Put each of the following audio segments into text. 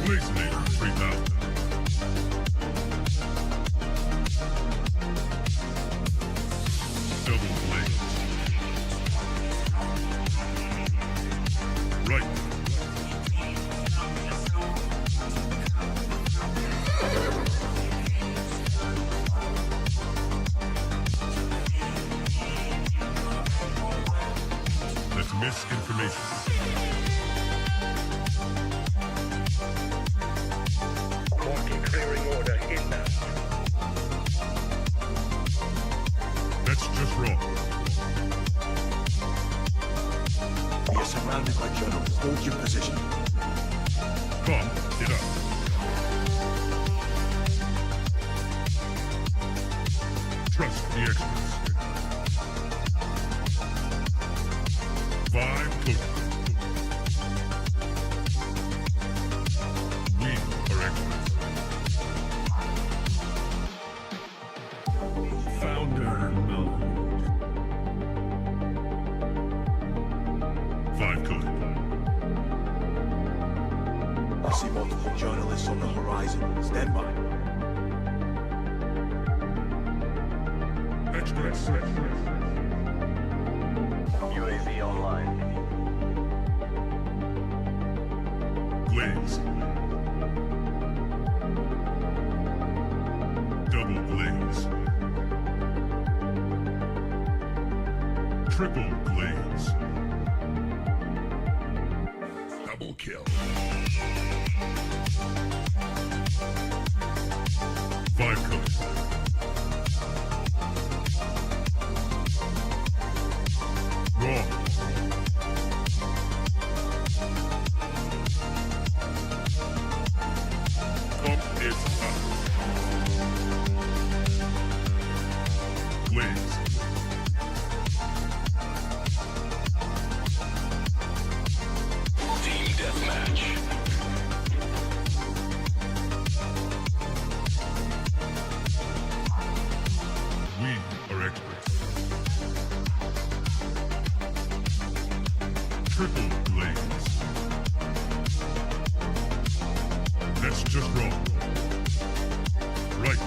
Blazonator 3000. Double blades. Right. That's misinformation. Clearing order inbound. That's just wrong. We are surrounded by journalists. Hold your position. Come, get up. Trust the experts. 5 total. We are experts. Founder mode. 5 coded. I see multiple journalists on the horizon. Stand by. Experts. UAV online. Glaze. Double glaze. Triple glaze. Double kill. 5 codes. Wrong. Pump is up. Glaze. Team deathmatch. We are experts. Triple glaze. That's just wrong. Right.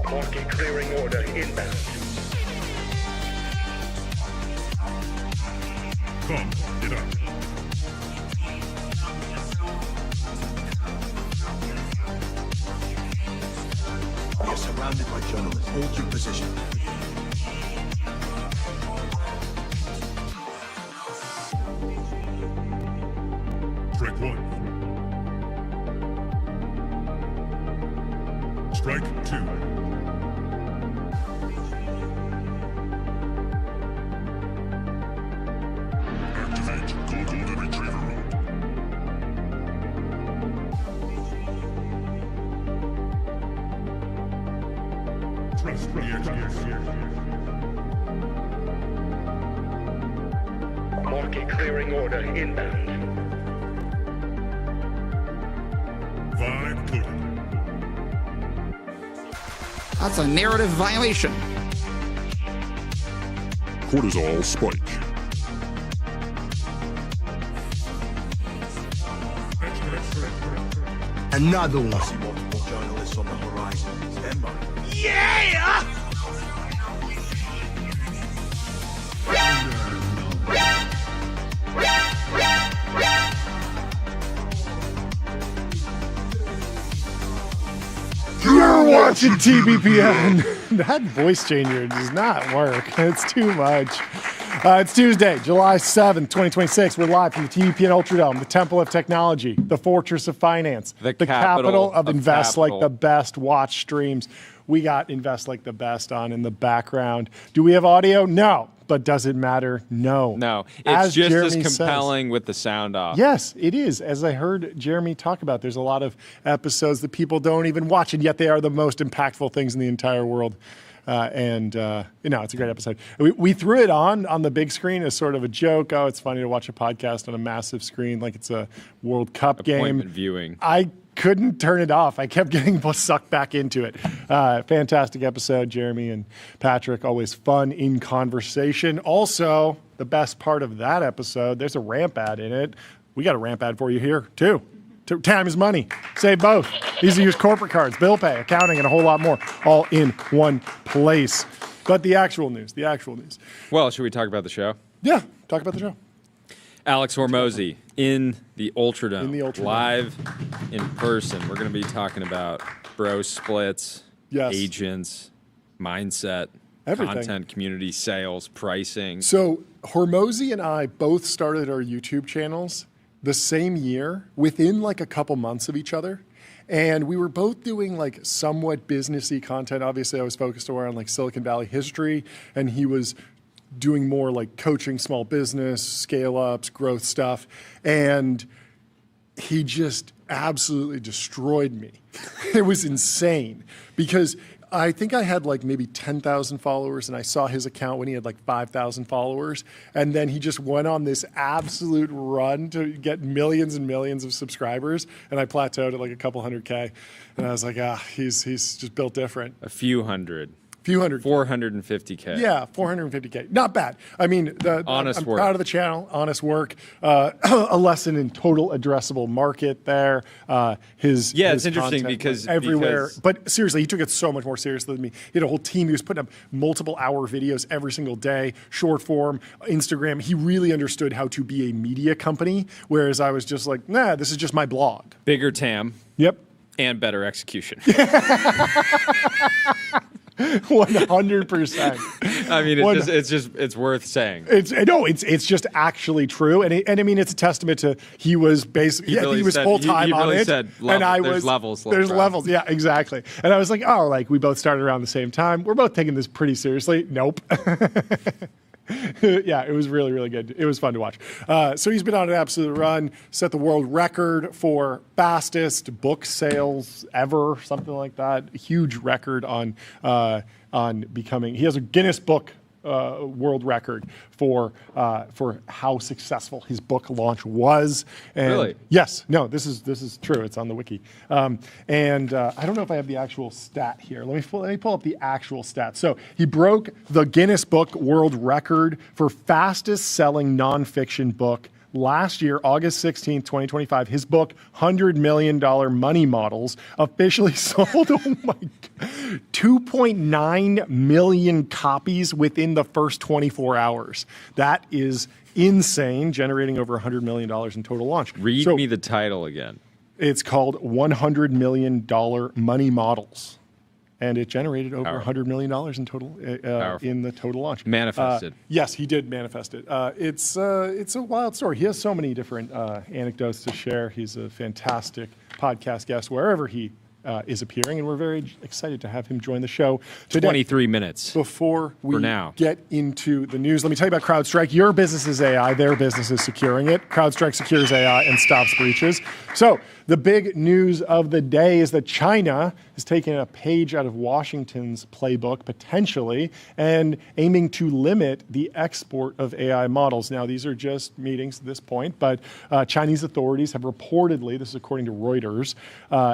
Market clearing order inbound. Come, get up. We are surrounded by journalists. Hold your position. Strike 1. Strike 2. Activate Golden Retriever mode. Trust the experts. Market clearing order inbound. 5 coded. That's a narrative violation. Cortisol spike. Another one. I see multiple journalists on the horizon. Stand by. You're watching TBPN. That voice changer does not work. It's too much. It's Tuesday, July 7th, 2026. We're live from the TBPN Ultradome, the Temple of Technology, the Fortress of Finance, The capital of Invest capital. Like the Best watch streams. We got Invest Like the Best on in the background. Do we have audio? No. But does it matter? No. No, it's As just Jeremy as compelling with the sound off. Yes, it is. As I heard Jeremy talk about, there's a lot of episodes that people don't even watch, and yet they are the most impactful things in the entire world. It's a great episode. We threw it on the big screen as sort of a joke. Oh, it's funny to watch a podcast on a massive screen like it's a World Cup Appointment game. viewing. I couldn't turn it off. I kept getting sucked back into it. Fantastic episode. Jeremy and Patrick, always fun in conversation. Also, the best part of that episode, there's a ramp ad in it. We got a ramp ad for you here, too. Time is money. Save both. Easy to use corporate cards, bill pay, accounting, and a whole lot more, all in one place. But the actual news. Well, should we talk about the show? Yeah, talk about the show. Alex Hormozi in the Ultradome. In the Ultradome. Live in person. We're going to be talking about bro splits, Yes. agents, mindset, Everything. content, community, sales, pricing. So Hormozi and I both started our YouTube channels the same year, within like a couple months of each other. And we were both doing like somewhat businessy content. Obviously, I was focused around like Silicon Valley history, and he was doing more like coaching small business, scale ups, growth stuff. And he just absolutely destroyed me. It was insane because I think I had like maybe 10,000 followers, and I saw his account when he had like 5,000 followers. And then he just went on this absolute run to get millions and millions of subscribers. And I plateaued at like a couple 100K. And I was like, he's just built different. A few hundred. 450K. Yeah, 450K. Not bad. I mean, Honest I'm work. proud of the channel. Honest work. A lesson in total addressable market there. His It's interesting content because was everywhere. But seriously, he took it so much more seriously than me. He had a whole team. He was putting up multiple hour videos every single day, short form, Instagram. He really understood how to be a media company, whereas I was just like, nah, this is just my blog. Bigger TAM. Yep. And better execution. 100%. I mean, it's worth saying. It's just actually true, and I mean, it's a testament to he was basically he was full time on it, and I was there's levels. There's levels, yeah, exactly. And I was like, oh, like we both started around the same time. We're both taking this pretty seriously. Nope. Yeah, it was really, really good. It was fun to watch. So he's been on an absolute run, set the world record for fastest book sales ever, something like that. Huge record on becoming. He has a Guinness Book world record for how successful his book launch was. And really? Yes. No. This is true. It's on the wiki. I don't know if I have the actual stat here. Let me pull up the actual stat. So he broke the Guinness Book world record for fastest selling nonfiction book last year, August 16th, 2025. His book, $100 Million Money Models, officially sold, 2.9 million copies within the first 24 hours. That is insane, generating over $100 million in total launch. Read me the title again. It's called $100 Million Money Models. And it generated over $100 million in total in the total launch. Manifested. Yes, he did manifest it. It's a wild story. He has so many different anecdotes to share. He's a fantastic podcast guest wherever he is appearing, and we're very excited to have him join the show today. 23 minutes. Before we now. get into the news, let me tell you about CrowdStrike. Your business is AI. Their business is securing it. CrowdStrike secures AI and stops breaches. So the big news of the day is that China is taking a page out of Washington's playbook, potentially, and aiming to limit the export of AI models. Now, these are just meetings at this point, but Chinese authorities have reportedly, this is according to Reuters,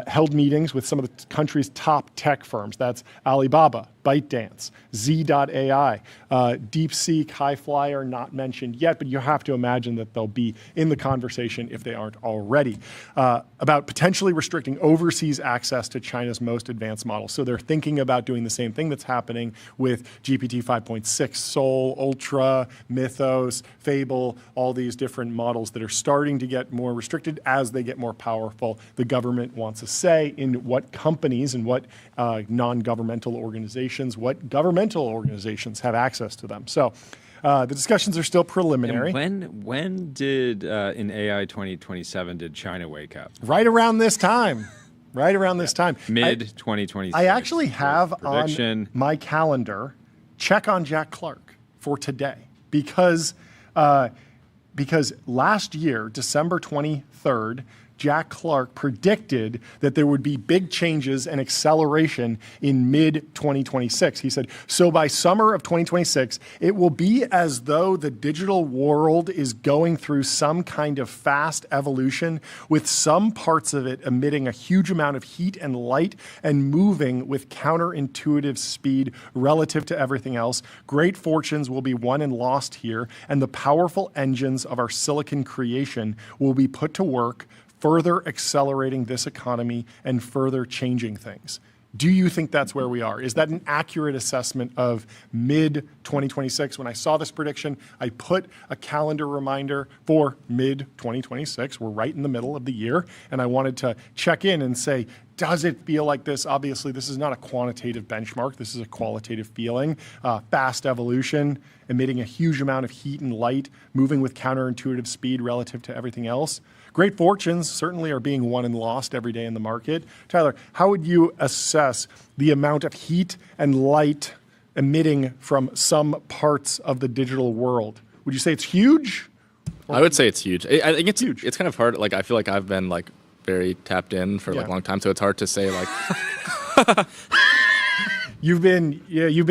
held meetings with some of the country's top tech firms. That's Alibaba, ByteDance, Z.AI, DeepSeek, Highflyer, not mentioned yet, but you have to imagine that they'll be in the conversation if they aren't already, about potentially restricting overseas access to China's most advanced models. So they're thinking about doing the same thing that's happening with GPT 5.6, Sol, Ultra, Mythos, Fable, all these different models that are starting to get more restricted as they get more powerful. The government wants a say in what companies and what non-governmental organizations, what governmental organizations have access to them. So the discussions are still preliminary. And when did, in AI 2027, did China wake up? Right around this time. Right around this time. Mid-2026. I actually have prediction. On my calendar, check on Jack Clark for today because last year, December 23rd, Jack Clark predicted that there would be big changes and acceleration in mid-2026. He said, so by summer of 2026, it will be as though the digital world is going through some kind of fast evolution, with some parts of it emitting a huge amount of heat and light and moving with counterintuitive speed relative to everything else. Great fortunes will be won and lost here, and the powerful engines of our silicon creation will be put to work, further accelerating this economy and further changing things. Do you think that's where we are? Is that an accurate assessment of mid-2026? When I saw this prediction, I put a calendar reminder for mid-2026. We're right in the middle of the year, and I wanted to check in and say, does it feel like this? Obviously, this is not a quantitative benchmark. This is a qualitative feeling. Fast evolution, emitting a huge amount of heat and light, moving with counterintuitive speed relative to everything else. Great fortunes certainly are being won and lost every day in the market. Tyler, how would you assess the amount of heat and light emitting from some parts of the digital world? Would you say it's huge? I would say it's huge. I think it's huge. It's kind of hard. Like, I feel like I've been like very tapped in for like a long time, so it's hard to say like. You've been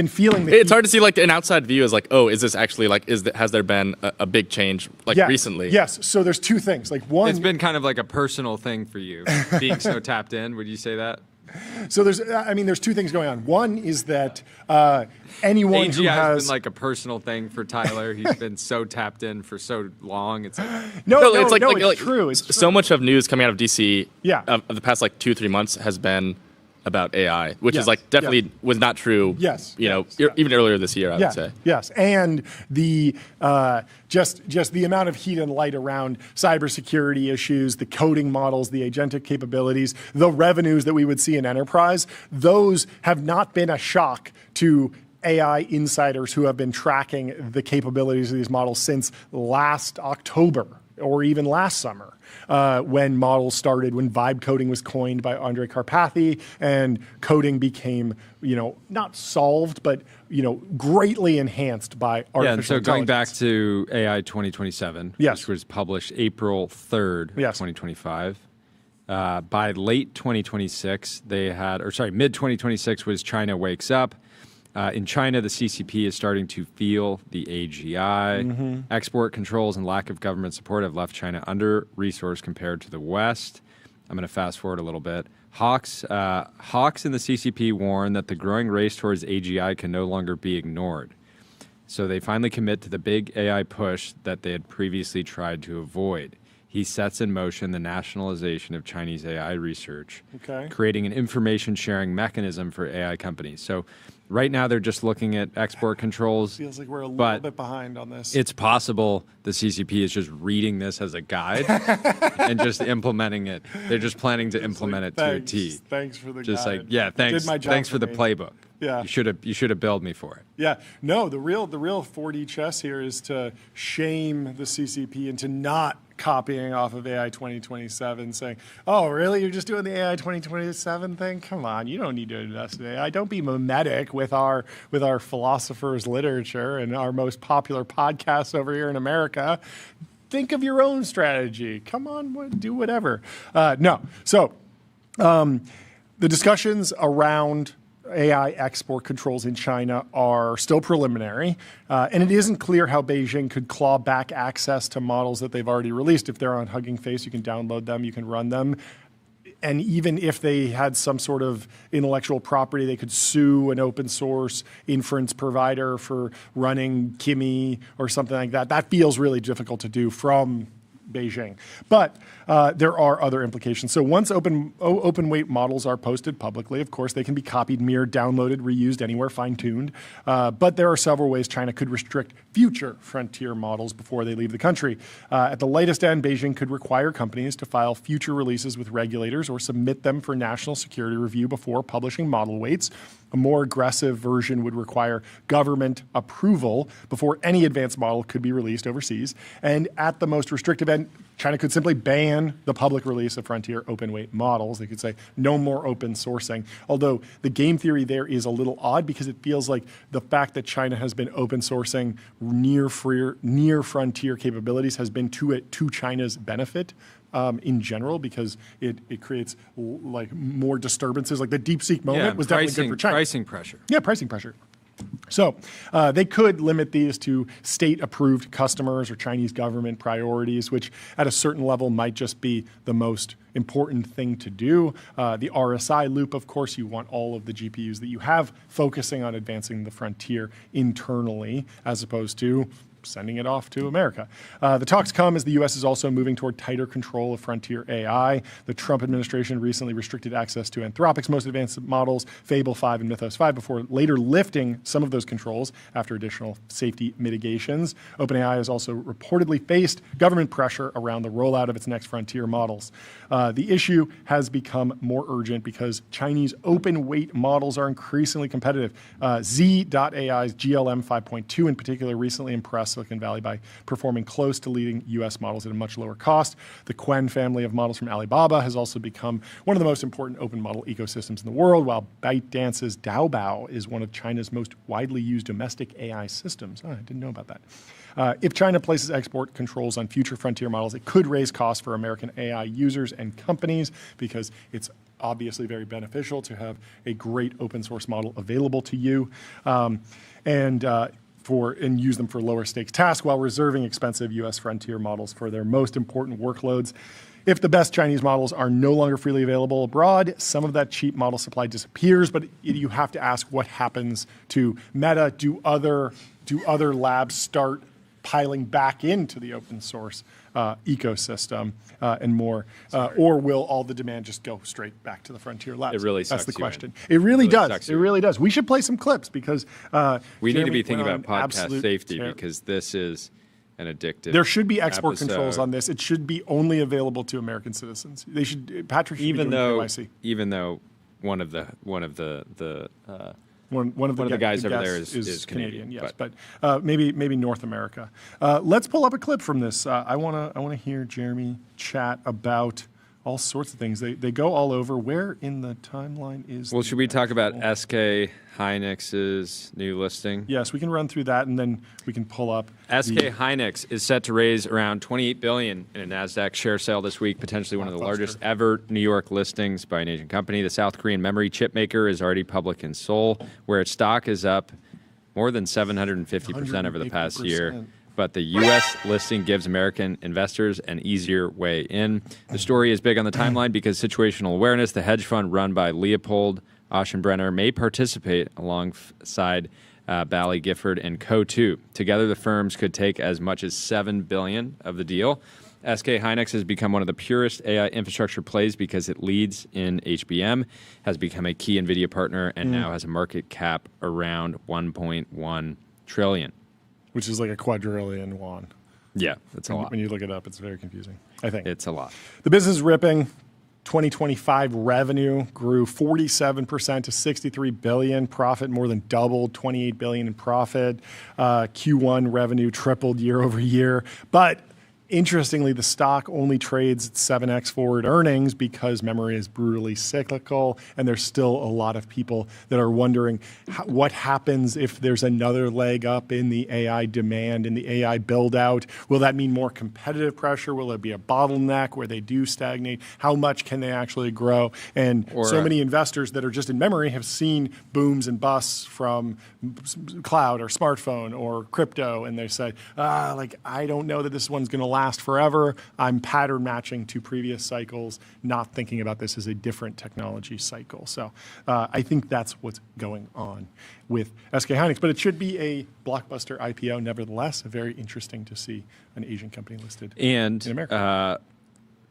feeling the It's hard to see like an outside view as like, oh, is this actually like, has there been a big change like recently? Yes. So there's two things. Like one, It's been kind of like a personal thing for you, being so tapped in. Would you say that? so there's two things going on. One is that anyone who AGI has has been like a personal thing for Tyler. He's been so tapped in for so long. It's like, it's true. It's so much of news coming out of DC Yeah. of the past like 2-3 months has been about AI, which Yes, is like definitely yes. was not true. Yes, you know, yes, even earlier this year, I would say. Yes, and the just the amount of heat and light around cybersecurity issues, the coding models, the agentic capabilities, the revenues that we would see in enterprise, those have not been a shock to AI insiders who have been tracking the capabilities of these models since last October or even last summer. When models started, when vibe coding was coined by Andre Karpathy, and coding became, not solved, but, greatly enhanced by artificial yeah, and so going back intelligence. to AI 2027, Yes. which was published April 3rd, Yes. 2025. By late 2026, mid-2026 was China wakes up. In China, the CCP is starting to feel the AGI. Mm-hmm. Export controls and lack of government support have left China under-resourced compared to the West. I'm going to fast forward a little bit. Hawks in the CCP warn that the growing race towards AGI can no longer be ignored. So they finally commit to the big AI push that they had previously tried to avoid. He sets in motion the nationalization of Chinese AI research, creating an information-sharing mechanism for AI companies. So right now they're just looking at export controls. Feels like we're a little bit behind on this. It's possible the CCP is just reading this as a guide and just implementing it. They're just planning to implement it to a T. Thanks for the Just guide. like, yeah, thanks. Did my job Thanks for the me. playbook. Yeah. You should have billed me for it. Yeah, no, the real 4D chess here is to shame the CCP into not copying off of AI 2027, saying, oh, really? You're just doing the AI 2027 thing? Come on, you don't need to invest in AI. Don't be mimetic with our philosophers' literature and our most popular podcasts over here in America. Think of your own strategy. Come on, do whatever. No. So the discussions around AI export controls in China are still preliminary, and it isn't clear how Beijing could claw back access to models that they've already released. If they're on Hugging Face, you can download them, you can run them. And even if they had some sort of intellectual property, they could sue an open source inference provider for running Kimi or something like that. That feels really difficult to do from Beijing. But there are other implications. So once open weight models are posted publicly, of course, they can be copied, mirrored, downloaded, reused anywhere, fine-tuned. But there are several ways China could restrict future frontier models before they leave the country. At the latest end, Beijing could require companies to file future releases with regulators or submit them for national security review before publishing model weights. A more aggressive version would require government approval before any advanced model could be released overseas. And at the most restrictive end, then China could simply ban the public release of frontier open weight models. They could say no more open sourcing. Although the game theory there is a little odd because it feels like the fact that China has been open sourcing near frontier capabilities has been to China's benefit. In general, because it creates like more disturbances. Like the DeepSeek moment was definitely good for China. Pricing pressure. Yeah, pricing pressure. So they could limit these to state-approved customers or Chinese government priorities, which at a certain level might just be the most important thing to do. The RSI loop, of course, you want all of the GPUs that you have focusing on advancing the frontier internally as opposed to sending it off to America. The talks come as the U.S. is also moving toward tighter control of frontier AI. The Trump administration recently restricted access to Anthropic's most advanced models, Fable 5 and Mythos 5, before later lifting some of those controls after additional safety mitigations. OpenAI has also reportedly faced government pressure around the rollout of its next frontier models. The issue has become more urgent because Chinese open weight models are increasingly competitive. Z.AI's GLM 5.2 in particular recently impressed Silicon Valley by performing close to leading U.S. models at a much lower cost. The Qwen family of models from Alibaba has also become one of the most important open model ecosystems in the world, while ByteDance's Daobao is one of China's most widely used domestic AI systems. Oh, I didn't know about that. If China places export controls on future frontier models, it could raise costs for American AI users and companies because it's obviously very beneficial to have a great open source model available to you. And use them for lower stakes tasks while reserving expensive U.S. frontier models for their most important workloads. If the best Chinese models are no longer freely available abroad, some of that cheap model supply disappears, but you have to ask what happens to Meta. Do other labs start piling back into the open source ecosystem and more, or will all the demand just go straight back to the frontier labs? It really That's sucks the you question. in. It really does. sucks It you in. really does. We should play some clips because We need to Jeremy be thinking went about on podcast absolute safety tear. because this is an addictive. There should be export controls episode. on this. It should be only available to American citizens. They should. Patrick should even be doing though KYC. one of the One of the guys over there guests is Canadian, yes, but maybe North America. Let's pull up a clip from this. I wanna hear Jeremy chat about all sorts of things. They go all over. Where in the timeline is? Well, the should we talk about actual- SK Hynix's new listing? Yes, we can run through that, and then we can pull up. SK Hynix is set to raise around $28 billion in a NASDAQ share sale this week, potentially one of the largest ever New York listings by an Asian company. The South Korean memory chip maker is already public in Seoul, where its stock is up more than 750% over the past year. 150%. But the U.S. listing gives American investors an easier way in. The story is big on the timeline because situational awareness, the hedge fund run by Leopold Aschenbrenner, may participate alongside Bally Gifford and Co.2. Together, the firms could take as much as $7 billion of the deal. SK Hynix has become one of the purest AI infrastructure plays because it leads in HBM, has become a key NVIDIA partner, and now has a market cap around $1.1 trillion. Which is like a quadrillion won. Yeah, that's a lot. When you look it up, it's very confusing. I think It's a lot. the business is ripping. 2025 revenue grew 47% to 63 billion. Profit more than doubled, 28 billion in profit. Q1 revenue tripled year over year. But interestingly, the stock only trades at 7x forward earnings because memory is brutally cyclical, and there's still a lot of people that are wondering what happens if there's another leg up in the AI demand, in the AI build out. Will that mean more competitive pressure? Will it be a bottleneck where they do stagnate? How much can they actually grow? And so many investors that are just in memory have seen booms and busts from cloud or smartphone or crypto, and they say, I don't know that this one's going to last forever. I'm pattern matching to previous cycles, not thinking about this as a different technology cycle. So I think that's what's going on with SK Hynix. But it should be a blockbuster IPO, nevertheless. Very interesting to see an Asian company listed And in America.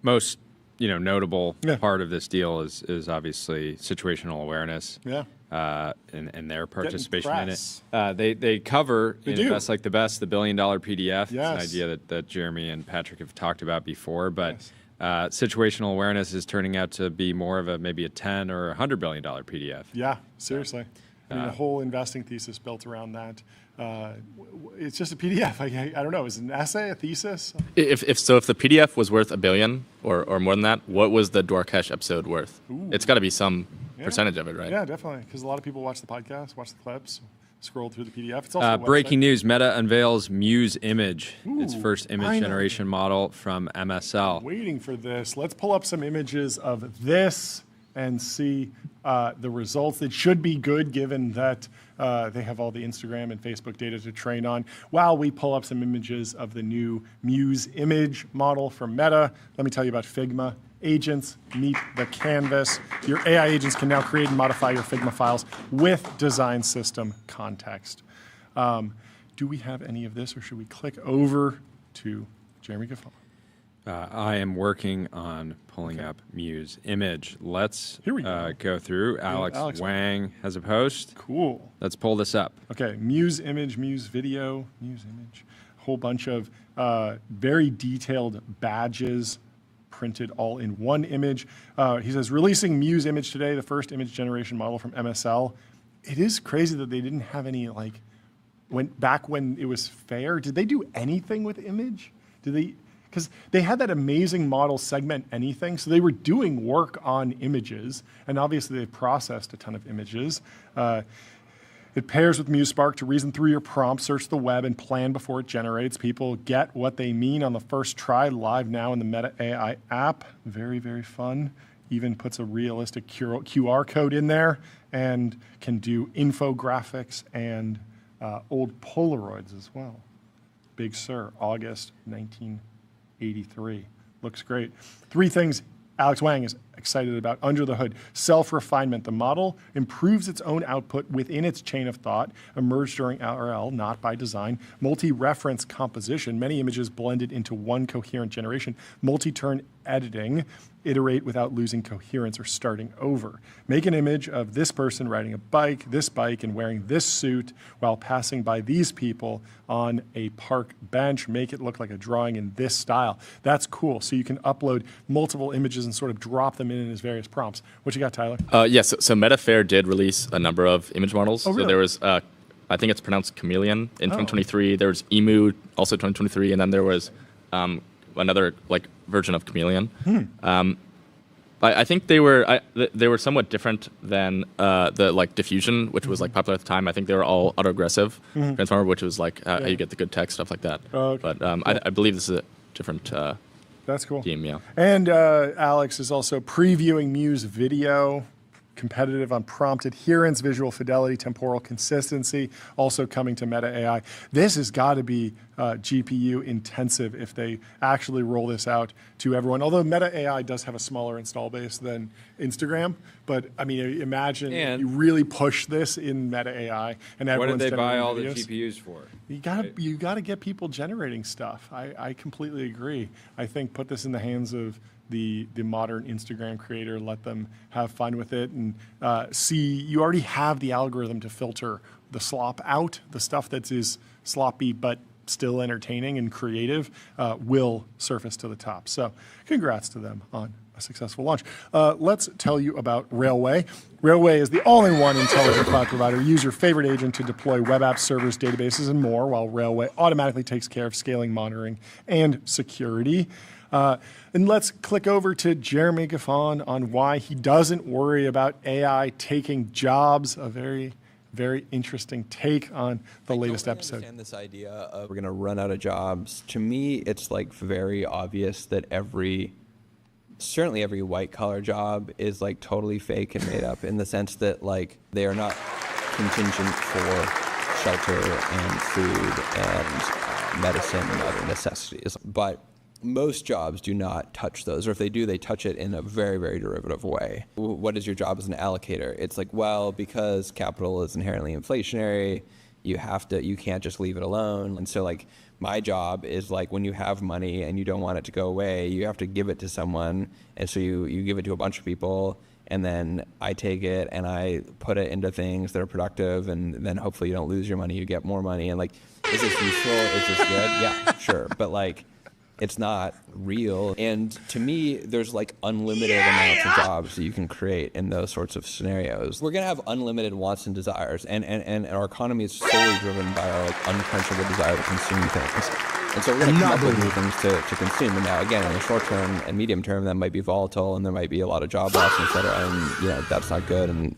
Most notable part of this deal is obviously situational awareness. Yeah. And their participation in press. it. They cover They in do. Invest Like the Best, the $1 billion PDF. Yes. It's an idea that Jeremy and Patrick have talked about before, but situational awareness is turning out to be more of maybe a $10 or $100 billion PDF. Yeah, seriously. I mean, the whole investing thesis built around that. It's just a PDF. I don't know. Is it an essay, a thesis? If the PDF was worth $1 billion or more than that, what was the Dwarkesh episode worth? Ooh. It's got to be some percentage of it, right? Yeah, definitely. Because a lot of people watch the podcast, watch the clips, scroll through the PDF. It's also a breaking website. news: Meta unveils Muse Image, its Ooh, first I image know. generation model from MSL. Waiting for this. Let's pull up some images of this and see the results. It should be good given that they have all the Instagram and Facebook data to train on. While we pull up some images of the new Muse image model from Meta, let me tell you about Figma. Agents meet the canvas. Your AI agents can now create and modify your Figma files with design system context. Do we have any of this, or should we click over to Jeremy Giffon? I am working on pulling up Muse image. Let's Here we go. go through. Alex Wang has a post. Cool. Let's pull this up. Okay. Muse image, Muse video, Muse image. A whole bunch of very detailed badges printed all in one image. He says, releasing Muse image today, the first image generation model from MSL. It is crazy that they didn't have any, like, back when it was fair, did they do anything with image? Because they had that amazing model Segment Anything, so they were doing work on images, and obviously they processed a ton of images. It pairs with MuseSpark to reason through your prompt, search the web, and plan before it generates. People get what they mean on the first try, live now in the Meta AI app. Very, very fun. Even puts a realistic QR code in there and can do infographics and old Polaroids as well. Big Sur, August 1983. Looks great. 3 things Alex Wang is excited about under the hood. Self-refinement. The model improves its own output within its chain of thought, emerged during RL, not by design. Multi-reference composition. Many images blended into one coherent generation. Multi-turn editing. Iterate without losing coherence or starting over. Make an image of this person riding a bike, this bike, and wearing this suit while passing by these people on a park bench. Make it look like a drawing in this style. That's cool. So you can upload multiple images and sort of drop them in his various prompts. What you got, Tyler? Yes. So Metafair did release a number of image models. Oh, really? So there was, I think it's pronounced Chameleon in 2023. There was Emu, also 2023, and then there was another version of Chameleon. I think they were somewhat different than the diffusion, which was popular at the time. I think they were all autoaggressive transformer, which was how you get the good text, stuff like that. Oh, okay. But I believe this is a different That's cool. team. Yeah. And Alex is also previewing Muse video, competitive on prompt adherence, visual fidelity, temporal consistency, also coming to Meta AI. This has got to be GPU intensive if they actually roll this out to everyone. Although Meta AI does have a smaller install base than Instagram, but I mean, imagine if you really push this in Meta AI and everyone's What did they buy generating all the videos. GPUs for? You gotta get people generating stuff. I completely agree. I think put this in the hands of the modern Instagram creator, let them have fun with it, and see, you already have the algorithm to filter the slop out. The stuff that is sloppy but still entertaining and creative will surface to the top. So congrats to them on a successful launch. Let's tell you about Railway. Railway is the all-in-one intelligent cloud provider. Use your favorite agent to deploy web apps, servers, databases, and more, while Railway automatically takes care of scaling, monitoring, and security. And let's click over to Jeremy Giffon on why he doesn't worry about AI taking jobs. A very, very interesting take on the latest episode. I understand this idea of we're going to run out of jobs. To me, it's very obvious that certainly every white collar job is totally fake and made up, in the sense that they are not contingent for shelter and food and medicine and other necessities. But most jobs do not touch those, or if they do, they touch it in a very, very derivative way. What is your job as an allocator? It's because capital is inherently inflationary, you can't just leave it alone. And so my job is when you have money and you don't want it to go away, you have to give it to someone. And so you give it to a bunch of people, and then I take it and I put it into things that are productive, and then hopefully you don't lose your money, you get more money. And is this useful? Is this good? Yeah, sure. But It's not real. And to me, there's like unlimited amounts of jobs that you can create in those sorts of scenarios. We're going to have unlimited wants and desires. And our economy is solely driven by our like unquenchable desire to consume things. And so we're going to come up with new things to consume. And now, again, in the short term and medium term, that might be volatile and there might be a lot of job loss, et cetera. And, that's not good. And,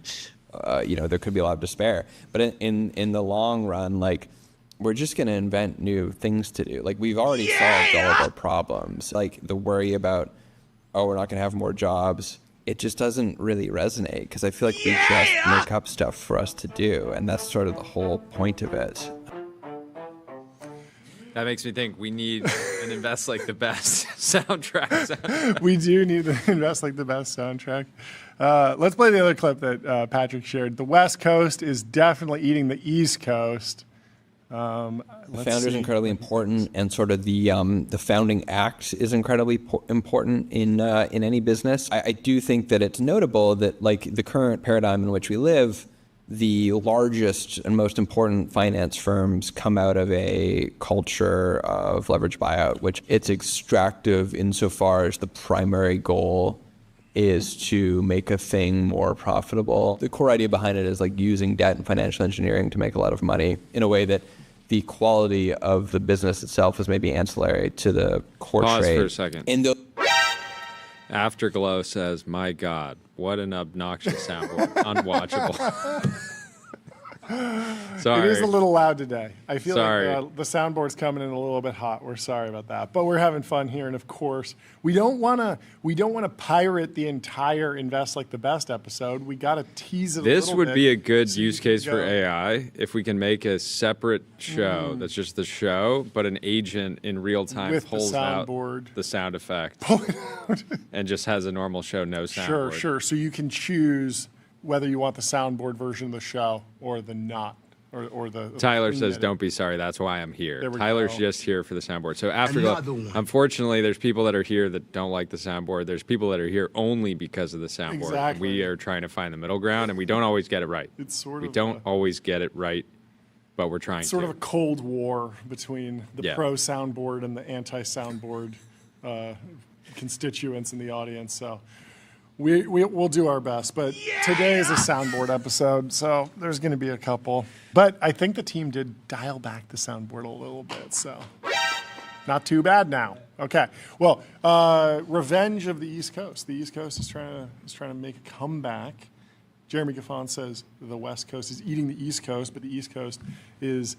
there could be a lot of despair. But in the long run, like, we're just going to invent new things to do. Like, we've already solved all of our problems. Like, the worry about, we're not going to have more jobs, it just doesn't really resonate because I feel like we just make up stuff for us to do. And that's sort of the whole point of it. That makes me think we need an Invest Like the Best soundtrack. We do need to invest like the best soundtrack. Let's play the other clip that Patrick shared. The West Coast is definitely eating the East Coast. The founder is incredibly important, and sort of the founding act is incredibly important in any business. I do think that it's notable that, like, the current paradigm in which we live, the largest and most important finance firms come out of a culture of leverage buyout, which it's extractive insofar as the primary goal is to make a thing more profitable. The core idea behind it is like using debt and financial engineering to make a lot of money in a way that the quality of the business itself is maybe ancillary to the core Pause trade. for a second. Afterglow says, "My God, what an obnoxious soundboard! Unwatchable." Sorry. It is a little loud today. I feel Sorry. like the soundboard's coming in a little bit hot. We're sorry about that, but we're having fun here. And of course, we don't want to pirate the entire Invest Like the Best episode. We got to tease it. This a little would bit be a good so use you can case for go. AI if we can make a separate show that's just the show, but an agent in real time With the pulls out soundboard. the sound effect and just has a normal show, no soundboard. Sure. So you can choose whether you want the soundboard version of the show or the not, or the. Tyler thing says, that "Don't be sorry. That's why I'm here." There we Tyler's go. just here for the soundboard. So Afterglow, unfortunately, there's people that are here that don't like the soundboard. There's people that are here only because of the soundboard. Exactly. We are trying to find the middle ground, and we don't always get it right. It's sort we of don't always get it right, but we're trying. sort to. of a cold war between the Yeah. pro soundboard and the anti soundboard constituents in the audience. So we'll do our best. But today is a soundboard episode, so there's going to be a couple. But I think the team did dial back the soundboard a little bit, so not too bad now. Okay. Well, revenge of the East Coast. The East Coast is trying to make a comeback. Jeremy Giffon says the West Coast is eating the East Coast, but the East Coast is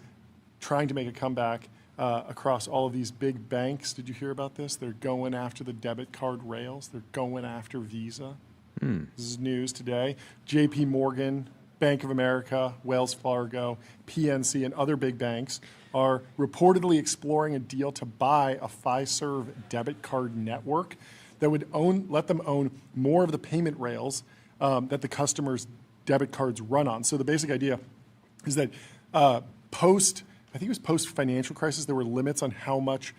trying to make a comeback across all of these big banks. Did you hear about this? They're going after the debit card rails. They're going after Visa. This is news today. JP Morgan, Bank of America, Wells Fargo, PNC, and other big banks are reportedly exploring a deal to buy a Fiserv debit card network that would let them own more of the payment rails that the customers' debit cards run on. So the basic idea is that I think it was post-financial crisis, there were limits on how much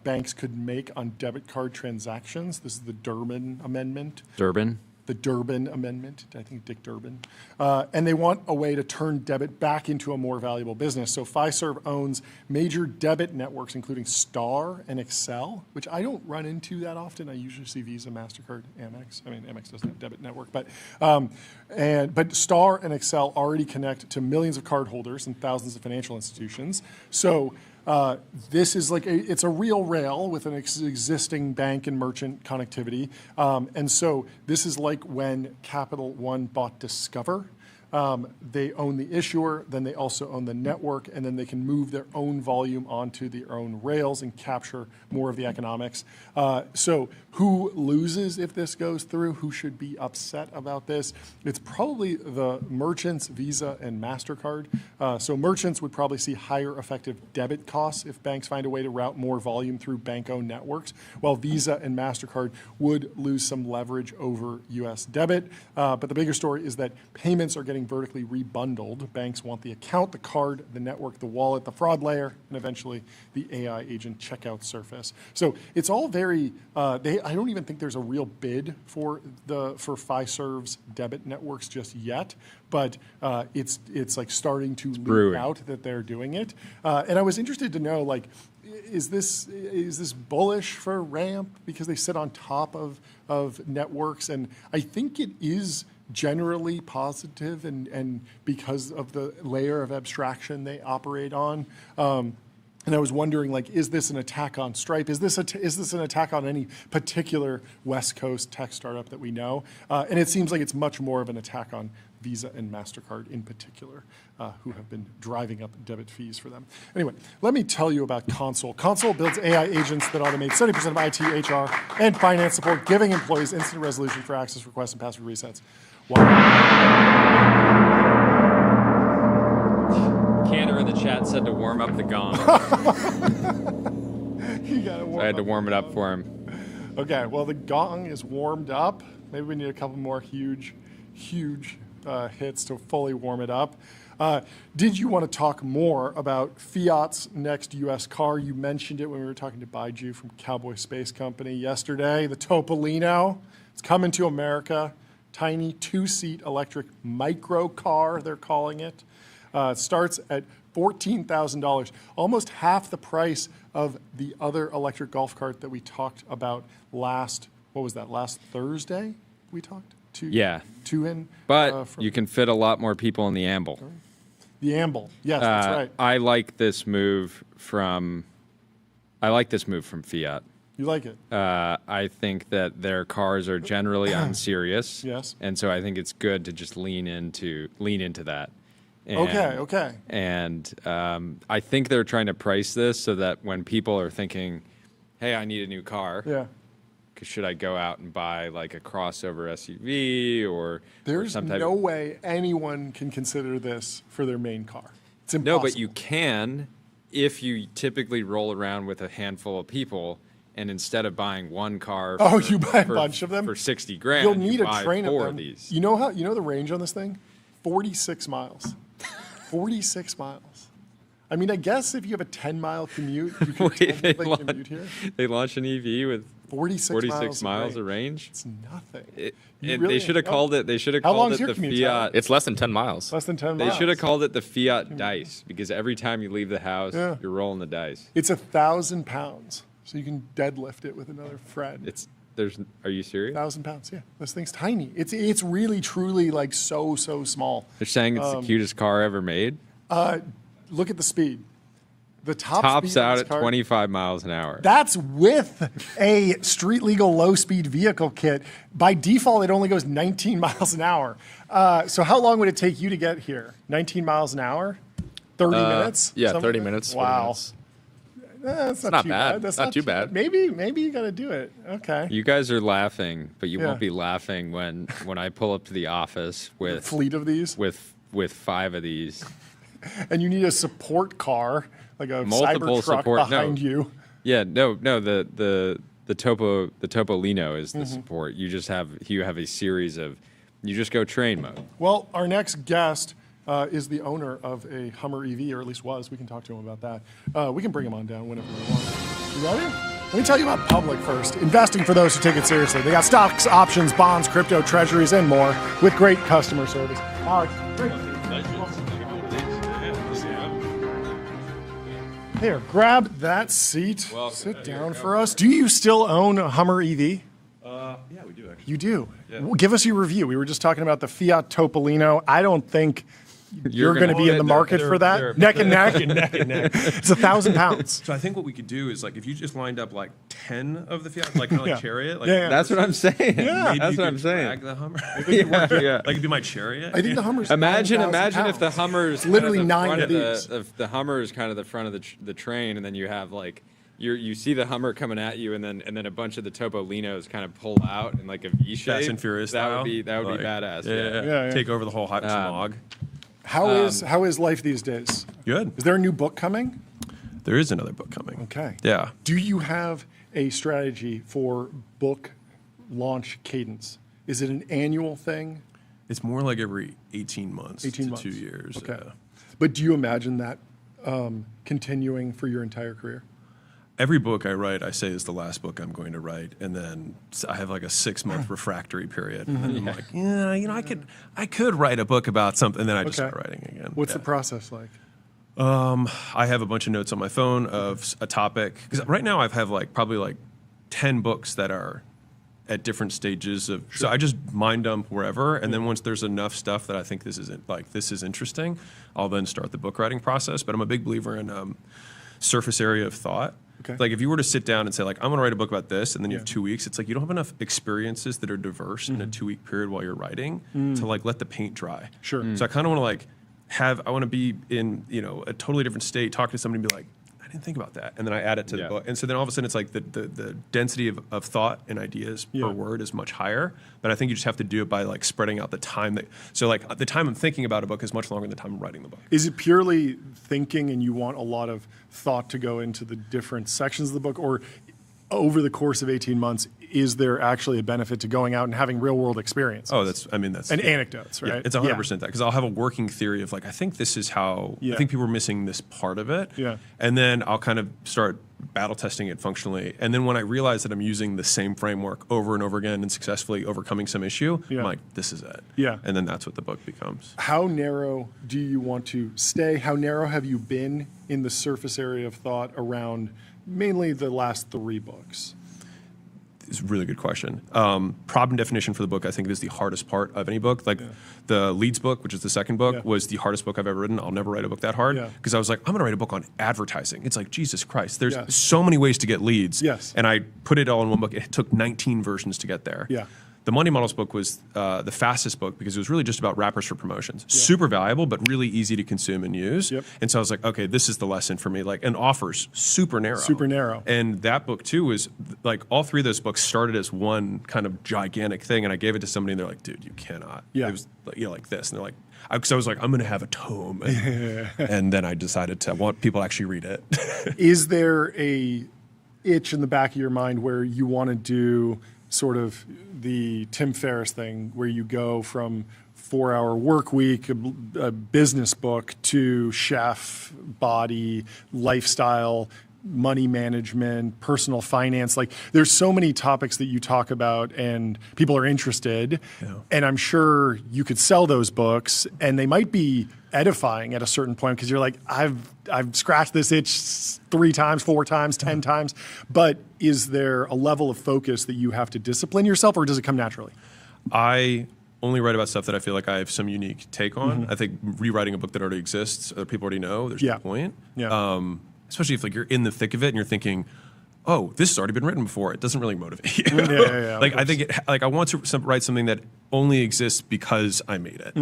banks could make on debit card transactions. This is the Durbin Amendment. The Durbin Amendment, I think Dick Durbin. And they want a way to turn debit back into a more valuable business. So Fiserv owns major debit networks, including Star and Excel, which I don't run into that often. I usually see Visa, MasterCard, Amex. I mean, Amex doesn't have a debit network, but Star and Excel already connect to millions of cardholders and thousands of financial institutions. So this is like it's a real rail with an existing bank and merchant connectivity. And so this is like when Capital One bought Discover. They own the issuer, then they also own the network, and then they can move their own volume onto their own rails and capture more of the economics. So who loses if this goes through? Who should be upset about this? It's probably the merchants, Visa and MasterCard. So merchants would probably see higher effective debit costs if banks find a way to route more volume through bank-owned networks, while Visa and MasterCard would lose some leverage over U.S. debit. But the bigger story is that payments are getting vertically rebundled. Banks want the account, the card, the network, the wallet, the fraud layer, and eventually the AI agent checkout surface. So it's all very, I don't even think there's a real bid for Fiserv's debit networks just yet, but it's like starting to leak out that they're doing it. And I was interested to know, like, is this bullish for Ramp because they sit on top of networks? And I think it is generally positive, and because of the layer of abstraction they operate on. And I was wondering, like, is this an attack on Stripe? Is this an attack on any particular West Coast tech startup that we know? And it seems like it's much more of an attack on Visa and MasterCard in particular, who have been driving up debit fees for them. Anyway, let me tell you about Console. Console builds AI agents that automate 70% of IT, HR, and finance support, giving employees instant resolution for access requests and password resets. Wow. Cantor in the chat said to warm up the gong. You gotta warm I had to up warm the it up gong. for him. Okay, well, the gong is warmed up. Maybe we need a couple more huge hits to fully warm it up. Did you want to talk more about Fiat's next U.S. car? You mentioned it when we were talking to Baiju from Cowboy Space Company yesterday. The Topolino. It's coming to America. Tiny two-seat electric micro car, they're calling it. Starts at $14,000, almost half the price of the other electric golf cart that we talked about last Thursday? We talked? But you can fit a lot more people in the Amble. The Amble, yes, that's right. I like this move from Fiat. You like it? I think that their cars are generally unserious. Yes. And so I think it's good to just lean into that. And, Okay. And I think they're trying to price this so that when people are thinking, hey, I need a new car. Yeah. Should I go out and buy like a crossover SUV or There's some type no of... way anyone can consider this for their main car. It's impossible. No, but you can if you typically roll around with a handful of people, and instead of buying one car, you buy a bunch of them for $60,000. You'll need you a buy train of 4 them. these. You know the range on this thing? 46 miles. 46 miles. I mean, I guess if you have a 10-mile commute, you can totally commute here. They launched an EV with 46 miles of range. It's nothing. They should have called it. They should have How called long it is your the commute, Fiat. Tyler? It's less than 10 miles. Less than 10 They miles. should have called it the Fiat Dice because every time you leave the house, Yeah. you're rolling the dice. It's 1,000 pounds, so you can deadlift it with another friend. Are you serious? 1,000 pounds, yeah. This thing's tiny. It's really, truly like so small. They're saying it's the cutest car ever made. Look at the speed. The Tops speed of out this at car- 25 miles an hour. That's with a street legal low speed vehicle kit. By default, it only goes 19 miles an hour. So how long would it take you to get here? 19 miles an hour? 30 minutes? Yeah, Something 30 like that? minutes. 40 Wow. minutes. That's not too bad. That's Not too bad. Maybe you got to do it. Okay. You guys are laughing, but you Yeah. won't be laughing when I pull up to the office with Fleet of these. with 5 of these. And you need a support car, like a Multiple Cybertruck support- no. behind you. Yeah, no, the Topolino is Mm-hmm. the support. You have a series of, you just go train mode. Well, our next guest is the owner of a Hummer EV, or at least was. We can talk to him about that. We can bring him on down whenever we want. You ready? Let me tell you about Public first. Investing for those who take it seriously. They got stocks, options, bonds, crypto, treasuries, and more with great customer service. Alex, great. Here, grab that seat. Sit down for us. Do you still own a Hummer EV? Yeah, we do actually. You do. Well, give us your review. We were just talking about the Fiat Topolino. I don't think you're going to be in the market for that. Neck and neck. Neck and neck. It's 1,000 pounds. So I think what we could do is like if you just lined up like 10 of the Fiat, like kind of like Yeah. Chariot. Like, Yeah. That's what I'm saying. maybe That's you what I'm could saying. drag the Hummer. Yeah. Like it'd be my Chariot. I think the Hummer's Imagine 9,000 if the pounds. Hummer's Literally kind of the 9 front of these. the Hummer is kind of the front of the train, and then you have like you see the Hummer coming at you, and then a bunch of the Topolinos kind of pull out in like a V shape. Fast and Furious That style. would be Like, badass. Yeah. Yeah. Take over the whole hot smog. How is life these days? Good. Is there a new book coming? There is another book coming. Okay. Yeah. Do you have a strategy for book launch cadence? Is it an annual thing? It's more like every 18 months 18 to months. 2 years. Okay. Yeah. But do you imagine that continuing for your entire career? Every book I write, I say is the last book I'm going to write, and then I have like a 6-month refractory period, and then I'm like, I could write a book about something, and then I just start writing again. What's Yeah. the process like? I have a bunch of notes on my phone of a topic because right now I have probably 10 books that are at different stages of. So I just mind dump wherever, and then once there's enough stuff that I think this is interesting, I'll then start the book writing process. But I'm a big believer in surface area of thought. Okay. Like if you were to sit down and say I'm going to write a book about this, and then you have 2 weeks, it's like you don't have enough experiences that are diverse in a 2-week period while you're writing to let the paint dry. Sure. So I kind of want to I want to be in a totally different state, talk to somebody and be like, I didn't think about that, and then I add it to the book, and so then all of a sudden it's like the density of thought and ideas per word is much higher. But I think you just have to do it by spreading out the time the time I'm thinking about a book is much longer than the time I'm writing the book. Is it purely thinking, and you want a lot of thought to go into the different sections of the book, or over the course of 18 months, is there actually a benefit to going out and having real world experiences? Oh, that's and anecdotes, right? Yeah, it's 100% that, because I'll have a working theory of I think this is how I think people are missing this part of it. Yeah. And then I'll kind of start battle testing it functionally. And then when I realize that I'm using the same framework over and over again and successfully overcoming some issue, I'm like, this is it. Yeah. And then that's what the book becomes. How narrow do you want to stay? How narrow have you been in the surface area of thought around mainly the last 3 books? It's a really good question. Problem definition for the book, I think, is the hardest part of any book. The Leads book, which is the second book, was the hardest book I've ever written. I'll never write a book that hard because I was like, I'm going to write a book on advertising. It's like, Jesus Christ, there's so many ways to get leads. Yes. And I put it all in one book. It took 19 versions to get there. Yeah. The Money Models book was the fastest book because it was really just about wrappers for promotions. Super valuable, but really easy to consume and use. Yep. And so I was like, okay, this is the lesson for me. And offers, super narrow. Super narrow. And that book too was all 3 of those books started as one kind of gigantic thing. And I gave it to somebody and they're like, dude, you cannot. Yeah. It was like this. And they're like, because I was like, I'm going to have a tome. And then I decided to want people to actually read it. Is there a itch in the back of your mind where you want to do sort of the Tim Ferriss thing, where you go from 4-hour work week, a business book, to chef, body, lifestyle, money management, personal finance? There's so many topics that you talk about and people are interested. Yeah. And I'm sure you could sell those books and they might be edifying at a certain point because you're like, I've scratched this itch 3 times, 4 times, 10 times. But is there a level of focus that you have to discipline yourself, or does it come naturally? I only write about stuff that I feel like I have some unique take on. I think rewriting a book that already exists, other people already know, there's no point. Yeah. Especially if you're in the thick of it and you're thinking, oh, this has already been written before. It doesn't really motivate you. Yeah. I think I want to write something that only exists because I made it.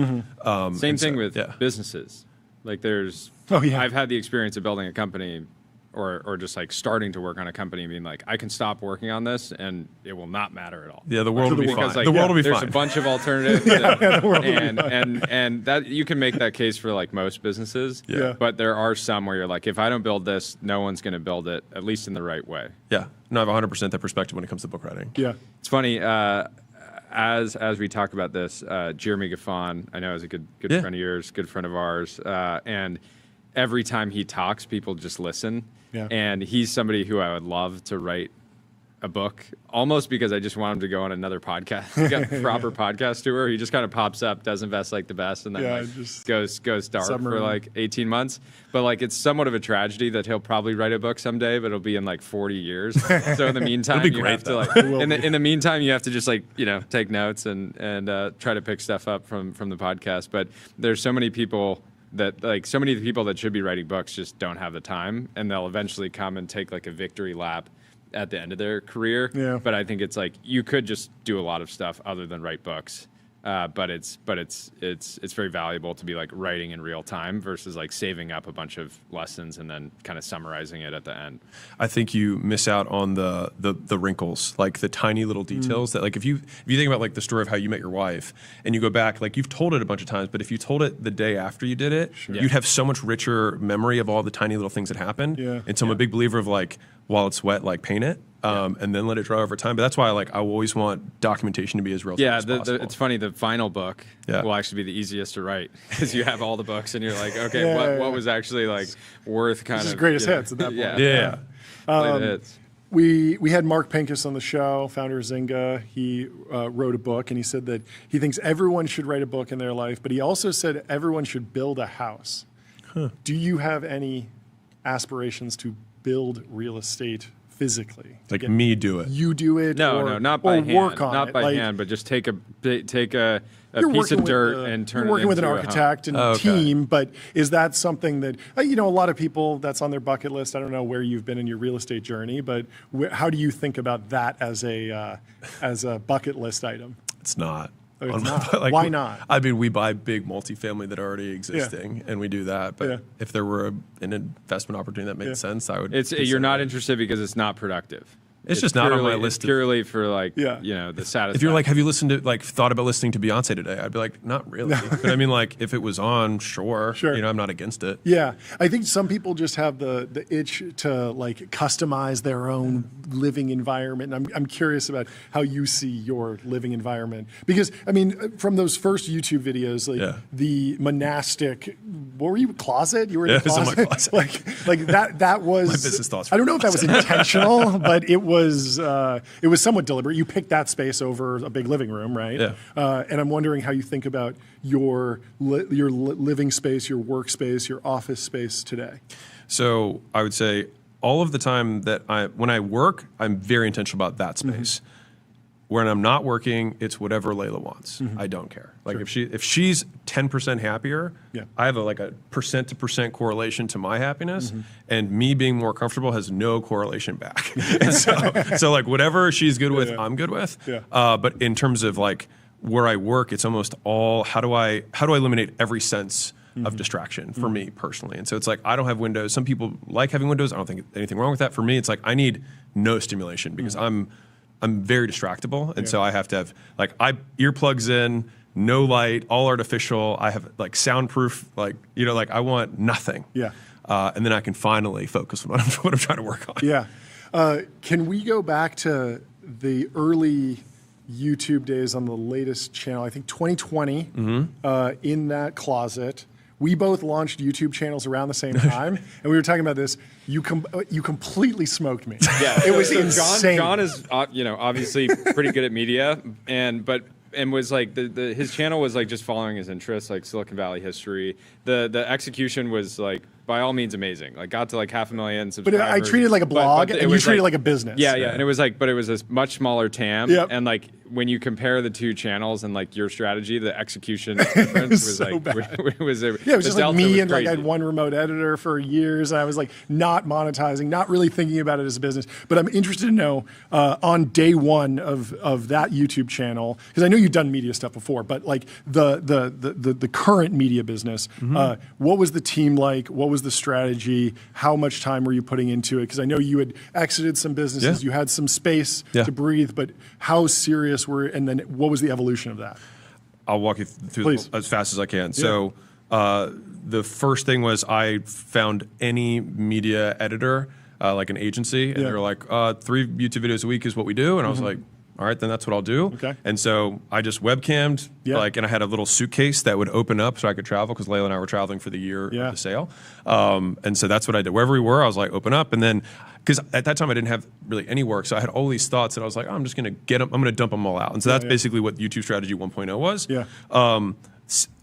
Same thing with businesses. I've had the experience of building a company or just starting to work on a company, being like, I can stop working on this and it will not matter at all. Yeah, the world will be fine. The world will be fine. There's a bunch of alternatives. And that you can make that case for most businesses. Yeah. But there are some where you're like, if I don't build this, no one's going to build it, at least in the right way. Yeah. No, I have 100% that perspective when it comes to book writing. Yeah. It's funny, as we talk about this, Jeremy Giffon, I know is a good friend of yours, good friend of ours, and every time he talks, people just listen. Yeah. And he's somebody who I would love to write a book, almost because I just want him to go on another podcast, proper podcast tour. He just kind of pops up, does Invest Like the Best, and then goes dark for 18 months. But it's somewhat of a tragedy that he'll probably write a book someday, but it'll be in 40 years. So in the meantime, It'll be great, in the meantime, you have to just take notes and try to pick stuff up from the podcast. But there's so many people that so many of the people that should be writing books just don't have the time, and they'll eventually come and take a victory lap at the end of their career. Yeah. But I think it's you could just do a lot of stuff other than write books. But it's very valuable to be writing in real time versus saving up a bunch of lessons and then kind of summarizing it at the end. I think you miss out on the wrinkles, the tiny little details that if you think about the story of how you met your wife and you go back, you've told it a bunch of times, but if you told it the day after you did it, you'd have so much richer memory of all the tiny little things that happened. Yeah. And so I'm a big believer of while it's wet, paint it. And then let it dry over time. But that's why I always want documentation to be as real as possible. It's funny. The final book will actually be the easiest to write because you have all the books and you're like, okay, what was actually worth kind this of is greatest hits at that point. Yeah. Play the hits. We had Mark Pincus on the show, founder of Zynga. He wrote a book, and he said that he thinks everyone should write a book in their life, but he also said everyone should build a house. Do you have any aspirations to build real estate physically? Like Again, me do it. You do it? No, not by or hand. work on not it? by Like, hand, but just take a you're piece working of dirt with, and turn you're it working with an into a home. architect and Oh, okay. team, but is that something that a lot of people that's on their bucket list? I don't know where you've been in your real estate journey, but how do you think about that as a bucket list item? It's not. Oh, it's On my- not? like, Why not? I mean, we buy big multifamily that are already existing, and we do that. But Yeah. if there were an investment opportunity that made sense, I would. You're consider not it. interested because it's not productive. It's just not on my purely- list It's of- purely for like Yeah. the satisfaction. If you're like, have you listened to thought about listening to Beyonce today? I'd be like, not really. But I mean, like, if it was on, sure. Sure. I'm not against it. Yeah, I think some people just have the itch to like customize their own living environment. And I'm curious about how you see your living environment because I mean, from those first YouTube videos, like Yeah. the monastic, what were you closet? You were in Yeah, a it was in closet. my closet. like that was My business thoughts I don't were know if that was intentional, but it was somewhat deliberate. You picked that space over a big living room, right? Yeah. And I'm wondering how you think about your living space, your workspace, your office space today. So I would say all of the time that when I work, I'm very intentional about that space. When I'm not working, it's whatever Layla wants. I don't care. Like if she's 10% happier, Yeah. I have a percent to percent correlation to my happiness, and me being more comfortable has no correlation back. And so like whatever she's good with, I'm good with. Yeah. But in terms of like where I work, it's almost all how do I eliminate every sense of distraction for me personally. And so it's like I don't have windows. Some people like having windows. I don't think anything wrong with that. For me, it's like I need no stimulation because I'm very distractible, and so I have to have earplugs in, no light, all artificial. I have like soundproof, like I want nothing. Yeah. And then I can finally focus on what I'm trying to work on. Yeah. Can we go back to the early YouTube days on the latest channel? I think 2020, in that closet. We both launched YouTube channels around the same time, and we were talking about this. You completely smoked me. Yeah, it was so insane. John is obviously pretty good at media, and was like his channel was like just following his interests, like Silicon Valley history. The execution was like by all means amazing. Like got to like 500,000 But subscribers. I treated it like a blog, and you treated it like a business. Yeah, and it was like, but it was a much smaller TAM. Yep. And like when you compare the two channels and like your strategy, the execution difference was so like bad. it was Yeah, it was just like delta me was and like I crazy. had one remote editor for years. And I was like not monetizing, not really thinking about it as a business. But I'm interested to know on day one of that YouTube channel, because I know you've done media stuff before, but like the current media business, what was the team like? What was the strategy? How much time were you putting into it? Because I know you had exited some businesses, Yeah. you had some space Yeah. to breathe, but how serious were, and then what was the evolution of that? I'll walk you through Please. as fast as I can. So the first thing was I found any media editor, like an agency, and Yeah. they were like, 3 YouTube videos a week is what we do. And I was like, all right, then that's what I'll do. Okay. And so I just webcammed, Yeah. and I had a little suitcase that would open up so I could travel because Layla and I were traveling for the year Yeah. of the sale. And so that's what I did. Wherever we were, I was like, open up. And then, because at that time I didn't have really any work, so I had all these thoughts, and I was like, oh, I'm just going to get them, I'm going to dump them all out. And so that's basically what YouTube Strategy 1.0 was. Yeah.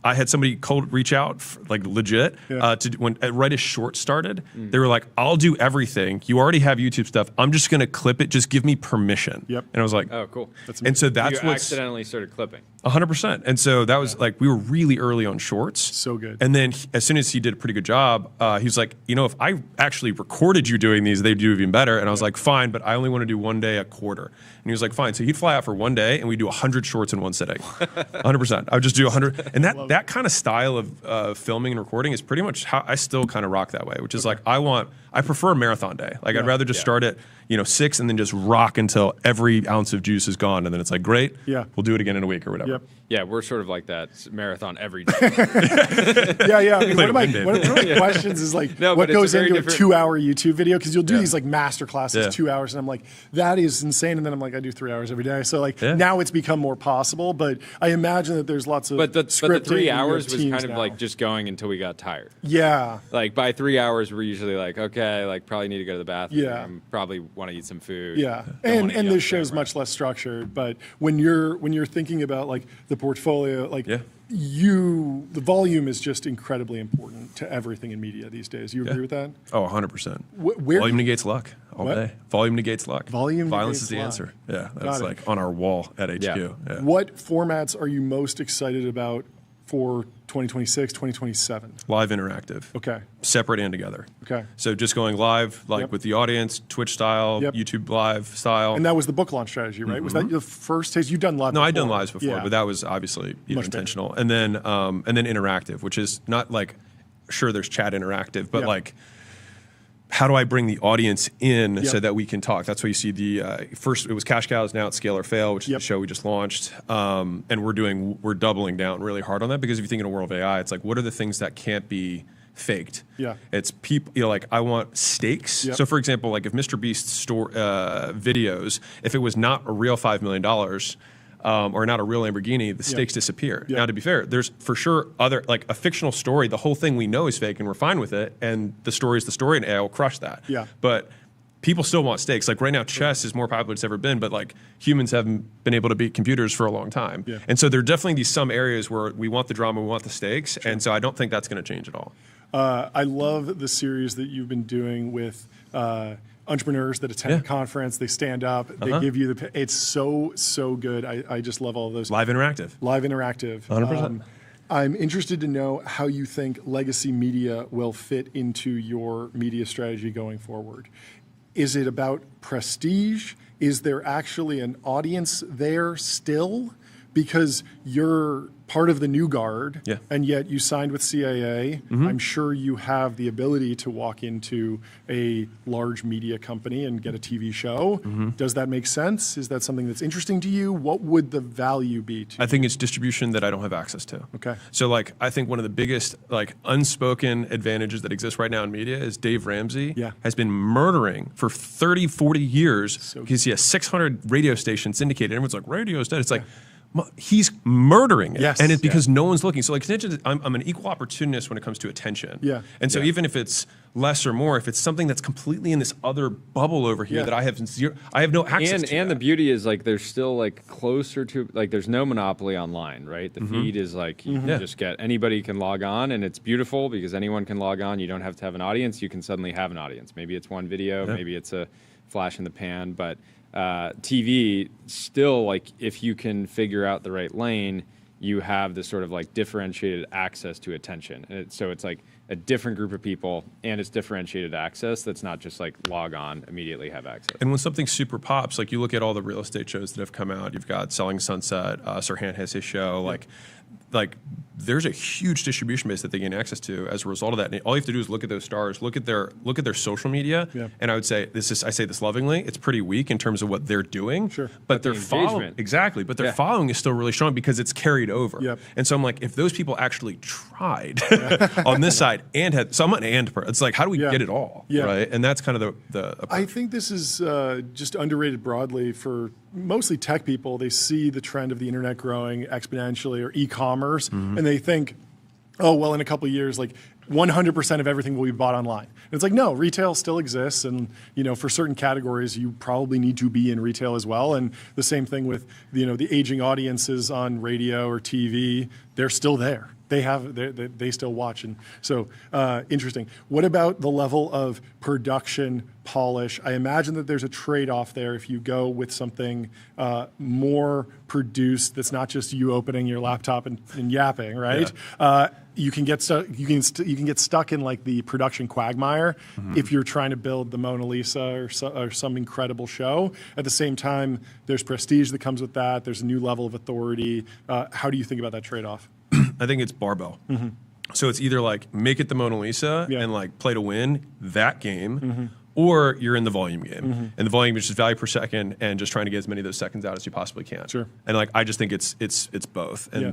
I had somebody cold reach out, like legit, Yeah. to when right as Short started. They were like, "I'll do everything. You already have YouTube stuff. I'm just going to clip it. Just give me permission." Yep. And I was like, Oh, cool. And so that's you what accidentally started clipping. 100%. And so that was like we were really early on Shorts. So good. And then as soon as he did a pretty good job, he was like, if I actually recorded you doing these, they'd do even better. And I was like, fine, but I only want to do one day a quarter. And he was like, fine. So he'd fly out for one day, and we'd do 100 Shorts in one sitting. 100%. I would just do 100. And that kind of style of filming and recording is pretty much how I still kind of rock that way, which is like I prefer a marathon day. Like I'd rather just start at 6 and then just rock until every ounce of juice is gone, and then it's like great. Yeah. We'll do it again in a week or whatever. Yep. Yeah, we're sort of like that. It's marathon every day. Yeah. I mean, one of my Winded. questions is like, No, what but it's a goes very into a different- 2-hour YouTube video? Because you'll do these like master classes, Yeah. 2 hours, and I'm like, that is insane. And then I'm like, I do 3 hours every day. So like Yeah. now it's become more possible, but I imagine that there's lots of But the scripting 3 and you hours have was teams kind of now. like just going until we got tired. Yeah. Like by 3 hours, we're usually like, okay, like probably need to go to the bathroom. Yeah. I'm probably want want to eat some food. Yeah, Don't and wanna eat on this show's camera. much less structured. But when you're thinking about like the portfolio, like Yeah. the volume is just incredibly important to everything in media these days. You agree with that? Oh, 100%. Where Volume negates luck all What? day. Volume negates luck. Volume Violence negates is the luck. answer. Yeah, Got that's it. like on our wall at HQ. Yeah. Yeah. What formats are you most excited about for 2026, 2027? Live interactive. Okay. Separate and together. Okay. So just going live, like Yep. with the audience, Twitch style, Yep. YouTube live style. And that was the book launch strategy, right? Was that your first taste? You've done live. No, before. I'd done lives before, Yeah. but that was obviously Much intentional. And then interactive, which is not like, sure, there's chat interactive, but Yeah. like, how do I bring the audience in Yep. so that we can talk? That's why you see the first it was Cash Cows, now it's Scale or Fail, which Yep. is the show we just launched, and we're doubling down really hard on that because if you think in a world of AI, it's like what are the things that can't be faked? Yeah. It's people, like I want stakes. Yep. So for example, like if Mr. Beast's videos, if it was not a real $5 million. Or not a real Lamborghini, the stakes disappear. Yeah. Now, to be fair, there's for sure other, like a fictional story, the whole thing we know is fake and we're fine with it, and the story is the story, and AI will crush that. Yeah. But people still want stakes. Like right now, chess is more popular than it's ever been, but like humans haven't been able to beat computers for a long time. Yeah. And so there are definitely some areas where we want the drama, we want the stakes, and so I don't think that's going to change at all. I love the series that you've been doing with entrepreneurs that attend the conference. They stand up. They give you the. It's so good. I just love all of those. Live interactive. Live interactive. 100%. I'm interested to know how you think legacy media will fit into your media strategy going forward. Is it about prestige? Is there actually an audience there still? Because you're part of the new guard, Yeah. and yet you signed with CAA. I'm sure you have the ability to walk into a large media company and get a TV show. Does that make sense? Is that something that's interesting to you? What would the value be to I think it's distribution that I don't have access to. Okay. So like I think one of the biggest like unspoken advantages that exists right now in media is Dave Ramsey Yeah. has been murdering for 30, 40 years So because he has 600 radio stations syndicated. Everyone's like, radio's dead. It's like, he's murdering it. Yes. And it's because no one's looking. So like I'm an equal opportunist when it comes to attention. Yeah. And so even if it's less or more, if it's something that's completely in this other bubble over here Yeah. that I have no access to. And that. the beauty is like there's still like closer to like there's no monopoly online, right? The feed is like you can just get anybody can log on, and it's beautiful because anyone can log on. You don't have to have an audience. You can suddenly have an audience. Maybe it's one video, maybe it's a flash in the pan, but TV still like if you can figure out the right lane, you have this sort of like differentiated access to attention. And so it's like a different group of people, and it's differentiated access that's not just like log on, immediately have access. And when something super pops, like you look at all the real estate shows that have come out, you've got Selling Sunset, Sirhan has his show, like there's a huge distribution base that they gain access to as a result of that. And all you have to do is look at those stars, look at their social media, Yeah. and I would say I say this lovingly, it's pretty weak in terms of what they're doing. Sure. But the their following engagement. exactly, but their Yeah. following is still really strong because it's carried over. Yep. And so I'm like, if those people actually tried on this side and had, so I'm an and person. It's like, how do we Yeah. get it all? Yeah. Right. And that's kind of the approach. I think this is just underrated broadly for mostly tech people. They see the trend of the internet growing exponentially or e-commerce, and they think, oh, well, in a couple of years, like 100% of everything will be bought online. And it's like, no, retail still exists. And, for certain categories, you probably need to be in retail as well. And the same thing with, the aging audiences on radio or TV, they're still there. They still watch. And so interesting. What about the level of production polish? I imagine that there's a trade-off there if you go with something more produced that's not just you opening your laptop and yapping, right? You can get stuck. You can get stuck in like the production quagmire if you're trying to build the Mona Lisa or some incredible show. At the same time, there's prestige that comes with that. There's a new level of authority. How do you think about that trade-off? I think it's barbell. So it's either like make it the Mona Lisa Yeah. and like play to win that game, or you're in the volume game. And the volume is just value per second and just trying to get as many of those seconds out as you possibly can. Sure. And like I just think it's both. And Yeah.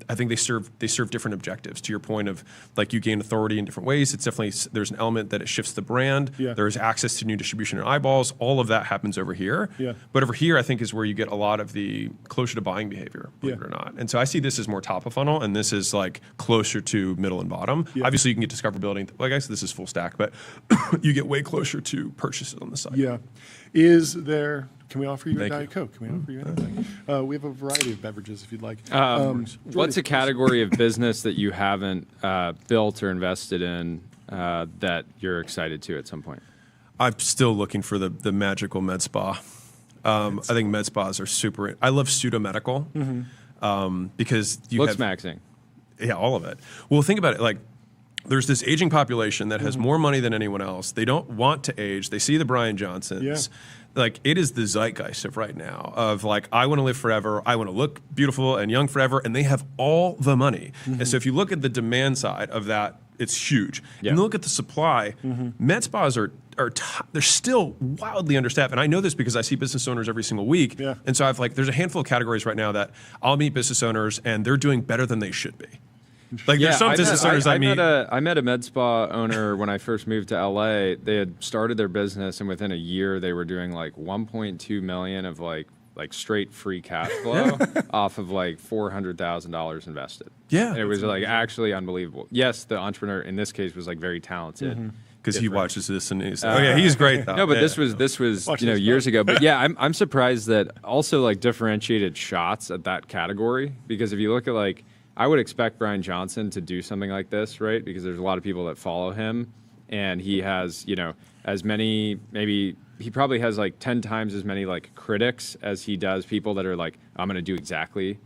I think they serve different objectives. To your point of like you gain authority in different ways. It's definitely there's an element that it shifts the brand. Yeah. There's access to new distribution and eyeballs. All of that happens over here. Yeah. But over here, I think is where you get a lot of the closer to buying behavior, believe Yeah. it or not. And so I see this as more top of funnel, and this is like closer to middle and bottom. Yeah. Obviously, you can get discoverability. Like I said, this is full stack, but you get way closer pusher to purchase it on the side. Yeah. Is there? Can we offer you a Thank Diet you. Coke? Can we offer you anything? We have a variety of beverages if you'd like. What's a category of business that you haven't built or invested in that you're excited to at some point? I'm still looking for the magical med spa. I think med spas are super. I love pseudo-medical because you Looks have maxing. Yeah, all of it. Well, think about it. Like, there's this aging population that has more money than anyone else. They don't want to age. They see the Brian Johnsons. Yeah. Like, it is the zeitgeist of right now of like, I want to live forever. I want to look beautiful and young forever. And they have all the money. And so if you look at the demand side of that, it's huge. Yeah. And look at the supply. Med spas they're still wildly understaffed. And I know this because I see business owners every single week. Yeah. And so there's a handful of categories right now that I'll meet business owners and they're doing better than they should be. Like, there's some business owners I meet. I met a med spa owner when I first moved to LA. They had started their business, and within a year, they were doing like 1.2 million of like straight free cash flow off of like $400,000 invested. Yeah. And it was like actually unbelievable. Yes, the entrepreneur in this case was like very talented. Because he watches this and he's he's great though. No, but Yeah. this was years ago. But yeah, I'm surprised that also like differentiated shots at that category, because if you look at like, I would expect Brian Johnson to do something like this, right? Because there's a lot of people that follow him, and he has, as many, maybe he probably has like 10 times as many like critics as he does people that are like, I'm going to do exactly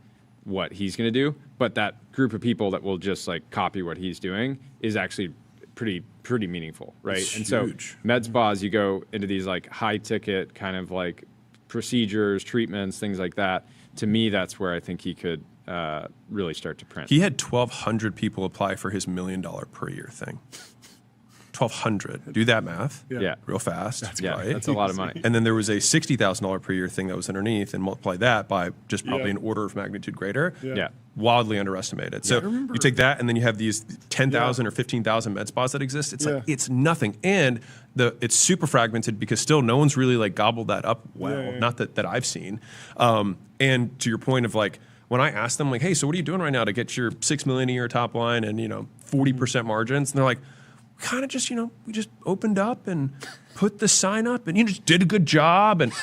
what he's going to do. But that group of people that will just like copy what he's doing is actually pretty meaningful, right? It's and huge. so med spas, you go into these like high ticket kind of like procedures, treatments, things like that. To me, that's where I think he could really start to print. He had 1,200 people apply for his $1 million per year thing. 1,200. Do that math. Yeah. Real fast. Right? That's a lot of money. And then there was a $60,000 per year thing that was underneath, and multiply that by just probably an order of magnitude greater. Yeah. Wildly underestimated. So you take that, and then you have these 10,000 or 15,000 med spas that exist. It's like, it's nothing. And it's super fragmented because still no one's really like gobbled that up well. Not that I've seen. And to your point of like, when I ask them like, hey, so what are you doing right now to get your $6 million a year top line and 40% margins? And they're like, kind of just, we just opened up and put the sign up and just did a good job. And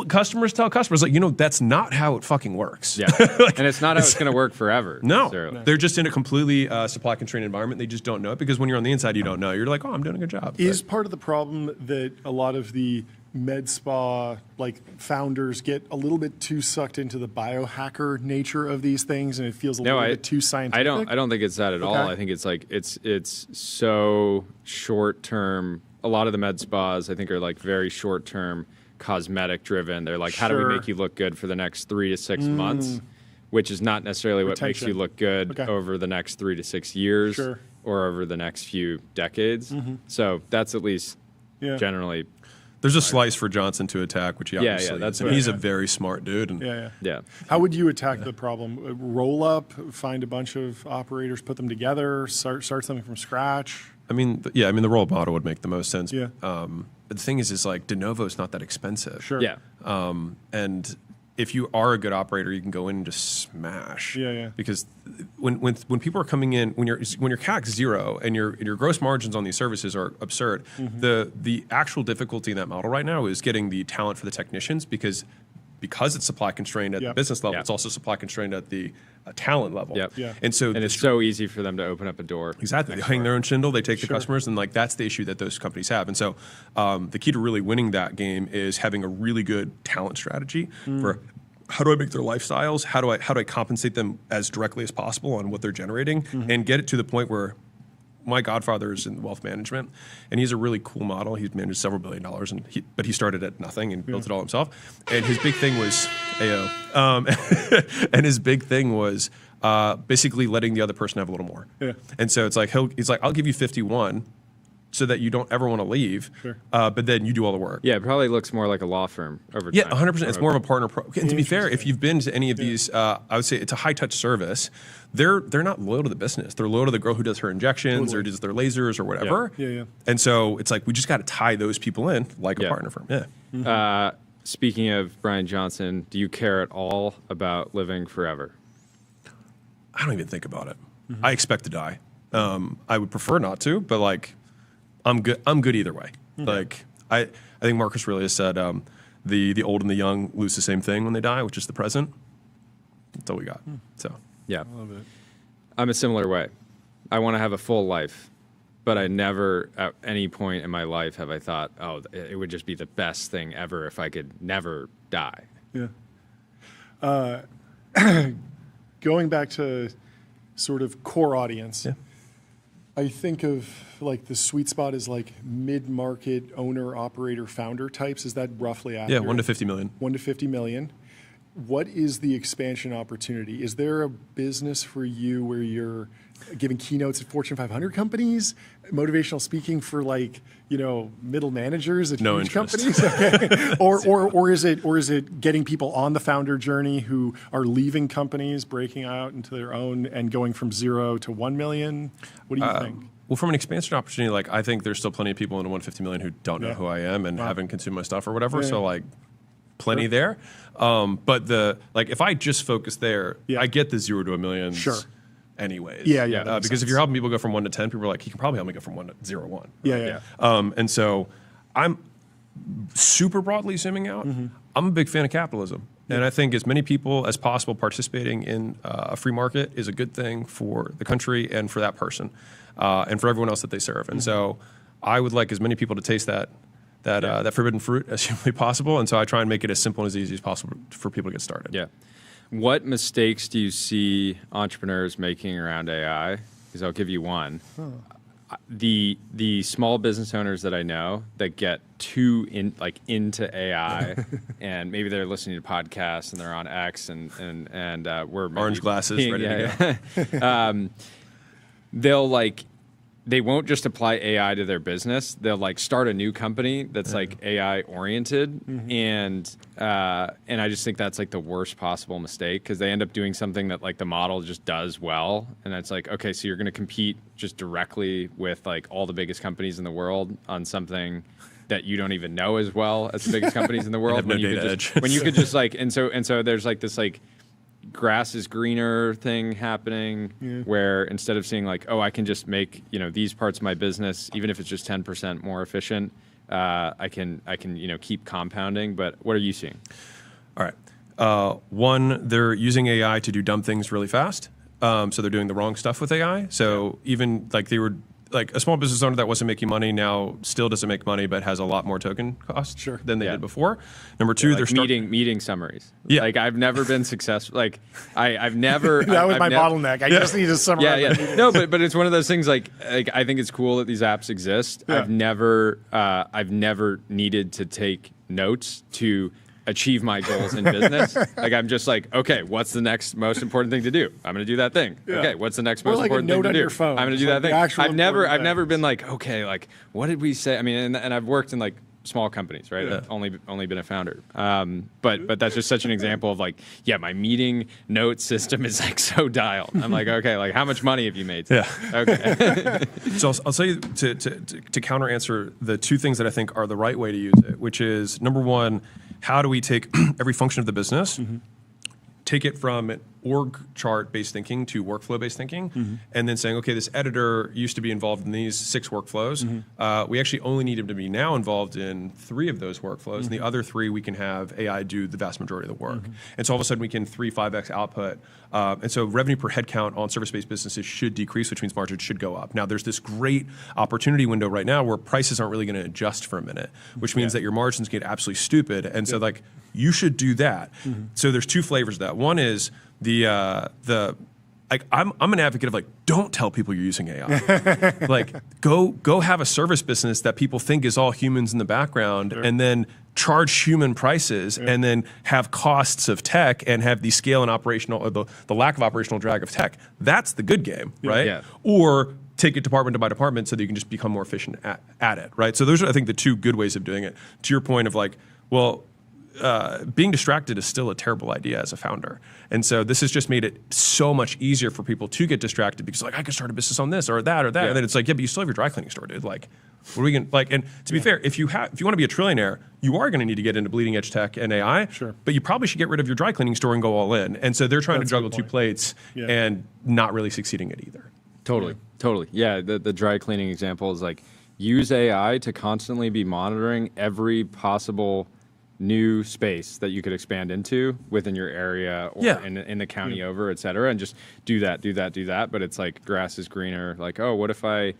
customers tell customers like, that's not how it fucking works. Yeah. And it's not how it's going to work forever. No, necessarily. they're just in a completely supply constrained environment. They just don't know it because when you're on the inside, you don't know. You're like, oh, I'm doing a good job. Is part of the problem that a lot of the med spa like founders get a little bit too sucked into the biohacker nature of these things, and it feels a little bit too scientific? I don't think it's that at all. I think it's like it's so short term. A lot of the med spas I think are like very short term, cosmetic driven. They're like, how do we make you look good for the next 3 to 6 months, which is not necessarily what makes you look good over the next 3 to 6 years or over the next few decades. So that's at least generally. There's a slice for Johnson to attack, which he obviously is. And he's a very smart dude. And Yeah. How would you attack the problem? Roll up, find a bunch of operators, put them together, start something from scratch? I mean, the roll model would make the most sense. Yeah. But the thing is like de novo is not that expensive. Sure. Yeah. And if you are a good operator, you can go in and just smash. Yeah. Because when people are coming in, when your CAC is zero and your gross margins on these services are absurd, the actual difficulty in that model right now is getting the talent for the technicians because it's supply constrained at the business level, it's also supply constrained at the talent level. And it's so easy for them to open up a door. Exactly. They hang their own shingle, they take the customers, and like that's the issue that those companies have. And so the key to really winning that game is having a really good talent strategy for how do I make their lifestyles? How do I compensate them as directly as possible on what they're generating and get it to the point where my godfather is in wealth management, and he's a really cool model. He's managed several $1 billion, but he started at nothing and built it all himself. And his big thing was and his big thing was basically letting the other person have a little more. Yeah. And so it's like he's like, I'll give you 51 so that you don't ever want to leave, but then you do all the work. Yeah, it probably looks more like a law firm over time. Yeah, 100%. It's more of a partner. And to be fair, if you've been to any of these, I would say it's a high-touch service. They're not loyal to the business. They're loyal to the girl who does her injections or does their lasers or whatever. Yeah. And so it's like we just got to tie those people in like a partner firm. Yeah. Speaking of Brian Johnson, do you care at all about living forever? I don't even think about it. I expect to die. I would prefer not to, but like I'm good either way. Like I think Marcus Aurelius said, the old and the young lose the same thing when they die, which is the present. That's all we got. So Yeah. Love it. I'm a similar way. I want to have a full life, but I never, at any point in my life, have I thought, oh, it would just be the best thing ever if I could never die. Yeah. Going back to sort of core audience, I think of like the sweet spot is like mid-market owner, operator, founder types. Is that roughly accurate? yeah, 1 to 50 million. 1 to 50 million. What is the expansion opportunity? Is there a business for you where you're giving keynotes at Fortune 500 companies, motivational speaking for like, middle managers at No huge interest. companies? Okay. or is it getting people on the founder journey who are leaving companies, breaking out into their own and going from 0 to 1 million? What do you think? Well, from an expansion opportunity, like I think there's still plenty of people in the 150 million who don't know who I am and haven't consumed my stuff or whatever. So like plenty there. But if I just focus there, I get the 0 to 1 million. Sure. Anyways. Yeah, that makes because if sense. you're helping people go from 1 to 10, people are like, he can probably help me go from 1 to 0 to 1. Yeah. And so I'm super broadly zooming out. I'm a big fan of capitalism. And I think as many people as possible participating in a free market is a good thing for the country and for that person and for everyone else that they serve. And so I would like as many people to taste that forbidden fruit as humanly possible. And so I try and make it as simple and as easy as possible for people to get started. Yeah. What mistakes do you see entrepreneurs making around AI? Because I'll give you one. The small business owners that I know that get too into AI, and maybe they're listening to podcasts and they're on X and we're maybe Orange glasses, ready to go. They won't just apply AI to their business. They'll start a new company that's AI oriented, and I just think that's the worst possible mistake because they end up doing something that the model just does well, and it's okay, so you're going to compete just directly with all the biggest companies in the world on something that you don't even know as well as the biggest companies in the world. have no data edge. When you could just and so there's this grass is greener thing happening where instead of seeing I can just make these parts of my business even if it's just 10% more efficient, I can keep compounding. But what are you seeing? All right. One, they're using AI to do dumb things really fast. So they're doing the wrong stuff with AI. So even they were a small business owner that wasn't making money now still doesn't make money, but has a lot more token cost than they did before. Number two, they're meeting summaries. Yeah. I've never been successful. I've never. That was I've my bottleneck. I just need to summarize. Yeah. No, but it's one of those things. I think it's cool that these apps exist. Yeah. I've never needed to take notes to achieve my goals in business. I'm just okay, what's the next most important thing to do? I'm going to do that thing. Yeah. Okay, what's the next Or most a important note thing to on do? your phone. I'm going to It's do that the thing. actual I've never important been things. okay, what did we say? I mean, and I've worked in small companies, right? Yeah. I've only been a founder. But that's just such an example of my meeting note system is so dialed. I'm okay, how much money have you made today? Yeah. Okay. So I'll tell you to counter answer the two things that I think are the right way to use it, which is number one, how do we take every function of the business, take it from an org chart based thinking to workflow based thinking, and then saying, okay, this editor used to be involved in these 6 workflows. We actually only need him to be now involved in 3 of those workflows, and the other 3 we can have AI do the vast majority of the work. And so all of a sudden we can 3-5x output. And so revenue per head count on service-based businesses should decrease, which means margins should go up. Now there's this great opportunity window right now where prices aren't really going to adjust for a minute, which means that your margins get absolutely stupid. And so you should do that. So there's 2 flavors of that. One is I'm an advocate of don't tell people you're using AI. Go have a service business that people think is all humans in the background, and then charge human prices, and then have costs of tech and have the scale and operational or the lack of operational drag of tech. That's the good game, right? Yeah. Or take it department by department so that you can just become more efficient at it, right? So those are, I think, the 2 good ways of doing it. To your point of being distracted is still a terrible idea as a founder. And so this has just made it so much easier for people to get distracted because I could start a business on this or that or that. And then it's but you still have your dry cleaning store, dude. What are we going to, and to be fair, if you want to be a trillionaire, you are going to need to get into bleeding edge tech and AI. Sure. But you probably should get rid of your dry cleaning store and go all in. And so they're trying to juggle 2 plates and not really succeeding at either. Totally. Yeah, the dry cleaning example is use AI to constantly be monitoring every possible new space that you could expand into within your area or in the county over, et cetera, and just do that. But it's like grass is greener. Like, oh, what if I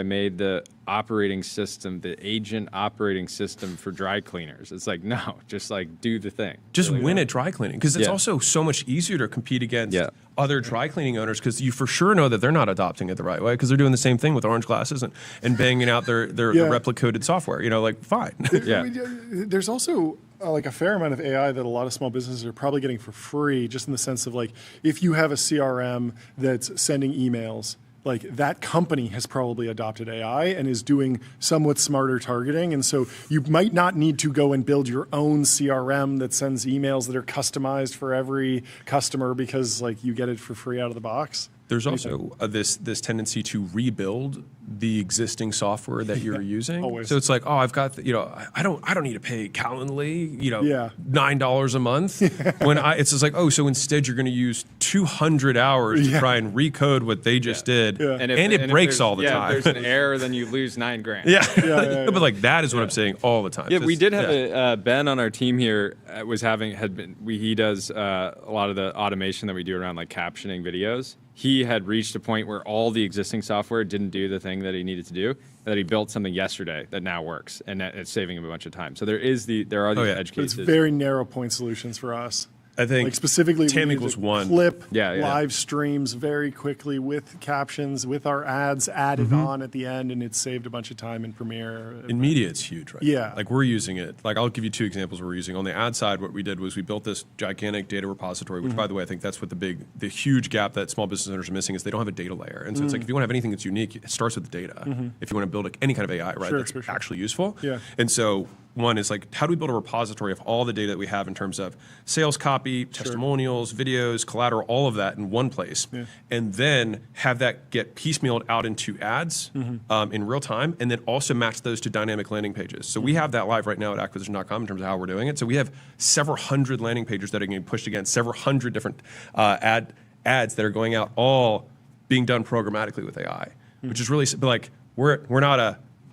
made the operating system, the agent operating system for dry cleaners? It's like, no, just like do the thing. Just win at dry cleaning, because it's also so much easier to compete against other dry cleaning owners, because you for sure know that they're not adopting it the right way, because they're doing the same thing with orange glasses and banging out their replicated software. You know, like fine. There's also like a fair amount of AI that a lot of small businesses are probably getting for free, just in the sense of like, if you have a CRM that's sending emails, like that company has probably adopted AI and is doing somewhat smarter targeting. And so you might not need to go and build your own CRM that sends emails that are customized for every customer, because like you get it for free out of the box. There's also this tendency to rebuild the existing software that you're using. Always. So it's like, oh, I've got I don't need to pay Calendly, $9 a month. When it's just like, oh, so instead you're going to use 200 hours to try and recode what they just did, and it breaks all the time. If there's an error, then you lose $9,000. But like that is what I'm saying all the time. Yeah, we did have Ben on our team here. He does a lot of the automation that we do around like captioning videos. He had reached a point where all the existing software didn't do the thing that he needed to do, that he built something yesterday that now works, and that it's saving him a bunch of time. So there are these edge cases. It's very narrow point solutions for us. I think like specifically TAM equals one. Clip live streams very quickly with captions, with our ads added on at the end, and it's saved a bunch of time in Premiere. In media, it's huge, right? Yeah. Like we're using it. Like I'll give you two examples we're using. On the ad side, what we did was we built this gigantic data repository, which by the way, I think that's what the huge gap that small business owners are missing is they don't have a data layer. And so it's like, if you want to have anything that's unique, it starts with the data. If you want to build any kind of AI, right, that's actually useful. Yeah. And so one is like, how do we build a repository of all the data that we have in terms of sales copy, testimonials, videos, collateral, all of that in one place, and then have that get piecemealed out into ads in real time, and then also match those to dynamic landing pages. So we have that live right now at acquisition.com in terms of how we're doing it. So we have several hundred landing pages that are getting pushed against several hundred different ads that are going out, all being done programmatically with AI, which is really like we're not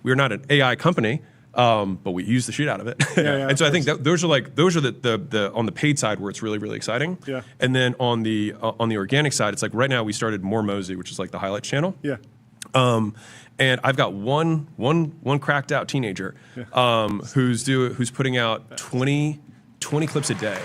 an AI company. But we use the shit out of it, and so I think those are the on the paid side where it's really, really exciting. Yeah. And then on the organic side, it's like right now we started Hormozi, which is like the highlights channel. Yeah. And I've got one cracked out teenager who's putting out 20 clips a day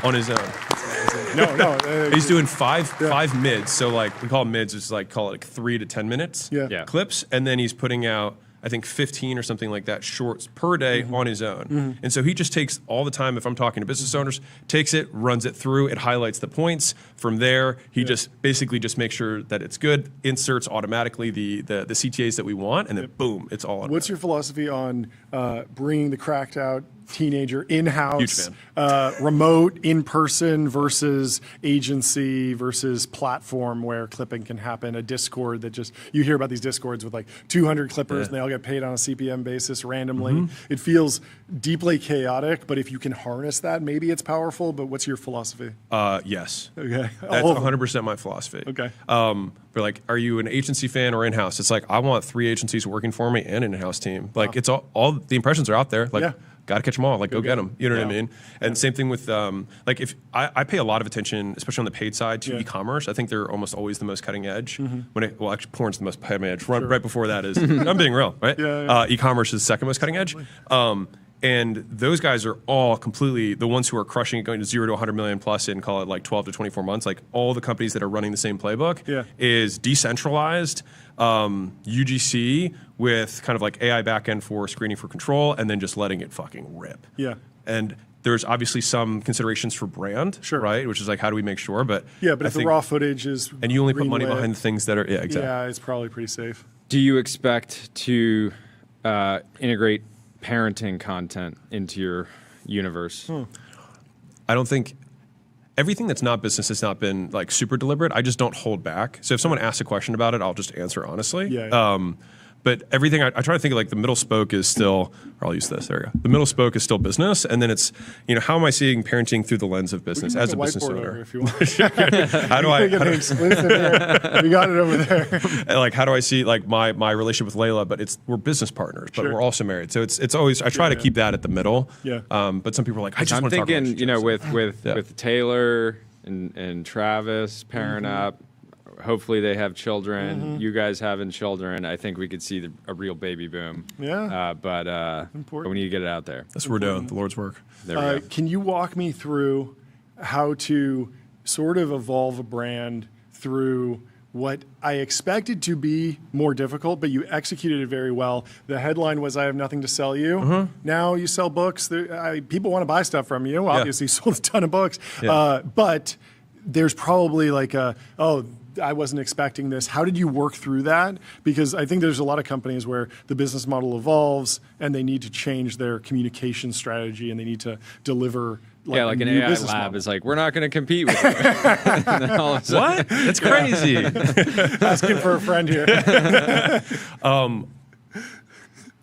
on his own. He's doing five mids. So like we call them mids, it's like call it like 3 to 10 minutes clips, and then he's putting out, I think 15 or something like that shorts per day on his own. And so he just takes all the time, if I'm talking to business owners, takes it, runs it through, it highlights the points. From there, he just basically just makes sure that it's good, inserts automatically the CTAs that we want, and then boom, it's all automatic. What's your philosophy on bringing the cracked out teenager in-house, remote, in-person versus agency versus platform where clipping can happen, a Discord that just, you hear about these Discords with like 200 clippers and they all get paid on a CPM basis randomly. It feels deeply chaotic, but if you can harness that, maybe it's powerful, but what's your philosophy? Yes. Okay. That's 100% my philosophy. Okay. But like, are you an agency fan or in-house? It's like, I want 3 agencies working for me and an in-house team. Like it's all the impressions are out there. Like, got to catch them all. Like, go get them. You know what I mean? And same thing with, like, if I pay a lot of attention, especially on the paid side, to e-commerce. I think they're almost always the most cutting edge. Well, actually, porn's the most cutting edge. Right before that is, I'm being real, right? E-commerce is the second most cutting edge. And those guys are all completely the ones who are crushing it, going to 0 to 100 million plus in, call it like 12 to 24 months. Like all the companies that are running the same playbook is decentralized UGC with kind of like AI backend for screening for control, and then just letting it fucking rip. Yeah. And there's obviously some considerations for brand, right? Which is like, how do we make sure? But but if the raw footage is and you only put money behind the things that are exactly. Yeah, it's probably pretty safe. Do you expect to integrate parenting content into your universe? I don't think everything that's not business has not been like super deliberate. I just don't hold back. So if someone asks a question about it, I'll just answer honestly. But everything I try to think of, like the middle spoke is still, or I'll use this. There you go. The middle spoke is still business, and then it's how am I seeing parenting through the lens of business as a business whiteboard owner? over if you want. How do I? Get an exclusive here. We got it over there. Like how do I see like my relationship with Layla? But we're business partners, but Sure. we're also married. So it's always I try to keep that at the middle. Yeah. But some people are like I just I'm want to talk about thinking, relationships. with Taylor and Travis pairing up. Hopefully they have children. You guys having children. I think we could see a real baby boom. Yeah. But Important. we need to get it out there. That's what we're doing. The Lord's work. There we go. Can you walk me through how to sort of evolve a brand through what I expected to be more difficult, but you executed it very well? The headline was, "I have nothing to sell you." Now you sell books. People want to buy stuff from you. Obviously, you sold a ton of books. Yeah. But there's probably like I wasn't expecting this. How did you work through that? Because I think there's a lot of companies where the business model evolves and they need to change their communication strategy and they need to deliver Like a an new AI business lab model. is like, we're not going to compete with you. And then all of a sudden- What? That's crazy. Asking for a friend here.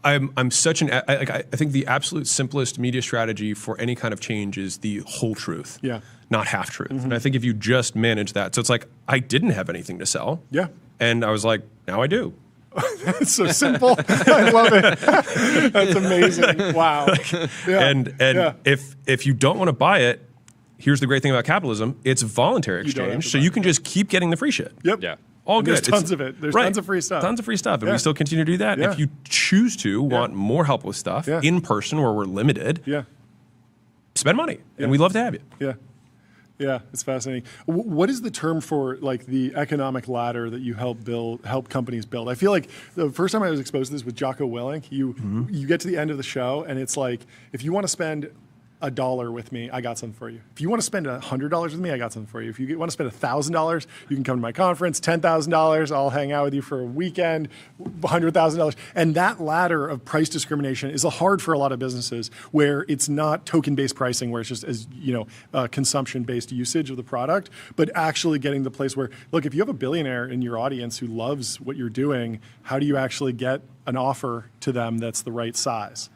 I'm such an I think the absolute simplest media strategy for any kind of change is the whole truth. Yeah. Not half truth. And I think if you just manage that, so it's like I didn't have anything to sell. Yeah. And I was like, now I do. It's so simple. I love it. That's amazing. Wow. Yeah. And Yeah. if you don't want to buy it, here's the great thing about capitalism: it's voluntary You don't have exchange, to so buy you it. can just keep getting the free shit. Yep. Yeah. All And good. there's tons of it. There's tons of free stuff. Tons of free stuff, and Yeah. we still continue to do that. Yeah. If you choose to want more help with stuff Yeah. in person where we're limited, Yeah. spend money, Yeah. and we'd love to have you. Yeah. Yeah, it's fascinating. What is the term for like the economic ladder that you help companies build? I feel like the first time I was exposed to this with Jocko Willink, you get to the end of the show and it's like, if you want to spend $1 with me, I got something for you. If you want to spend $100 with me, I got something for you. If you want to spend $1,000, you can come to my conference. $10,000, I'll hang out with you for a weekend. $100,000, and that ladder of price discrimination is hard for a lot of businesses where it's not token-based pricing, where it's just consumption-based usage of the product, but actually getting to the place where, look, if you have a billionaire in your audience who loves what you're doing, how do you actually get an offer to them that's the right size?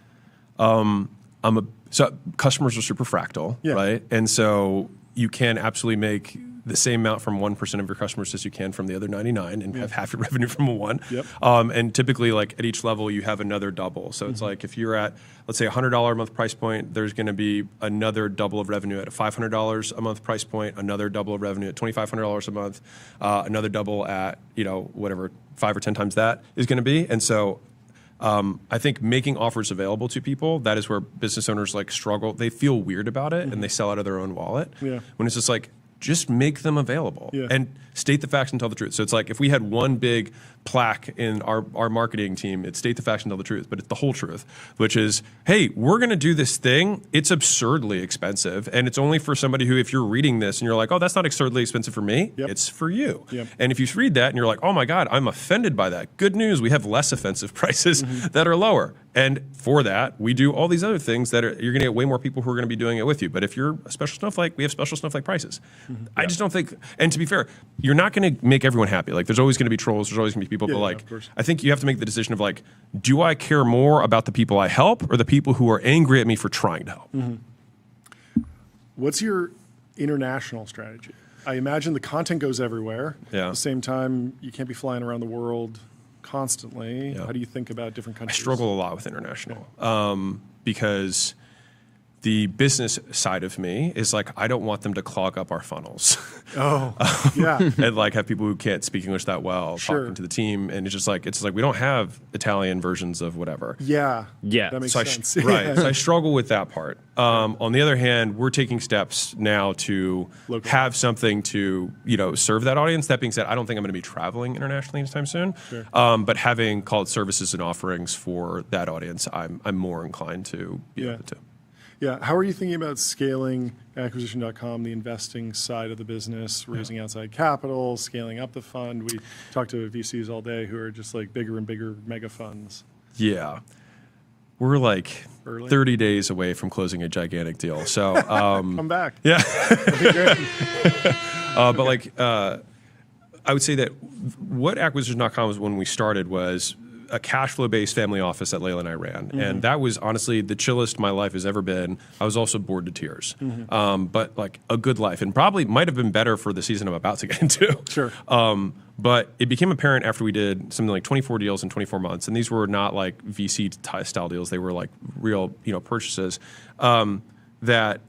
So customers are super fractal, Yeah. right? And so you can absolutely make the same amount from 1% of your customers as you can from the other 99 and have half your revenue from a one. Yep. And typically, like at each level, you have another double. So it's like if you're at, let's say, a $100 a month price point, there's going to be another double of revenue at a $500 a month price point, another double of revenue at $2,500 a month, another double at, whatever, 5 or 10 times that is going to be. And so I think making offers available to people, that is where business owners like struggle. They feel weird about it and they sell out of their own wallet. Yeah. When it's just like, just make them available Yeah. and state the facts and tell the truth. So it's like if we had one big plaque in our marketing team, it's state the facts and tell the truth, but it's the whole truth, which is, hey, we're going to do this thing. It's absurdly expensive. And it's only for somebody who, if you're reading this and you're like, oh, that's not absurdly expensive for me, Yep. it's for you. Yep. And if you read that and you're like, oh my God, I'm offended by that. Good news, we have less offensive prices that are lower. And for that, we do all these other things that you're going to get way more people who are going to be doing it with you. But if you're a special snowflake, we have special snowflake prices. I just don't think, and to be fair, you're not going to make everyone happy. Like there's always going to be trolls, there's always going to be people, Yeah, but yeah, like, of course. I think you have to make the decision of like, do I care more about the people I help or the people who are angry at me for trying to help? What's your international strategy? I imagine the content goes everywhere. Yeah. At the same time, you can't be flying around the world constantly. Yeah. How do you think about different I countries? struggle a lot with international because the business side of me is like, I don't want them to clog up our funnels. Oh, yeah. And like have people who can't speak English that well Sure. talking to the team. And it's like we don't have Italian versions of whatever. Yeah. Yeah. That makes So sense. right. Yeah. So I struggle with that part. On the other hand, we're taking steps now to Localize. have something to, serve that audience. That being said, I don't think I'm going to be traveling internationally anytime soon. Sure. But having called services and offerings for that audience, I'm more inclined to be Yeah. able to. Yeah. How are you thinking about scaling acquisition.com, the investing side of the business, raising outside capital, scaling up the fund? We talk to VCs all day who are just like bigger and bigger mega funds. Yeah. We're like Early? 30 days away from closing a gigantic deal. So, Come back. yeah. That'd be great. But I would say that what acquisition.com was when we started was a cash flow based family office that Layla and I ran, and that was honestly the chillest my life has ever been. I was also bored to tears, but like a good life, and probably might have been better for the season I'm about to get into. Sure. But it became apparent after we did something like 24 deals in 24 months, and these were not like VC style deals; they were like real, purchases. That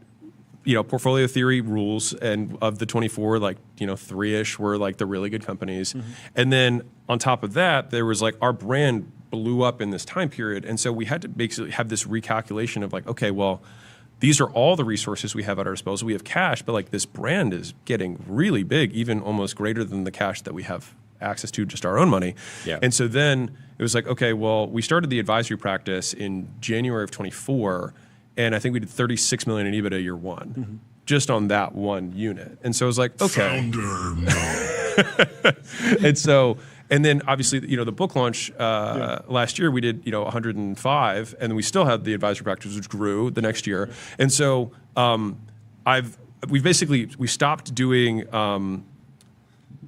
portfolio theory rules, and of the 24, like 3-ish were like the really good companies, and then on top of that, there was like our brand blew up in this time period, and so we had to basically have this recalculation of like, okay, well, these are all the resources we have at our disposal. We have cash, but like this brand is getting really big, even almost greater than the cash that we have access to, just our own money. Yeah. And so then it was like, okay, well, we started the advisory practice in January of 24, and I think we did 36 million in EBITDA year one, just on that one unit. And so I was like, okay. And then obviously, the book launch last year we did 105, and then we still had the advisory practice, which grew the next year. And so we stopped doing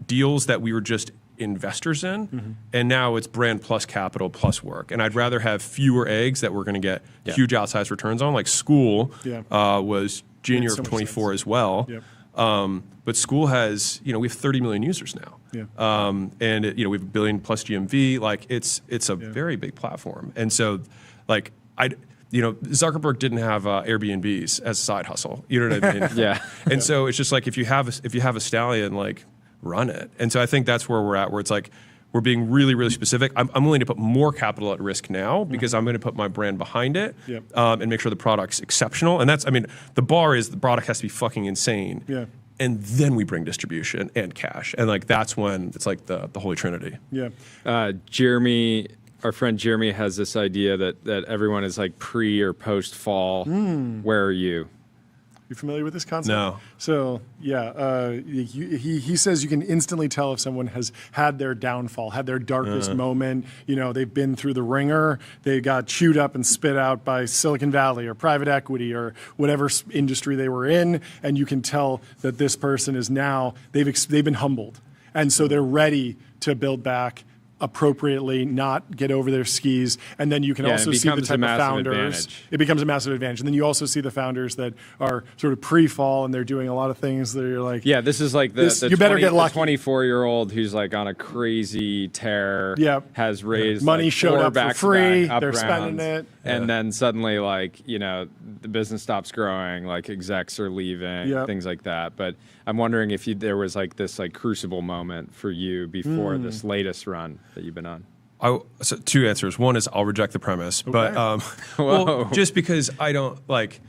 deals that we were just investors in, and now it's brand plus capital plus work. And I'd rather have fewer eggs that we're going to get huge outsized returns on. Like School was January of 24 as well. Yep. But School has, we have 30 million users now. Yeah. And we have $1 billion plus GMV. Like it's a very big platform. And so like Zuckerberg didn't have Airbnbs as a side hustle. You know what I mean? Yeah. And so it's just like, if you have a stallion, like run it. And so I think that's where we're at, where it's like, we're being really, really specific. I'm willing to put more capital at risk now because I'm going to put my brand behind it and make sure the product's exceptional. And the bar is the product has to be fucking insane. Yeah. And then we bring distribution and cash. And like, that's when it's like the Holy Trinity. Yeah. Jeremy, our friend Jeremy has this idea that everyone is like pre or post fall. Where are you? You familiar with this concept? No. So he says you can instantly tell if someone has had their downfall, had their darkest moment. They've been through the ringer. They got chewed up and spit out by Silicon Valley or private equity or whatever industry they were in, and you can tell that this person is now they've been humbled, and so they're ready to build back appropriately, not get over their skis. And then you can also see the type of founders. It becomes a massive advantage. And then you also see the founders that are sort of pre-fall and they're doing a lot of things that you're like, yeah, this is like the you better get lucky. 24-year-old who's like on a crazy tear, has raised money, like showed up for free, they're rounds, spending it. And then suddenly like, the business stops growing, like execs are leaving, things like that. But I'm wondering if there was like this like crucible moment for you before this latest run that you've been on. So two answers. One is I'll reject the premise, but just because I don't like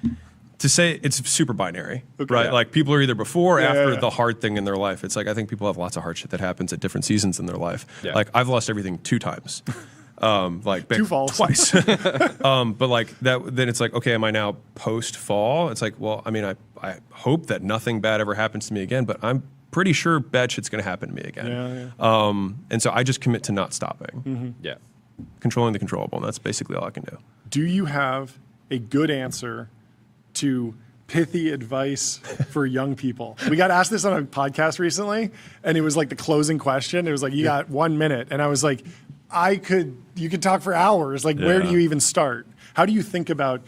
to say it's super binary, right? Like people are either before or after the hard thing in their life. It's like I think people have lots of hard shit that happens at different seasons in their life. Yeah. Like I've lost everything 2 times. Like two falls twice. But like that, then it's like, okay, am I now post fall? It's like, well, I mean, I hope that nothing bad ever happens to me again, but I'm pretty sure bad shit's going to happen to me again. And so I just commit to not stopping. Yeah. Controlling the controllable. And that's basically all I can do. Do you have a good answer to pithy advice for young people? We got asked this on a podcast recently, and it was like the closing question. It was like, you got 1 minute. And I was like, you could talk for hours. Like, where do you even start? How do you think about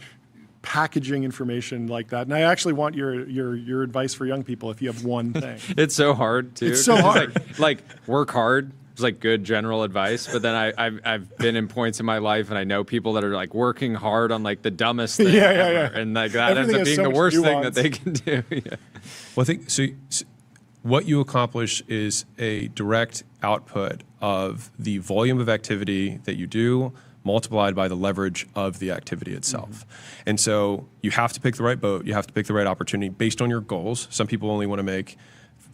packaging information like that? And I actually want your advice for young people if you have one thing. It's so hard too. It's so hard. Like work hard. It's like good general advice, but then I've been in points in my life and I know people that are like working hard on like the dumbest thing ever. And like that ends up being the worst thing that they can do. Well, I think so what you accomplish is a direct output of the volume of activity that you do multiplied by the leverage of the activity itself. And so you have to pick the right boat. You have to pick the right opportunity based on your goals. Some people only want to make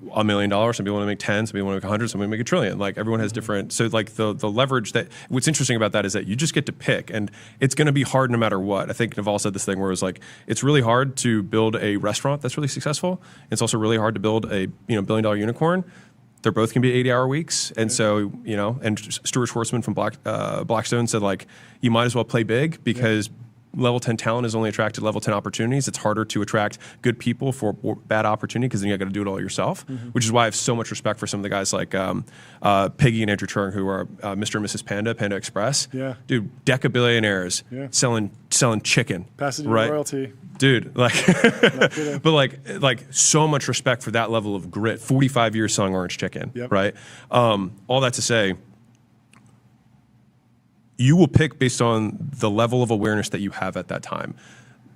$1 million. Some people want to make 10. Some people want to make 100. Some people want to make $1 trillion. Like everyone has different. So like the leverage that what's interesting about that is that you just get to pick, and it's going to be hard no matter what. I think Naval said this thing where it was like it's really hard to build a restaurant that's really successful. It's also really hard to build a $1 billion unicorn. They're both can be 80-hour weeks, and so and Stuart Schwarzman from Blackstone said like you might as well play big because level 10 talent has only attracted level 10 opportunities. It's harder to attract good people for bad opportunity because then you got to do it all yourself, which is why I have so much respect for some of the guys like Peggy and Andrew Chung, who are Mr. and Mrs. Panda Express. Yeah. Dude, decabillionaires selling chicken. Pasadena right? royalty. Dude, like, but like so much respect for that level of grit. 45 years selling orange chicken, right? All that to say, you will pick based on the level of awareness that you have at that time.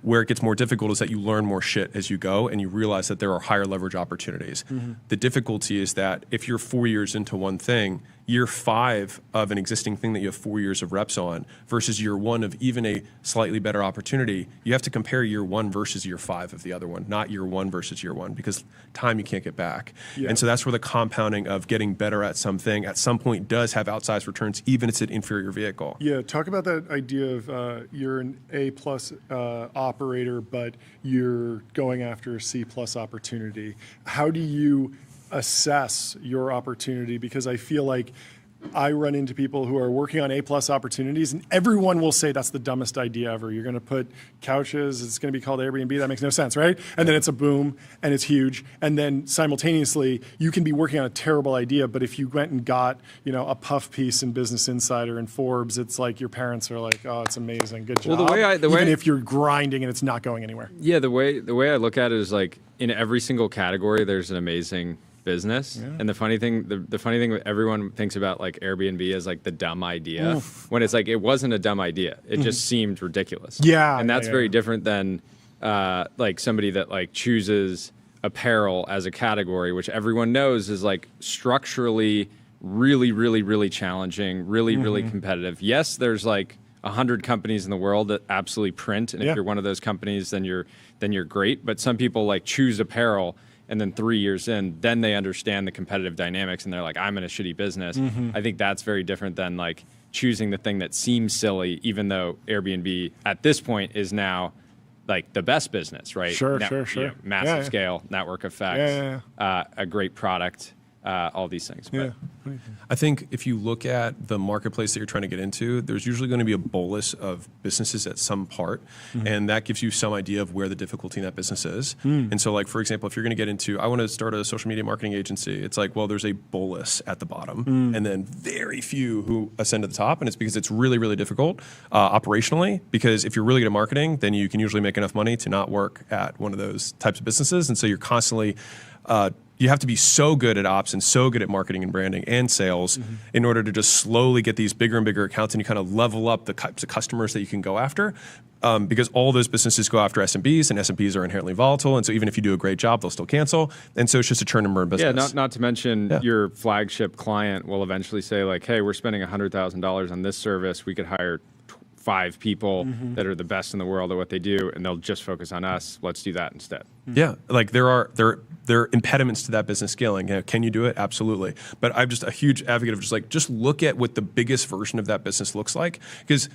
Where it gets more difficult is that you learn more shit as you go and you realize that there are higher leverage opportunities. The difficulty is that if you're 4 years into one thing, year 5 of an existing thing that you have 4 years of reps on versus year 1 of even a slightly better opportunity, you have to compare year 1 versus year 5 of the other one, not year 1 versus year 1, because time you can't get back. And so that's where the compounding of getting better at something at some point does have outsized returns, even if it's an inferior vehicle. Yeah, talk about that idea of you're an A+ operator, but you're going after a C+ opportunity. How do you assess your opportunity? Because I feel like I run into people who are working on A+ opportunities, and everyone will say that's the dumbest idea ever. You're going to put couches, it's going to be called Airbnb. That makes no sense, right? And then it's a boom, and it's huge. And then simultaneously, you can be working on a terrible idea, but if you went and got, a puff piece in Business Insider and Forbes, it's like your parents are like, "Oh, it's amazing, good job." Well, even if you're grinding and it's not going anywhere. Yeah, the way I look at it is like in every single category, there's an amazing business. And the funny thing that everyone thinks about like Airbnb is like the dumb idea, when it's like it wasn't a dumb idea. It just seemed ridiculous. And that's very different than like somebody that like chooses apparel as a category, which everyone knows is like structurally really, really, really challenging, really, really competitive. Yes, there's like 100 companies in the world that absolutely print, and if you're one of those companies, then you're great. But some people like choose apparel, and then 3 years in, then they understand the competitive dynamics, and they're like, I'm in a shitty business. I think that's very different than like choosing the thing that seems silly, even though Airbnb at this point is now like the best business, right? Sure. Massive scale, network effects, a great product, all these things. But I think if you look at the marketplace that you're trying to get into, there's usually going to be a bolus of businesses at some part, and that gives you some idea of where the difficulty in that business is. And so, like, for example, if you're going to get into, I want to start a social media marketing agency, it's like, well, there's a bolus at the bottom, and then very few who ascend to the top, and it's because it's really, really difficult operationally, because if you're really good at marketing, then you can usually make enough money to not work at one of those types of businesses, and so you're constantly you have to be so good at ops and so good at marketing and branding and sales in order to just slowly get these bigger and bigger accounts, and you kind of level up the types of customers that you can go after, because all those businesses go after SMBs, and SMBs are inherently volatile, and so even if you do a great job, they'll still cancel, and so it's just a churn and burn business. Yeah, not to mention your flagship client will eventually say like, hey, we're spending $100,000 on this service, we could hire 5 people that are the best in the world at what they do, and they'll just focus on us. Let's do that instead. Yeah, like there are impediments to that business scaling. Can you do it? Absolutely. But I'm just a huge advocate of just look at what the biggest version of that business looks like, because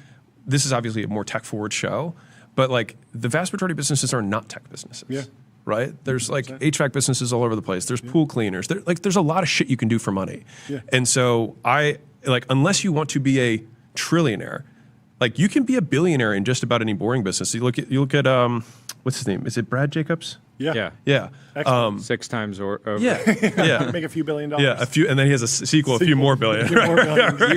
this is obviously a more tech forward show, but like the vast majority of businesses are not tech businesses. Yeah. Right? There's like HVAC businesses all over the place. There's pool cleaners. There's a lot of shit you can do for money. Yeah. And so unless you want to be a trillionaire, like you can be a billionaire in just about any boring business. You look at what's his name? Is it Brad Jacobs? Yeah. 6 times over. Yeah. Make a few $1 billion. Yeah, a few, and then he has a sequel, a few more billion. You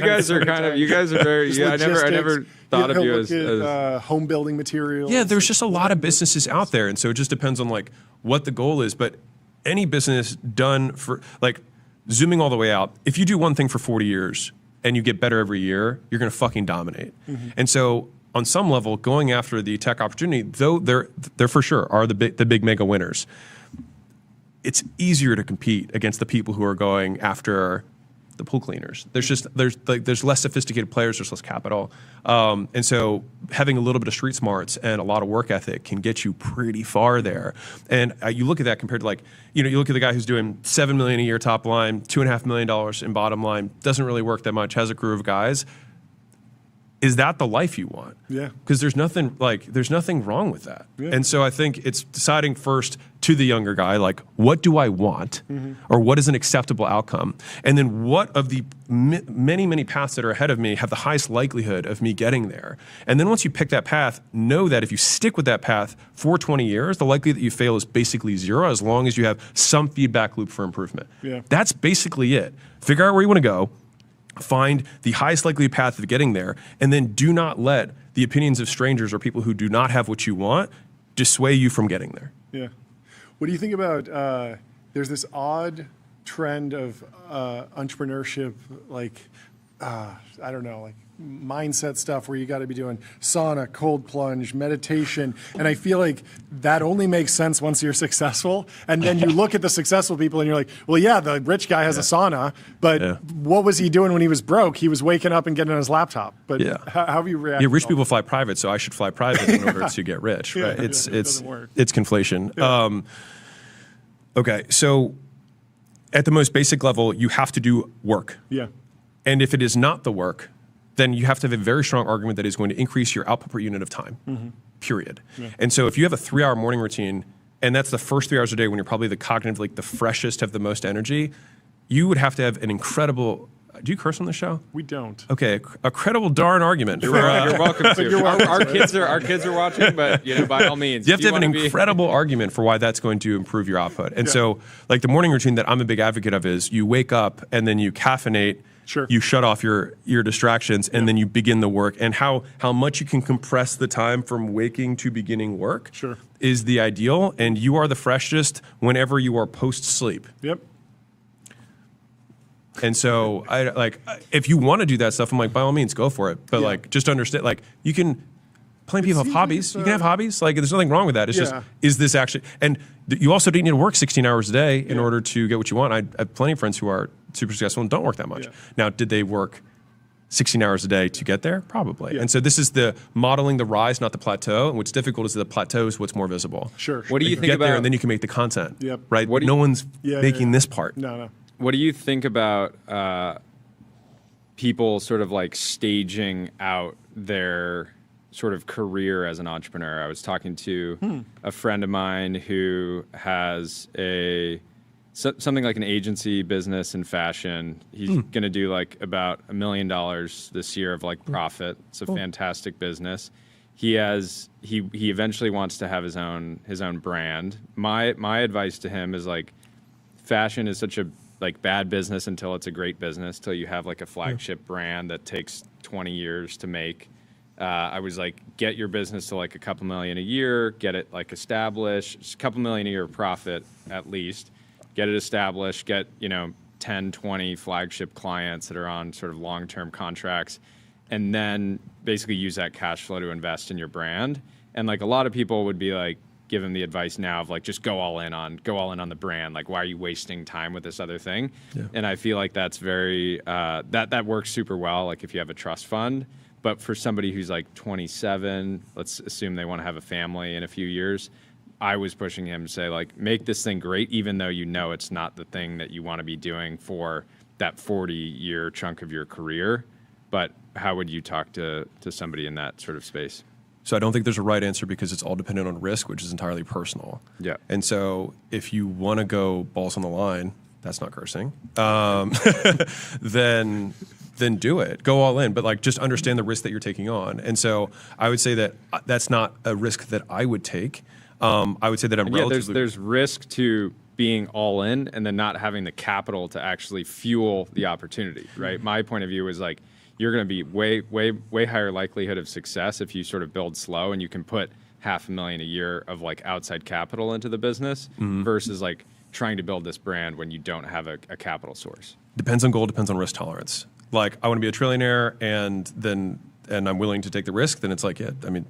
guys are very. Yeah, I never thought of you as home building materials. Yeah, there's just a lot of businesses out there, and so it just depends on like what the goal is. But any business done for like zooming all the way out, if you do one thing for 40 years and you get better every year, you're going to fucking dominate. And so on some level, going after the tech opportunity, though they're for sure are the big mega winners, it's easier to compete against the people who are going after the pool cleaners. There's less sophisticated players, there's less capital, and so having a little bit of street smarts and a lot of work ethic can get you pretty far there. And you look at that compared to you look at the guy who's doing $7 million a year top line, $2.5 million in bottom line, doesn't really work that much, has a crew of guys. Is that the life you want? Yeah. Because there's nothing wrong with that. Yeah. And so I think it's deciding first to the younger guy, like, what do I want, or what is an acceptable outcome, and then what of the many, many paths that are ahead of me have the highest likelihood of me getting there. And then once you pick that path, know that if you stick with that path for 20 years, the likelihood that you fail is basically zero, as long as you have some feedback loop for improvement. Yeah. That's basically it. Figure out where you want to go, find the highest likely path of getting there, and then do not let the opinions of strangers or people who do not have what you want dissuade you from getting there. Yeah. What do you think about, there's this odd trend of entrepreneurship, like, I don't know, like mindset stuff where you got to be doing sauna, cold plunge, meditation. And I feel like that only makes sense once you're successful. And then you look at the successful people and you're like, well, yeah, the rich guy has a sauna, but what was he doing when he was broke? He was waking up and getting on his laptop. But how have you reacted? Yeah, rich people fly private, so I should fly private in order to get rich. Right? It doesn't work. It's conflation. Yeah. Okay, so at the most basic level, you have to do work. Yeah. And if it is not the work, then you have to have a very strong argument that is going to increase your output per unit of time, period. Yeah. And so if you have a 3-hour morning routine, and that's the first 3 hours a day when you're probably the cognitive, like the freshest, have the most energy, you would have to have an incredible, do you curse on the show? We don't. Okay, a credible darn argument. You're welcome to. Our kids are watching, but by all means. You have to have an incredible argument for why that's going to improve your output. And so like the morning routine that I'm a big advocate of is you wake up and then you caffeinate. Sure. You shut off your distractions and then you begin the work. And how much you can compress the time from waking to beginning work is the ideal. And you are the freshest whenever you are post-sleep. Yep. And so if you want to do that stuff, I'm like, by all means, go for it. But like, just understand, like, you can. Plenty of people have hobbies. You can have hobbies. Like, there's nothing wrong with that. It's just, is this actually? And you also don't need to work 16 hours a day in order to get what you want. I have plenty of friends who are super successful and don't work that much. Yeah. Now, did they work 16 hours a day to get there? Probably. Yeah. And so this is the modeling the rise, not the plateau. And what's difficult is the plateau is what's more visible. Sure. What do you think get about? There and then you can make the content. Yep. Right. No one's making this part. No. What do you think about people sort of like staging out their sort of career as an entrepreneur? I was talking to a friend of mine who has something like an agency business in fashion. He's going to do like about $1 million this year of like profit. It's a fantastic business. He eventually wants to have his own brand. My advice to him is like, fashion is such a like bad business until it's a great business, till you have like a flagship brand that takes 20 years to make. I was like, get your business to like a couple million a year, get it like established, just a couple million a year profit at least, get it established, get 10, 20 flagship clients that are on sort of long-term contracts, and then basically use that cash flow to invest in your brand. And like a lot of people would be like, give him the advice now of like, just go all in on the brand. Like, why are you wasting time with this other thing? Yeah. And I feel like that's very, that works super well. Like if you have a trust fund, but for somebody who's like 27, let's assume they want to have a family in a few years, I was pushing him to say like, make this thing great, even though it's not the thing that you want to be doing for that 40-year chunk of your career. But how would you talk to somebody in that sort of space? So I don't think there's a right answer because it's all dependent on risk, which is entirely personal. Yeah. And so if you want to go balls on the line, that's not cursing, then do it. Go all in. But like, just understand the risk that you're taking on. And so I would say that that's not a risk that I would take. I would say that I'm relatively... There's risk to being all in and then not having the capital to actually fuel the opportunity, right? My point of view is like, you're going to be way higher likelihood of success if you sort of build slow and you can put $500,000 a year of like outside capital into the business versus like trying to build this brand when you don't have a capital source. Depends on goal, depends on risk tolerance. Like, I want to be a trillionaire and I'm willing to take the risk, then it's like, yeah, I mean,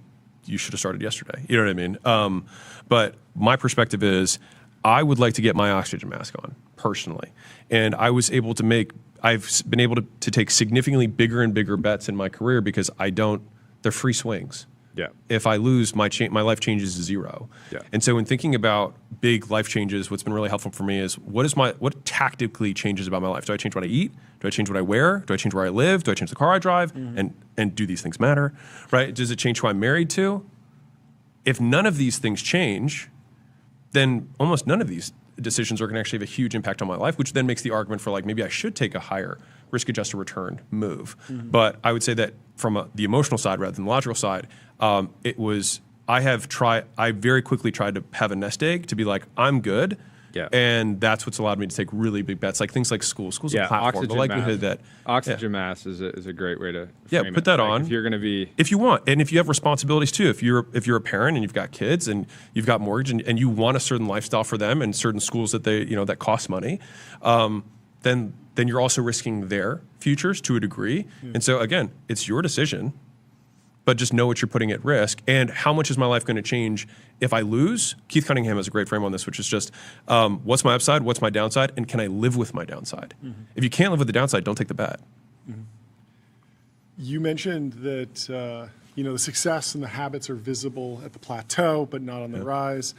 you should have started yesterday. You know what I mean? But my perspective is I would like to get my oxygen mask on personally. And I've been able to take significantly bigger and bigger bets in my career because they're free swings. Yeah. If I lose, my life changes to zero. Yeah. And so when thinking about big life changes, what's been really helpful for me is what tactically changes about my life? Do I change what I eat? Do I change what I wear? Do I change where I live? Do I change the car I drive? And do these things matter? Right? Does it change who I'm married to? If none of these things change, then almost none of these decisions are going to actually have a huge impact on my life, which then makes the argument for like maybe I should take a higher risk-adjusted return move. But I would say that from the emotional side rather than the logical side, I very quickly tried to have a nest egg to be like, I'm good. Yeah. And that's what's allowed me to take really big bets, like things like school. School's a platform. Oxygen The likelihood mass. that Oxygen mass is a great way to frame put it. that Like, on. if you're going to be if you want, and if you have responsibilities too, if you're a parent and you've got kids and you've got mortgage and you want a certain lifestyle for them and certain schools that that cost money, then you're also risking their futures to a degree. And so again, it's your decision, but just know what you're putting at risk and how much is my life going to change if I lose. Keith Cunningham has a great frame on this, which is just what's my upside, what's my downside, and can I live with my downside? If you can't live with the downside, don't take the bet. You mentioned that the success and the habits are visible at the plateau, but not on the rise.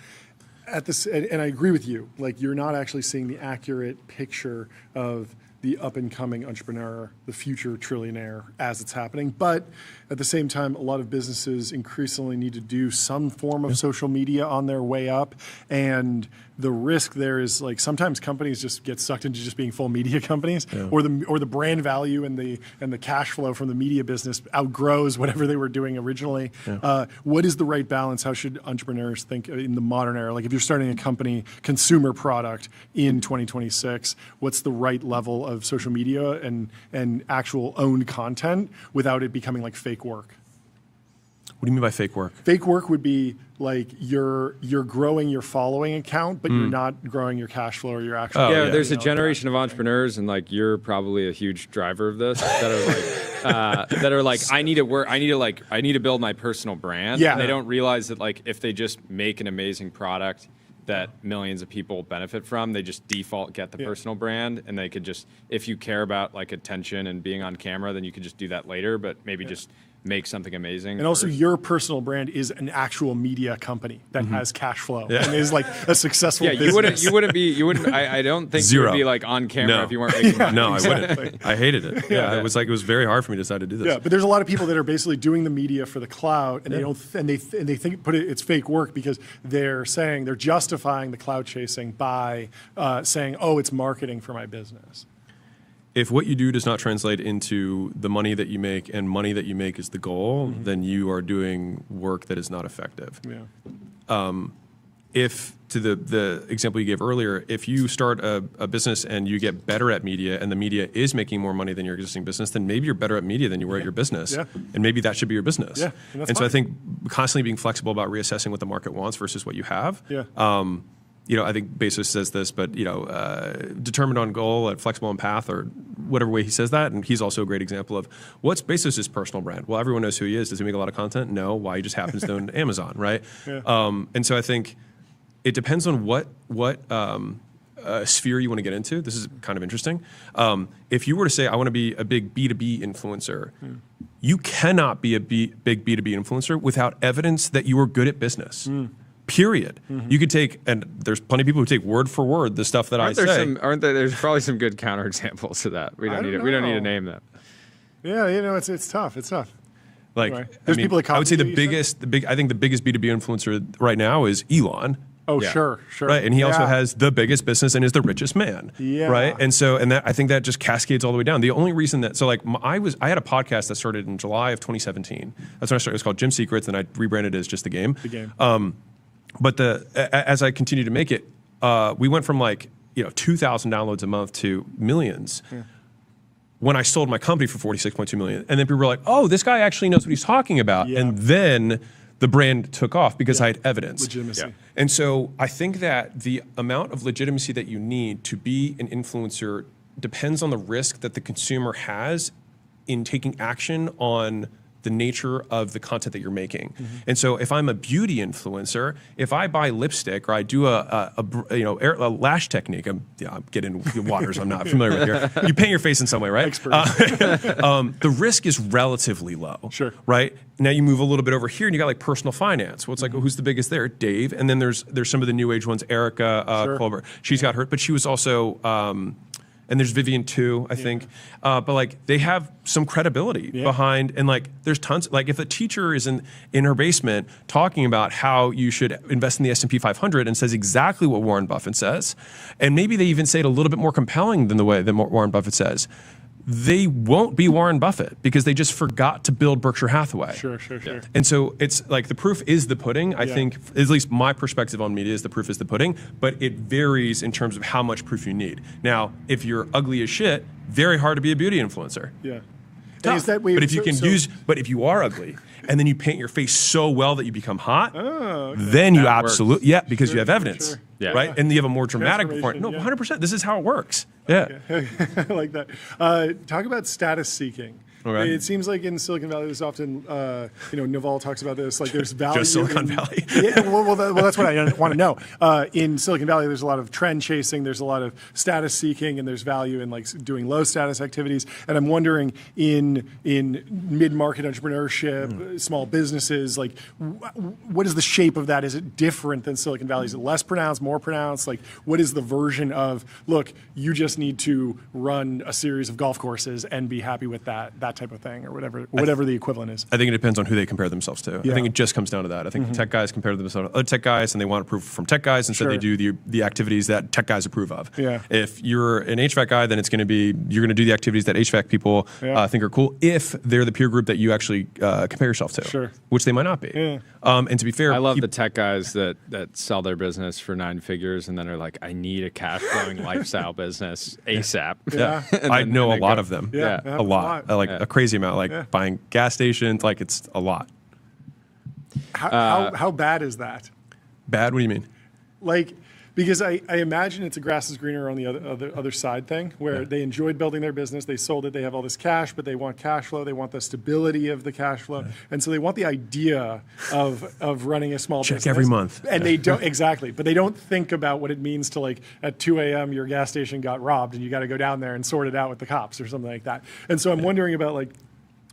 And I agree with you. Like, you're not actually seeing the accurate picture of the up-and-coming entrepreneur, the future trillionaire as it's happening. But at the same time, a lot of businesses increasingly need to do some form of social media on their way up. And the risk there is, like, sometimes companies just get sucked into just being full media companies, or the brand value and the cash flow from the media business outgrows whatever they were doing originally. What is the right balance? How should entrepreneurs think in the modern era? Like, if you're starting a company, consumer product in 2026, what's the right level of social media and actual owned content without it becoming like fake work? What do you mean by fake work? Fake work would be like you're growing your following account, but you're not growing your cash flow or your actual. there's a generation of entrepreneurs, and like you're probably a huge driver of this that are like I need to build my personal brand. Yeah. And they don't realize that like if they just make an amazing product that millions of people benefit from, they just default get the personal brand, and they could just, if you care about like attention and being on camera, then you could just do that later, but maybe just make something amazing. And also, your personal brand is an actual media company that has cash flow and is like a successful business. You wouldn't. I don't think you would be like on camera if you weren't making money. No, I wouldn't. I hated it. It was very hard for me to decide to do this. Yeah, but there's a lot of people that are basically doing the media for the clout, and they think it's fake work because they're justifying the clout chasing by saying, oh, it's marketing for my business. If what you do does not translate into the money that you make, and money that you make is the goal, then you are doing work that is not effective. Yeah. If, to the example you gave earlier, if you start a business and you get better at media and the media is making more money than your existing business, then maybe you're better at media than you were at your business. Yeah. And maybe that should be your business. Yeah, and that's so I fine. think constantly being flexible about reassessing what the market wants versus what you have. Yeah. I think Bezos says this, but determined on goal, flexible on path, or whatever way he says that. And he's also a great example of what's Bezos' personal brand. Well, everyone knows who he is. Does he make a lot of content? No. Why? He just happens to own Amazon, right? Yeah. And so I think it depends on what sphere you want to get into. This is kind of interesting. If you were to say, I want to be a big B2B influencer, you cannot be a big B2B influencer without evidence that you are good at business. Period. You could take, and there's plenty of people who take word for word the stuff that I say. There's probably some good counterexamples to that. We don't need to name them. Yeah, it's tough. It's tough. Like, Anyway, there's people that I would say copy you, I think the biggest B2B influencer right now is Elon. Oh, Yeah. sure. Right, and he also has the biggest business and is the richest man. Yeah. Right, and I think that just cascades all the way down. The only reason that I had a podcast that started in July of 2017. That's when I started. It was called Gym Secrets, and I rebranded it as just the game. The game. But as I continued to make it, we went from 2,000 downloads a month to millions. Yeah. When I sold my company for $46.2 million, and then people were like, "Oh, this guy actually knows what he's talking about," and then the brand took off because I had evidence. Legitimacy. Yeah. And so I think that the amount of legitimacy that you need to be an influencer depends on the risk that the consumer has in taking action on the nature of the content that you're making. And so if I'm a beauty influencer, if I buy lipstick or I do a lash technique, I'm getting waters I'm not familiar with here. You paint your face in some way, right? Expert. The risk is relatively low. Sure. Right? Now you move a little bit over here and you got like personal finance. Well, it's like, who's the biggest there? Dave. And then there's some of the new age ones, Erica Sure. Colbert. She's got hurt, but she was also and there's Vivian too, I think. But like they have some credibility behind, and like there's tons. Like if a teacher is in her basement talking about how you should invest in the S&P 500 and says exactly what Warren Buffett says, and maybe they even say it a little bit more compelling than the way that Warren Buffett says, they won't be Warren Buffett because they just forgot to build Berkshire Hathaway. Sure. And so it's like the proof is the pudding. I think, at least my perspective on media is the proof is the pudding, but it varies in terms of how much proof you need. Now, if you're ugly as shit, very hard to be a beauty influencer. Yeah. Tough. Is that but if you can but if you are ugly and then you paint your face so well that you become hot, then you absolutely, because you have evidence, right? And you have a more dramatic point. No, 100%. This is how it works. Yeah. I like that. Talk about status seeking. Okay. It seems like in Silicon Valley, there's often, Naval talks about this, like there's value. Just Silicon Valley. That's what I want to know. In Silicon Valley, there's a lot of trend chasing, there's a lot of status seeking, and there's value in like doing low status activities. And I'm wondering in mid-market entrepreneurship, small businesses, like what is the shape of that? Is it different than Silicon Valley? Is it less pronounced, more pronounced? Like what is the version of, look, you just need to run a series of golf courses and be happy with that type of thing, or whatever the equivalent is. I think it depends on who they compare themselves to. I think it just comes down to that. I think tech guys compare themselves to other tech guys, and they want approval from tech guys, and so they do the activities that tech guys approve of. Yeah. If you're an HVAC guy, then you're going to do the activities that HVAC people think are cool, if they're the peer group that you actually compare yourself to, which they might not be. Yeah. And to be fair, I love the tech guys that sell their business for 9 figures and then are like, I need a cash flowing lifestyle business ASAP. Yeah. I know a lot of them. Yeah. A lot. Like a crazy amount. Like buying gas stations. Like it's a lot. How bad is that? Bad? What do you mean? Like, because I imagine it's a grass is greener on the other side thing, where they enjoyed building their business, they sold it, they have all this cash, but they want cash flow, they want the stability of the cash flow, and so they want the idea of running a small business. Check every month. And they don't, exactly, but they don't think about what it means to, like, at 2 a.m. your gas station got robbed and you got to go down there and sort it out with the cops or something like that. And so I'm wondering about, like,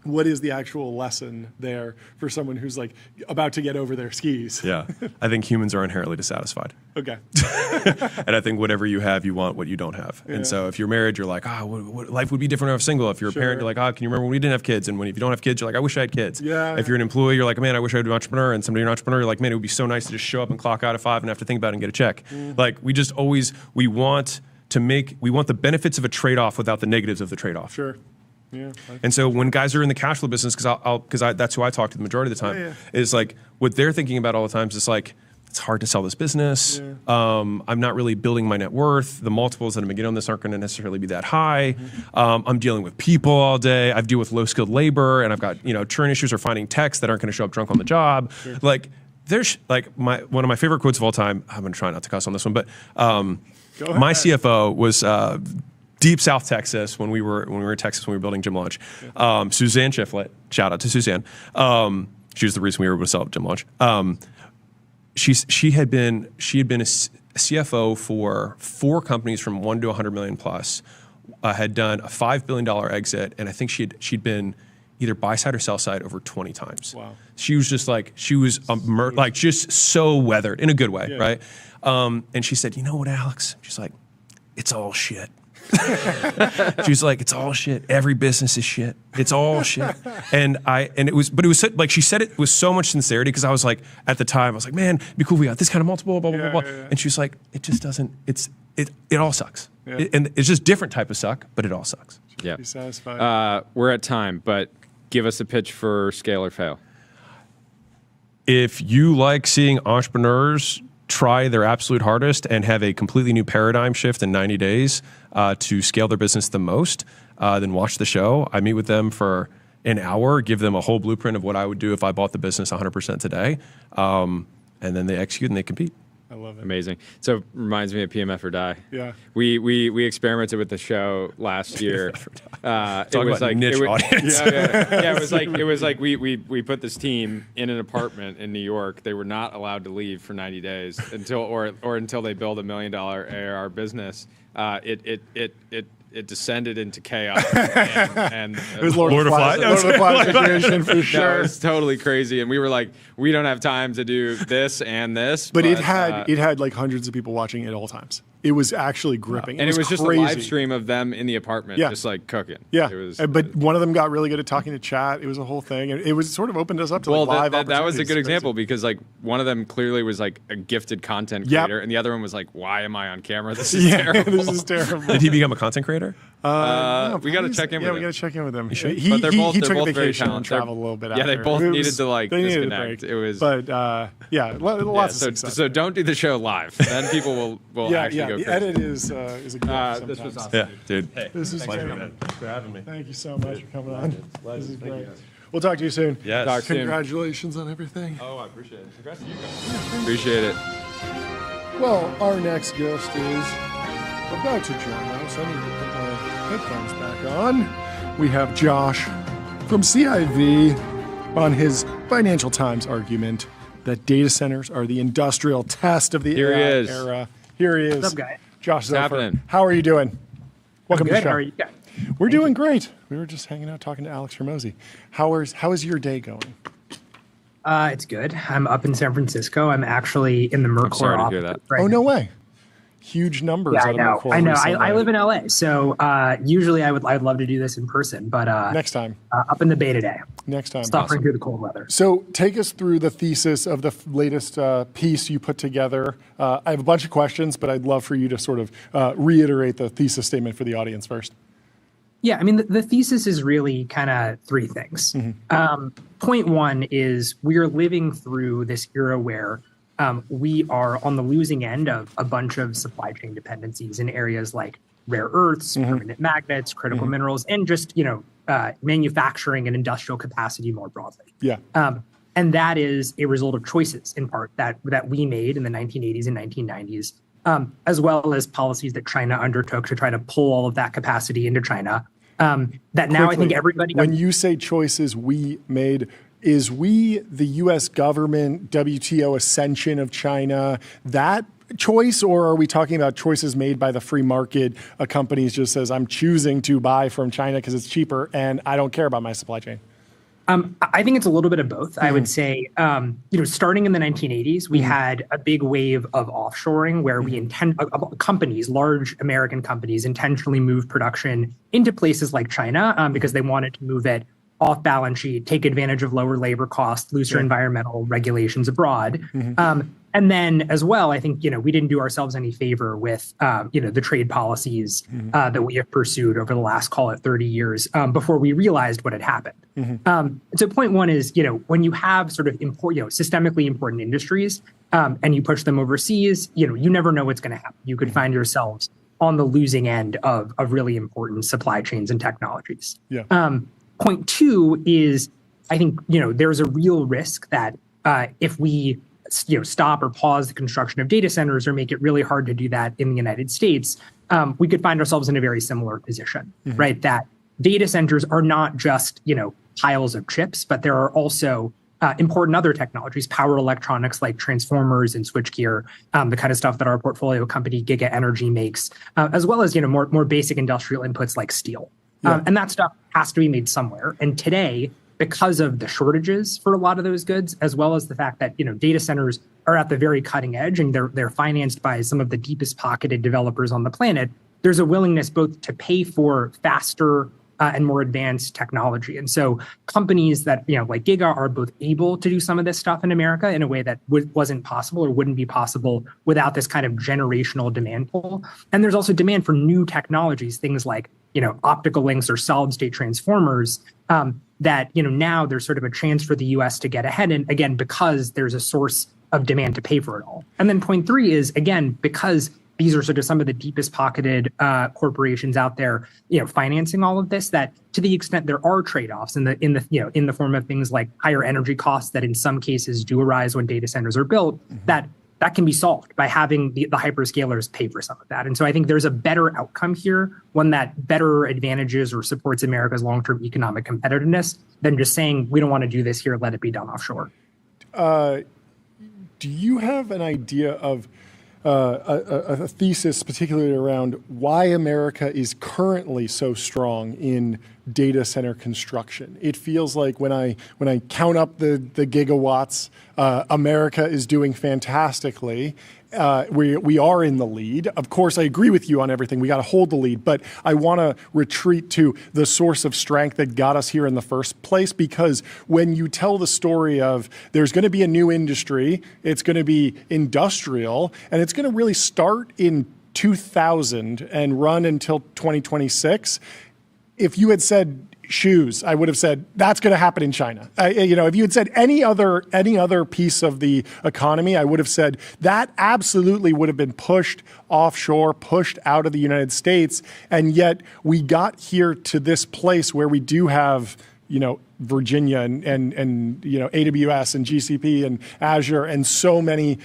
what is the actual lesson there for someone who's like about to get over their skis? Yeah, I think humans are inherently dissatisfied. Okay. And I think whatever you have, you want what you don't have. And so if you're married, you're like, what life would be different if I was single. If you're a parent, you're like, can you remember when we didn't have kids? And if you don't have kids, you're like, I wish I had kids. Yeah. If you're an employee, you're like, man, I wish I would be an entrepreneur. And somebody you're an entrepreneur, you're like, man, it would be so nice to just show up and clock out at 5 and have to think about it and get a check. Like we just always, we want the benefits of a trade-off without the negatives of the trade-off. Sure. Yeah. And so when guys are in the cash flow business, because that's who I talk to the majority of the time, is like what they're thinking about all the time is just like, it's hard to sell this business. I'm not really building my net worth. The multiples that I'm going to get on this aren't going to necessarily be that high. I'm dealing with people all day. I deal with low skilled labor, and I've got churn issues or finding techs that aren't going to show up drunk on the job. Like there's like one of my favorite quotes of all time. I'm going to try not to cuss on this one, but my CFO was. Deep South Texas when we were in Texas when we were building Gym Launch. Suzanne Shiflett, shout out to Suzanne. She was the reason we were able to sell Gym Launch. She had been a CFO for 4 companies from 1 to 100 million plus. Had done a $5 billion exit, and I think she'd been either buy side or sell side over 20 times. Wow. She was just like just so weathered in a good way, right? And she said, "You know what, Alex?" She's like, "It's all shit." She's like, it's all shit. Every business is shit. It's all shit. And it was like she said it with so much sincerity because I was like, at the time, I was like, man, it'd be cool if we got this kind of multiple, blah, blah, blah, blah. And she was like, it just doesn't, it all sucks. And it's just different type of suck, but it all sucks. Yeah. Be satisfied. We're at time, but give us a pitch for Scale or Fail. If you like seeing entrepreneurs try their absolute hardest and have a completely new paradigm shift in 90 days to scale their business the most, then watch the show. I meet with them for an hour, give them a whole blueprint of what I would do if I bought the business 100% today, and then they execute and they compete. I love it. Amazing. So it reminds me of PMF or Die. Yeah. We experimented with the show last year. Talk about niche audience. Yeah, it was like we put this team in an apartment in New York. They were not allowed to leave for 90 days until they build $1 million ARR business. It it descended into chaos. and It was Lord of the Flies. Lord of the Flies situation for no, sure. it was totally crazy. And we were like, we don't have time to do this and this. But it had like hundreds of people watching at all times. It was actually gripping. And it was just crazy. a live stream of them in the apartment, just like cooking. Yeah. It was, but one of them got really good at talking to chat. It was a whole thing. And it was sort of opened us up to like live that was a opportunities. good example because like one of them clearly was like a gifted content creator, and the other one was like, "Why am I on camera? This is terrible." This is terrible. Did he become a content creator? No, we got to check in with him. Yeah, we got to check in with him. But they're both took a very vacation and talented. traveled a little bit. Yeah, they after. both It needed was- to like they needed a disconnect. break. It was, but lots of success. so don't do the show live. Then people will actually go the crazy. edit is a gift. This was sometimes. awesome. Yeah, dude. Hey, This is pleasure, great. man. Thanks for having me. Thank you so much for coming on. This is great. We'll talk to you soon. Yes. Talk soon. Congratulations on everything. Oh, I appreciate it. Congrats to you guys. Appreciate it. Well, our next guest is about to join us. I need to put my headphones back on. We have Josh from CIV on his Financial Times argument that data centers are the industrial test of the Here he AI is. era. Here he is. What's up, guy? Josh Zoffer. happening? How are you doing? Welcome to the Good. show. How are you guys? We're doing great. We were just hanging out talking to Alex Hormozi. How is your day going? It's good. I'm up in San Francisco. I'm actually in the Mercor sorry to office hear that. right Oh, now. no way. Huge numbers Yeah, out I of know. Mercor I know. recently. I live in LA, so usually I'd love to do this in person, but Next time. up in the Bay today, Next time. suffering through the cold weather. So take us through the thesis of the latest piece you put together. I have a bunch of questions, but I'd love for you to sort of reiterate the thesis statement for the audience first. Yeah, I mean, the thesis is really kind of three things. Point one is we are living through this era where we are on the losing end of a bunch of supply chain dependencies in areas like rare earths, permanent magnets, critical minerals, and just manufacturing and industrial capacity more broadly. Yeah. And that is a result of choices, in part, that we made in the 1980s and 1990s, as well as policies that China undertook to try to pull all of that capacity into China. That now I think Quickly, everybody. When you say choices we made, is we, the U.S. government, WTO ascension of China, that choice, or are we talking about choices made by the free market? A company just says, I'm choosing to buy from China because it's cheaper and I don't care about my supply chain. I think it's a little bit of both. I would say, starting in the 1980s, we had a big wave of offshoring where companies, large American companies, intentionally moved production into places like China because they wanted to move it off balance sheet, take advantage of lower labor costs, looser environmental regulations abroad. And then as well, I think, we didn't do ourselves any favor with, the trade policies that we have pursued over the last, call it 30 years before we realized what had happened. So point one is, when you have sort of systemically important industries and you push them overseas, you never know what's going to happen. You could find yourselves on the losing end of really important supply chains and technologies. Yeah. Point two is, I think, there's a real risk that if we stop or pause the construction of data centers or make it really hard to do that in the United States, we could find ourselves in a very similar position, right? That data centers are not just, piles of chips, but there are also important other technologies, power electronics like transformers and switchgear, the kind of stuff that our portfolio company Giga Energy makes, as well as, more basic industrial inputs like steel. And that stuff has to be made somewhere. And today, because of the shortages for a lot of those goods, as well as the fact that data centers are at the very cutting edge and they're financed by some of the deepest pocketed developers on the planet, there's a willingness both to pay for faster and more advanced technology. And so companies that like Giga are both able to do some of this stuff in America in a way that wasn't possible or wouldn't be possible without this kind of generational demand pull. And there's also demand for new technologies, things like optical links or solid state transformers, that now there's sort of a chance for the US to get ahead. And again, because there's a source of demand to pay for it all. And then point three is, again, because these are sort of some of the deepest pocketed corporations out there, financing all of this, that to the extent there are trade-offs in the form of things like higher energy costs that in some cases do arise when data centers are built, that can be solved by having the hyperscalers pay for some of that. And so I think there's a better outcome here, one that better advantages or supports America's long-term economic competitiveness than just saying, we don't want to do this here, let it be done offshore. Do you have an idea of, a thesis, particularly around why America is currently so strong in data center construction. It feels like when I count up the gigawatts, America is doing fantastically. We are in the lead. Of course, I agree with you on everything. We got to hold the lead, but I want to retreat to the source of strength that got us here in the first place, because when you tell the story of there's going to be a new industry, it's going to be industrial, and it's going to really start in 2000 and run until 2026. If you had said shoes, I would have said that's going to happen in China. If you had said any other piece of the economy, I would have said that absolutely would have been pushed offshore, pushed out of the United States. And yet we got here to this place where we do have, Virginia and AWS and GCP and Azure and so many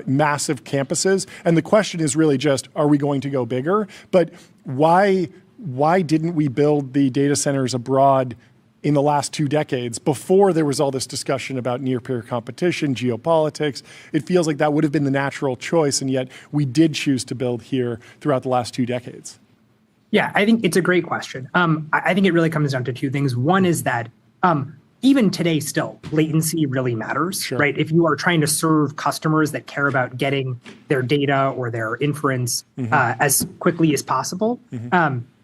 massive campuses. And the question is really just, are we going to go bigger? But why didn't we build the data centers abroad in the last 2 decades before there was all this discussion about near-peer competition, geopolitics? It feels like that would have been the natural choice, and yet we did choose to build here throughout the last 2 decades. Yeah, I think it's a great question. I think it really comes down to 2 things. One is that even today still, latency really matters, Sure. right? If you are trying to serve customers that care about getting their data or their inference as quickly as possible,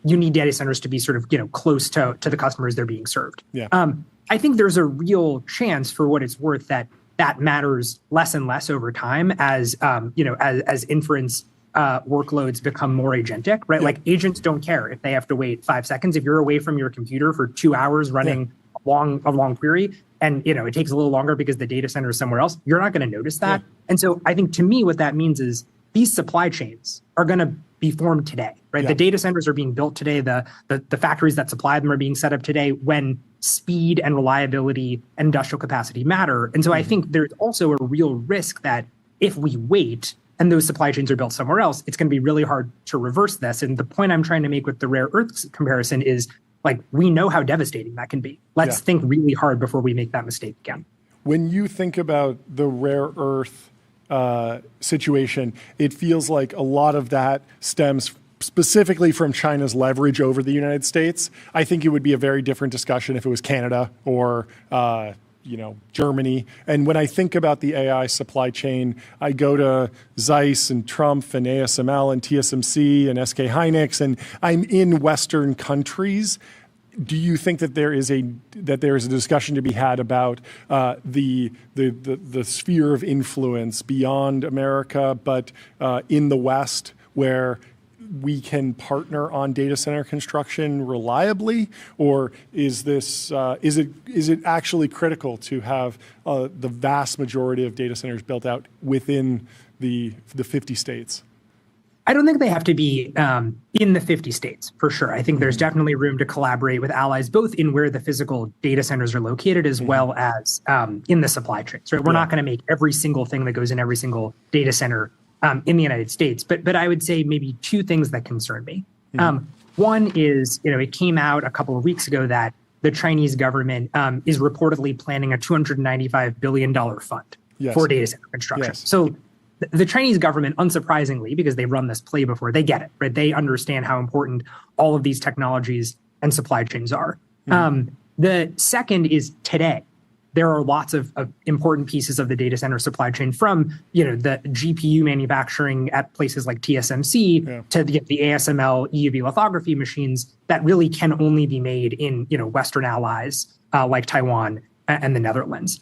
you need data centers to be sort of close to the customers they're being served. Yeah. I think there's a real chance, for what it's worth, that matters less and less over time as as inference workloads become more agentic, right? Yeah. Like agents don't care if they have to wait 5 seconds. If you're away from your computer for 2 hours running a long query, and it takes a little longer because the data center is somewhere else, you're not going to notice that. Yeah. And so I think, to me, what that means is these supply chains are going to be formed today, right? Yeah. The data centers are being built today. The factories that supply them are being set up today when speed and reliability and industrial capacity matter. And so I think there's also a real risk that if we wait and those supply chains are built somewhere else, it's going to be really hard to reverse this. And the point I'm trying to make with the rare earths comparison is, like, we know how devastating that can be. Let's think really hard before we make that mistake again. When you think about the rare earth situation, it feels like a lot of that stems specifically from China's leverage over the United States. I think it would be a very different discussion if it was Canada or Germany. And when I think about the AI supply chain, I go to Zeiss and Trumpf and ASML and TSMC and SK Hynix, and I'm in Western countries. Do you think that there is a discussion to be had about the sphere of influence beyond America, but in the West, where we can partner on data center construction reliably, or is this is it actually critical to have the vast majority of data centers built out within the 50 states? I don't think they have to be in the 50 states, for sure. I think there's definitely room to collaborate with allies, both in where the physical data centers are located, as well as in the supply chains. Right? We're not going to make every single thing that goes in every single data center in the United States. But I would say maybe 2 things that concern me. One is, it came out a couple of weeks ago that the Chinese government is reportedly planning a $295 billion fund for data center construction. Yes. So the Chinese government, unsurprisingly, because they run this play before, they get it, right? They understand how important all of these technologies and supply chains are. The second is today. There are lots of important pieces of the data center supply chain, from the GPU manufacturing at places like TSMC to the ASML EUV lithography machines that really can only be made in Western allies like Taiwan and the Netherlands.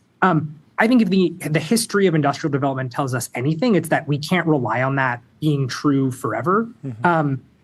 I think if the history of industrial development tells us anything, it's that we can't rely on that being true forever.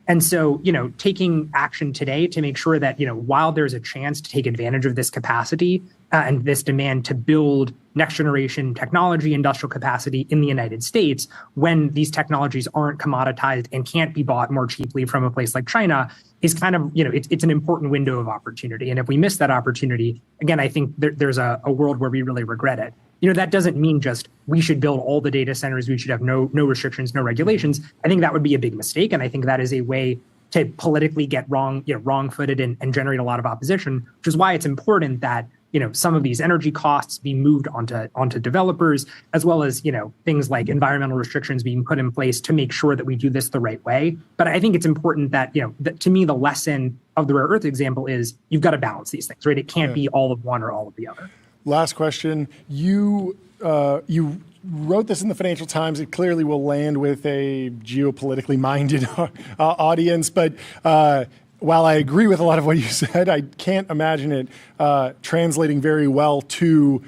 And so, taking action today to make sure that, while there's a chance to take advantage of this capacity and this demand to build next generation technology, industrial capacity in the United States, when these technologies aren't commoditized and can't be bought more cheaply from a place like China, is kind of, it's an important window of opportunity. And if we miss that opportunity, again, I think there's a world where we really regret it. That doesn't mean just we should build all the data centers, we should have no restrictions, no regulations. I think that would be a big mistake. And I think that is a way to politically get wrong-footed and generate a lot of opposition, which is why it's important that some of these energy costs being moved onto developers, as well as, things like environmental restrictions being put in place to make sure that we do this the right way. But I think it's important that, that to me, the lesson of the rare earth example is you've got to balance these things, right? It can't be all of one or all of the other. Last question. You wrote this in the Financial Times. It clearly will land with a geopolitically minded audience. But while I agree with a lot of what you said, I can't imagine it translating very well to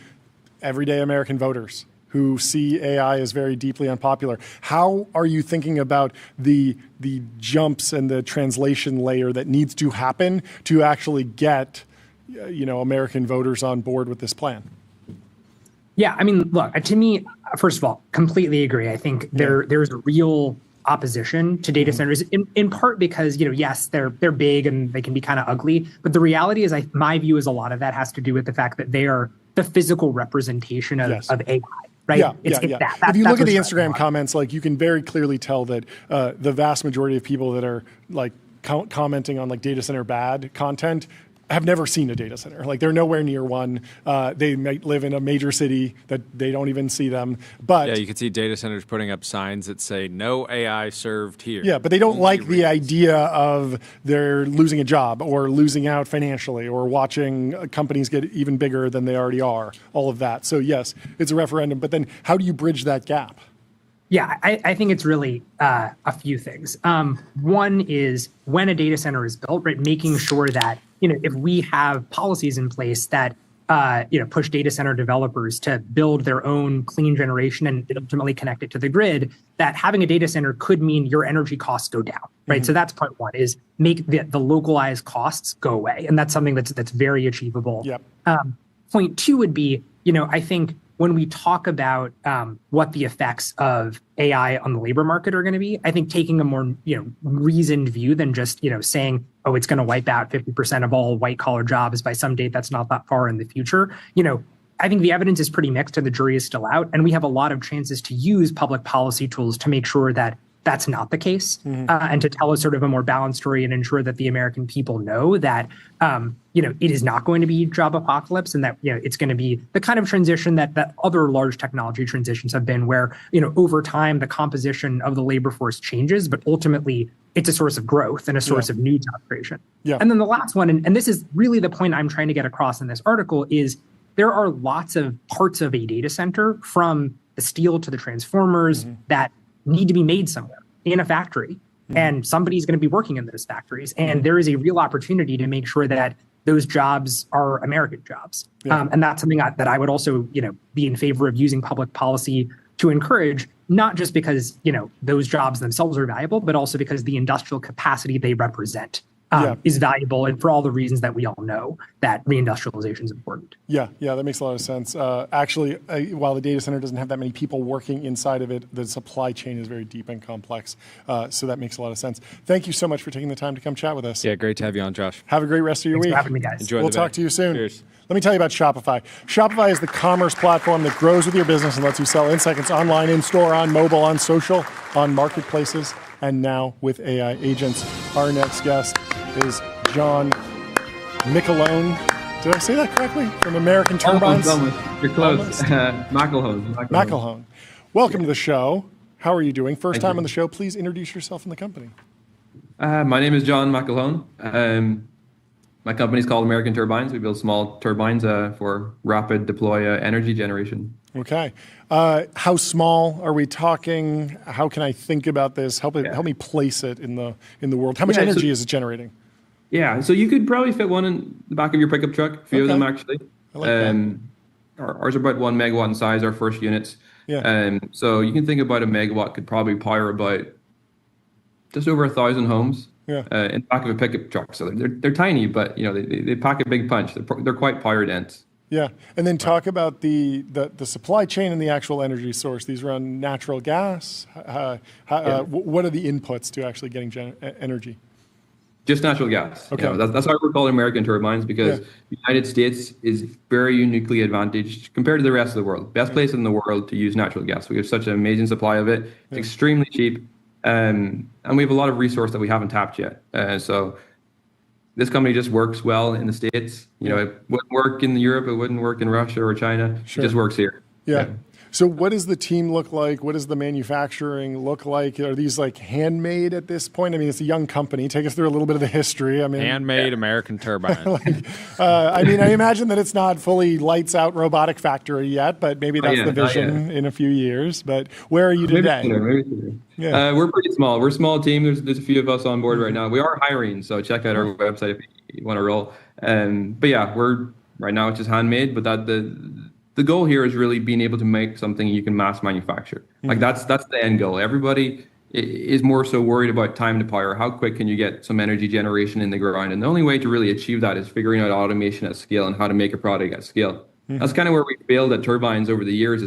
everyday American voters who see AI as very deeply unpopular. How are you thinking about the jumps and the translation layer that needs to happen to actually get American voters on board with this plan? Yeah, I mean, look, to me, first of all, completely agree. I think there's a real opposition to data centers in part because, yes, they're big and they can be kind of ugly. But the reality is, my view is a lot of that has to do with the fact that they are the physical representation of AI. Right? Yeah, it's yeah. that. If you look at the what's Instagram comments, you can very clearly tell that the vast majority of people that are commenting on data center bad content have never seen a data center. They're nowhere near one. They might live in a major city that they don't even see them. But yeah, you can see data centers putting up signs that say "No AI served here." Yeah, but they don't like the idea of they're losing a job or losing out financially or watching companies get even bigger than they already are. All of that. So yes, it's a referendum. But then, how do you bridge that gap? Yeah, I think it's really a few things. One is when a data center is built, right, making sure that if we have policies in place that push data center developers to build their own clean generation and ultimately connect it to the grid, that having a data center could mean your energy costs go down, right? So that's point one, is make the localized costs go away, and that's something that's very achievable. Yep. Point two would be, I think when we talk about what the effects of AI on the labor market are going to be, I think taking a more reasoned view than just saying, oh, it's going to wipe out 50% of all white collar jobs by some date that's not that far in the future. I think the evidence is pretty mixed and the jury is still out, and we have a lot of chances to use public policy tools to make sure that that's not the case, and to tell a sort of a more balanced story and ensure that the American people know that it is not going to be job apocalypse, and that it's going to be the kind of transition that other large technology transitions have been, where over time the composition of the labor force changes, but ultimately it's a source of growth and a source of new job creation. Yeah. And then the last one, and this is really the point I'm trying to get across in this article, is there are lots of parts of a data center, from the steel to the transformers, that need to be made somewhere in a factory. And somebody's going to be working in those factories. And there is a real opportunity to make sure that those jobs are American jobs. And that's something that I would also, be in favor of using public policy to encourage, not just because, those jobs themselves are valuable, but also because the industrial capacity they represent is valuable, and for all the reasons that we all know that reindustrialization is important. Yeah, that makes a lot of sense. Actually, while the data center doesn't have that many people working inside of it, the supply chain is very deep and complex. So that makes a lot of sense. Thank you so much for taking the time to come chat with us. Yeah, great to have you on, Josh. Have a great rest of your Thanks week. for having me, guys. Enjoy We'll the day. talk to you soon. Cheers. Let me tell you about Shopify. Shopify is the commerce platform that grows with your business and lets you sell in seconds online, in store, on mobile, on social, on marketplaces, and now with AI agents. Our next guest is John McElhone. Did I say that correctly? From American Turbines? Almost. You're close. McElhone. Welcome to the show. How are you doing? First time on the show. Please introduce yourself and the company. My name is John McElhone. My company is called American Turbines. We build small turbines for rapid deploy energy generation. Okay. How small are we talking? How can I think about this? Help me place it in the world. How much energy is it generating? Yeah, so you could probably fit one in the back of your pickup truck, a few of them actually. I like that. Ours are about 1 megawatt in size, our first units. Yeah. So you can think about a megawatt could probably power about just over 1,000 homes in the back of a pickup truck. So they're tiny, but they pack a big punch. They're quite power dense. Yeah, and then talk about the supply chain and the actual energy source. These run natural gas. What are the inputs to actually getting energy? Just natural gas. Okay. That's why we're called American Turbines, because the United States is very uniquely advantaged compared to the rest of the world. Best place in the world to use natural gas. We have such an amazing supply of it. It's extremely cheap, and we have a lot of resource that we haven't tapped yet. So this company just works well in the States. You know, it wouldn't work in Europe, it wouldn't work in Russia or China. It just works here. Yeah. So what does the team look like? What does the manufacturing look like? Are these like handmade at this point? I mean, it's a young company. Take us through a little bit of the history. I mean, handmade American Turbines. I mean, I imagine that it's not fully lights out robotic factory yet, but maybe that's the vision in a few years. But where are you today? Maybe sooner. We're pretty small. We're a small team. There's a few of us on board right now. We are hiring, so check out our website if you want to roll. But yeah, we're right now it's just handmade. But the goal here is really being able to make something you can mass manufacture. Like that's the end goal. Everybody is more so worried about time to power. How quick can you get some energy generation in the ground? And the only way to really achieve that is figuring out automation at scale and how to make a product at scale. That's kind of where we failed at turbines over the years.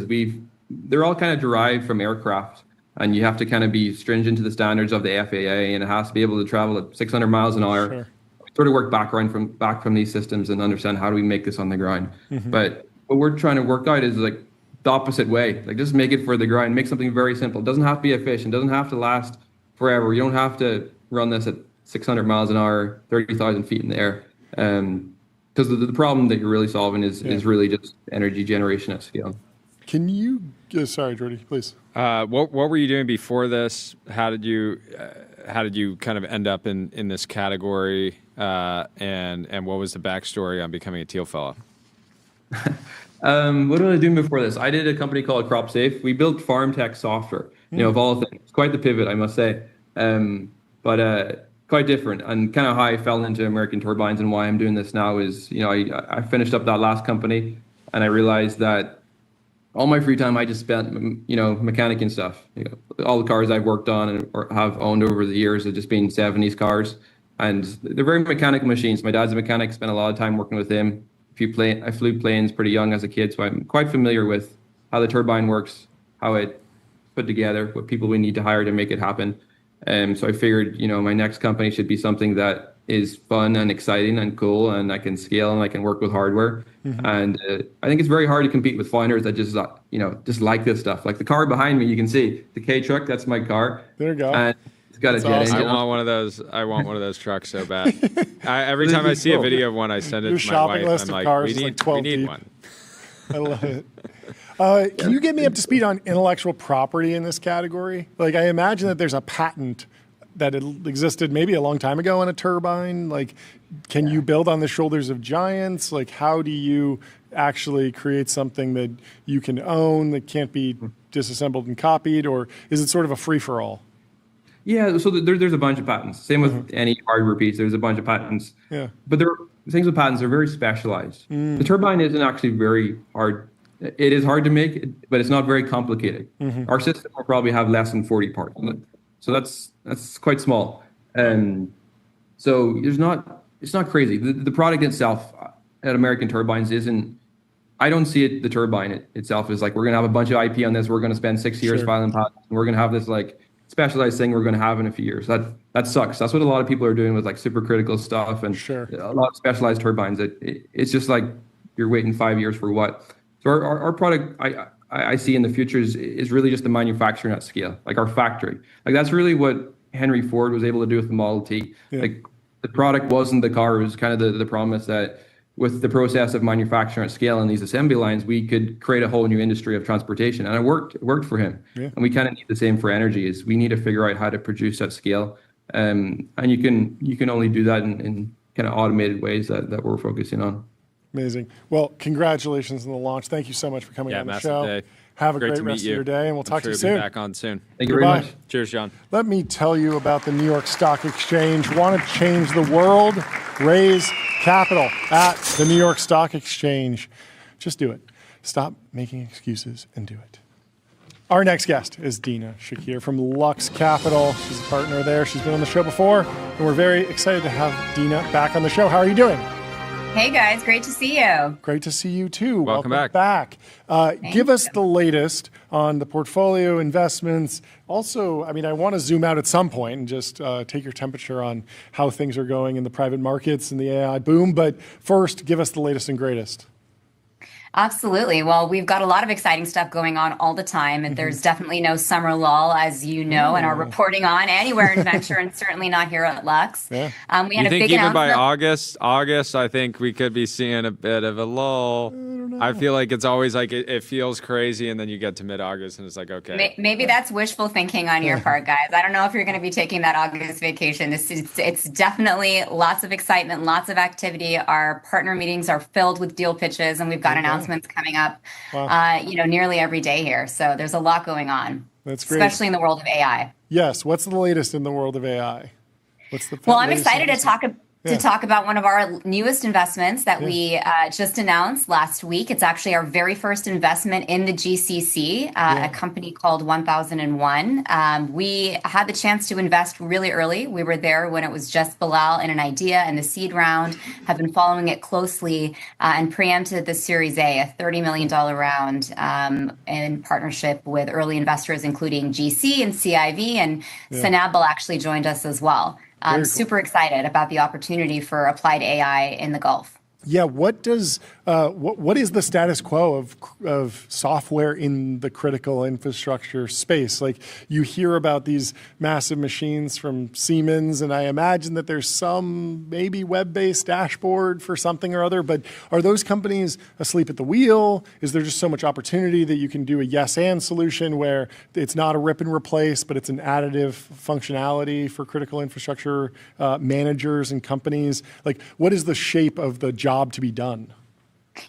They're all kind of derived from aircraft, and you have to kind of be stringent to the standards of the FAA, and it has to be able to travel at 600 miles an hour. Sure. We sort of work back from these systems and understand how do we make this on the ground. But what we're trying to work out is like the opposite way. Like just make it for the ground, make something very simple. It doesn't have to be efficient, doesn't have to last forever. You don't have to run this at 600 miles an hour, 30,000 feet in the air. Because the problem that you're really solving is really just energy generation at scale. Can you, sorry, Jordy, please. What were you doing before this? How did you kind of end up in this category? And what was the backstory on becoming a teal fellow? What was I doing before this? I did a company called Crop Safe. We built farm tech software. You know, of all things, it's quite the pivot, I must say. But quite different. And kind of how I fell into American Turbines and why I'm doing this now is, you know, I finished up that last company, and I realized that all my free time I just spent, you know, mechanicing stuff. You know, all the cars I've worked on and or have owned over the years have just been 70s cars, and they're very mechanical machines. My dad's a mechanic. Spent a lot of time working with him. I flew planes pretty young as a kid, so I'm quite familiar with how the turbine works, how it put together, what people we need to hire to make it happen. So I figured, you know, my next company should be something that is fun and exciting and cool, and I can scale and I can work with hardware. And I think it's very hard to compete with founders that just, you know, just like this stuff. Like the car behind me, you can see the K truck. That's my car. There you go. And it's got a jet engine. I want one of those. I want one of those trucks so bad. Every time I see a video of one, I send it to my wife. I'm like, we need one. I love it. Can you get me up to speed on intellectual property in this category? Like, I imagine that there's a patent that existed maybe a long time ago on a turbine. Like, can you build on the shoulders of giants? Like, how do you actually create something that you can own that can't be disassembled and copied? Or is it sort of a free-for-all? Yeah, so there's a bunch of patents. Same with any hardware piece. There's a bunch of patents. Yeah. But things with patents are very specialized. The turbine isn't actually very hard. It is hard to make, but it's not very complicated. Our system will probably have less than 40 parts. So that's quite small. And so it's not crazy. The product itself at American Turbines isn't, I don't see it, the turbine itself is like, we're going to have a bunch of IP on this. We're going to spend 6 years filing patents. And we're going to have this like specialized thing we're going to have in a few years. That sucks. That's what a lot of people are doing with like supercritical stuff and a lot of specialized turbines. It's just like you're waiting 5 years for what? So our product I see in the future is really just the manufacturing at scale, like our factory. Like that's really what Henry Ford was able to do with the Model T. Like the product wasn't the car. It was kind of the promise that with the process of manufacturing at scale and these assembly lines, we could create a whole new industry of transportation. And it worked for him. And we kind of need the same for energy. Is we need to figure out how to produce at scale. And you can only do that in kind of automated ways that we're focusing on. Amazing. Well, congratulations on the launch. Thank you so much for coming on the show. Day. Have a great rest of your day, and we'll talk to you soon. Be back on soon. Thank you very much. Cheers, John. Let me tell you about the New York Stock Exchange. Want to change the world? Raise capital at the New York Stock Exchange. Just do it. Stop making excuses and do it. Our next guest is Deena Shakir from Lux Capital. She's a partner there. She's been on the show before, and we're very excited to have Deena back on the show. How are you doing? Hey guys, great to see you. Great to see you too. Welcome back. Give us the latest on the portfolio investments. Also, I mean, I want to zoom out at some point and just take your temperature on how things are going in the private markets and the AI boom. But first, give us the latest and greatest. Absolutely. Well, we've got a lot of exciting stuff going on all the time, and there's definitely no summer lull, as you know, and are reporting on anywhere in venture, and certainly not here at Lux. Yeah. We had You a think big even by announcement. August, I think we could be seeing a bit of a lull. I feel like it's always like it feels crazy, and then you get to mid-August, and it's like, okay. Maybe that's wishful thinking on your part, guys. I don't know if you're going to be taking that August vacation. It's definitely lots of excitement, lots of activity. Our partner meetings are filled with deal pitches, and we've got announcements coming up, nearly every day here. So there's a lot going on. That's great. Especially in the world of AI. Yes. What's the latest in the world of AI? Well, I'm excited to talk about one of our newest investments that we just announced last week. It's actually our very first investment in the GCC, a company called 1001. We had the chance to invest really early. We were there when it was just Bilal and an idea and the seed round, have been following it closely and preempted the Series A, a $30 million round in partnership with early investors, including GC and CIV, and Sanabel actually joined us as well. I'm super excited about the opportunity for applied AI in the Gulf. Yeah, what does what is the status quo of software in the critical infrastructure space? Like, you hear about these massive machines from Siemens, and I imagine that there's some maybe web-based dashboard for something or other, but are those companies asleep at the wheel? Is there just so much opportunity that you can do a yes-and solution where it's not a rip and replace, but it's an additive functionality for critical infrastructure managers and companies? Like, what is the shape of the job to be done?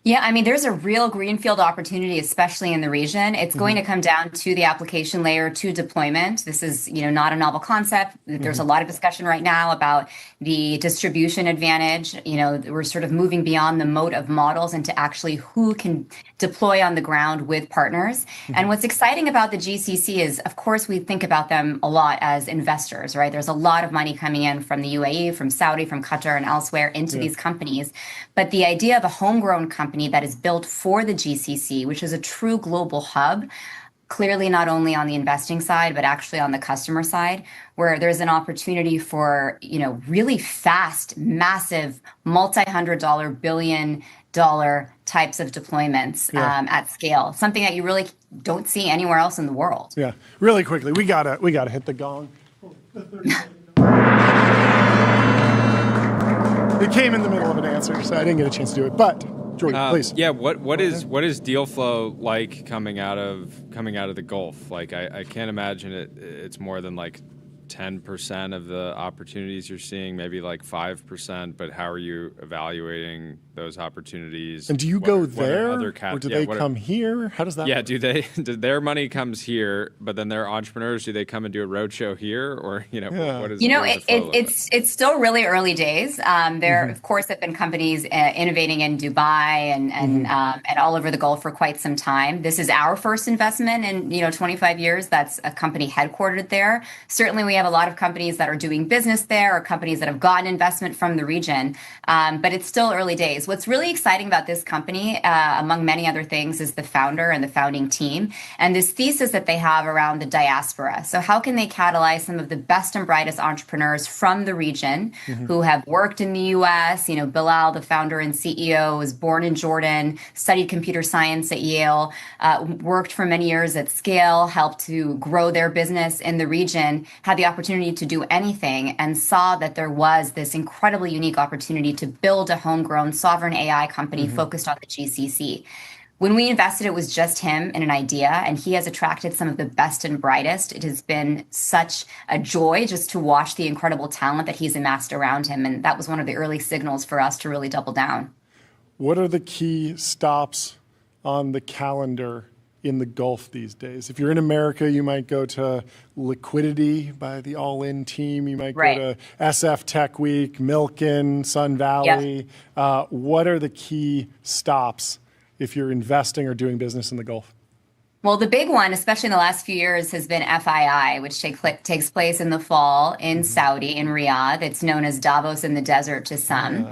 Yeah, I mean, there's a real greenfield opportunity, especially in the region. It's going to come down to the application layer, to deployment. This is, not a novel concept. There's a lot of discussion right now about the distribution advantage. We're sort of moving beyond the moat of models into actually who can deploy on the ground with partners. And what's exciting about the GCC is, of course, we think about them a lot as investors, right? There's a lot of money coming in from the UAE, from Saudi, from Qatar, and elsewhere into these companies. But the idea of a homegrown company that is built for the GCC, which is a true global hub, clearly not only on the investing side, but actually on the customer side, where there's an opportunity for, really fast, massive, multi-$100 billion types of deployments at scale, something that you really don't see anywhere else in the world. Yeah, really quickly, we gotta hit the gong. It came in the middle of an answer, so I didn't get a chance to do it. But Jordan, please. Yeah, what is deal flow like coming out of the Gulf? Like, I can't imagine it's more than like 10% of the opportunities you're seeing, maybe like 5%. But how are you evaluating those opportunities? And do you go there, or do they come here? How does that? Yeah, work? do their money comes here, but then their entrepreneurs, do they come and do a roadshow here, or what is? It's still really early days. There, of course, have been companies innovating in Dubai and all over the Gulf for quite some time. This is our first investment in 25 years. That's a company headquartered there. Certainly, we have a lot of companies that are doing business there, or companies that have gotten investment from the region, but it's still early days. What's really exciting about this company, among many other things, is the founder and the founding team, and this thesis that they have around the diaspora. So how can they catalyze some of the best and brightest entrepreneurs from the region who have worked in the U.S.? Bilal, the founder and CEO, was born in Jordan, studied computer science at Yale, worked for many years at scale, helped to grow their business in the region, had the opportunity to do anything, and saw that there was this incredibly unique opportunity to build a homegrown sovereign AI company focused on the GCC. When we invested, it was just him and an idea, and he has attracted some of the best and brightest. It has been such a joy just to watch the incredible talent that he's amassed around him, and that was one of the early signals for us to really double down. What are the key stops on the calendar in the Gulf these days? If you're in America, you might go to Liquidity by the All In team. You might go to SF Tech Week, Milken, Sun Valley. What are the key stops if you're investing or doing business in the Gulf? Well, the big one, especially in the last few years, has been FII, which takes place in the fall in Saudi, in Riyadh. It's known as Davos in the desert to some.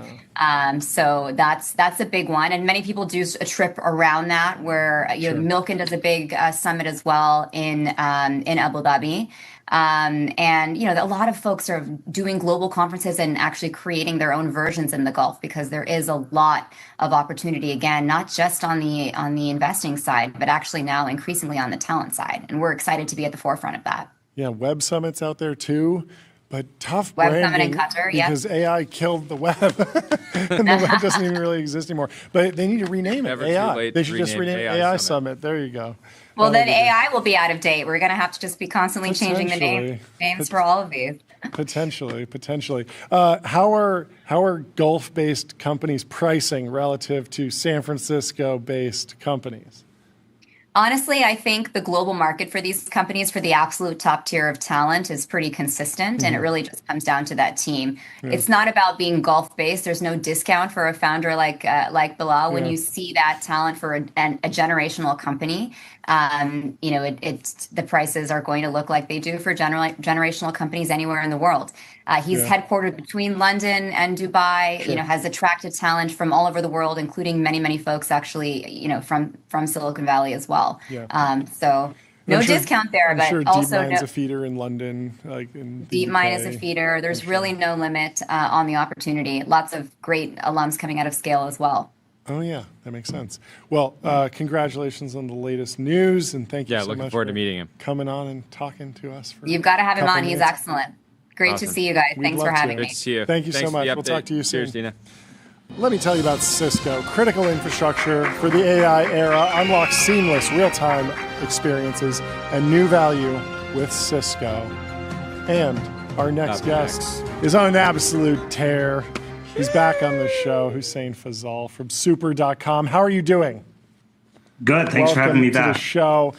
So that's a big one. And many people do a trip around that, where Milken does a big summit as well in Abu Dhabi. And a lot of folks are doing global conferences and actually creating their own versions in the Gulf because there is a lot of opportunity, again, not just on the investing side, but actually now increasingly on the talent side. And we're excited to be at the forefront of that. Yeah, Web Summit's out there too, but tough Web branding Summit in Qatar, because AI killed the web, and the web doesn't even really exist anymore. But they need to rename it Never too AI. late They to should just rename rename AI AI Summit. Summit. There you go. Well, then AI will be out of date. We're going to have to just be constantly changing the names for all of these. Potentially. How are Gulf-based companies pricing relative to San Francisco-based companies? Honestly, I think the global market for these companies for the absolute top tier of talent is pretty consistent, and it really just comes down to that team. Yeah. It's not about being Gulf based. There's no discount for a founder like Bilal. When you see that talent for a generational company, the prices are going to look like they do for generational companies anywhere in the world. He's headquartered between London and Dubai. Sure. Has attracted talent from all over the world, including many folks actually, from Silicon Valley as well. Yeah. So no discount there, but sure also DeepMind's a feeder in London, like in DeepMind is a feeder. There's really no limit on the opportunity. Lots of great alums coming out of Scale as well. Oh, yeah, that makes sense. Well, congratulations on the latest news, and thank you so much. Yeah, looking forward to meeting him. Coming on and talking to us. You've got to have him on. He's excellent. Great to see you guys. Thanks for having me. Great to see you. Thank you so much. We'll talk to you soon. Cheers, Deena. Let me tell you about Cisco. Critical infrastructure for the AI era. Unlock seamless real-time experiences and new value with Cisco. And our next guest is on an absolute tear. He's back on the show, Hussein Fazal from super.com. How are you doing? Good. Thanks for having me back. Welcome to the show.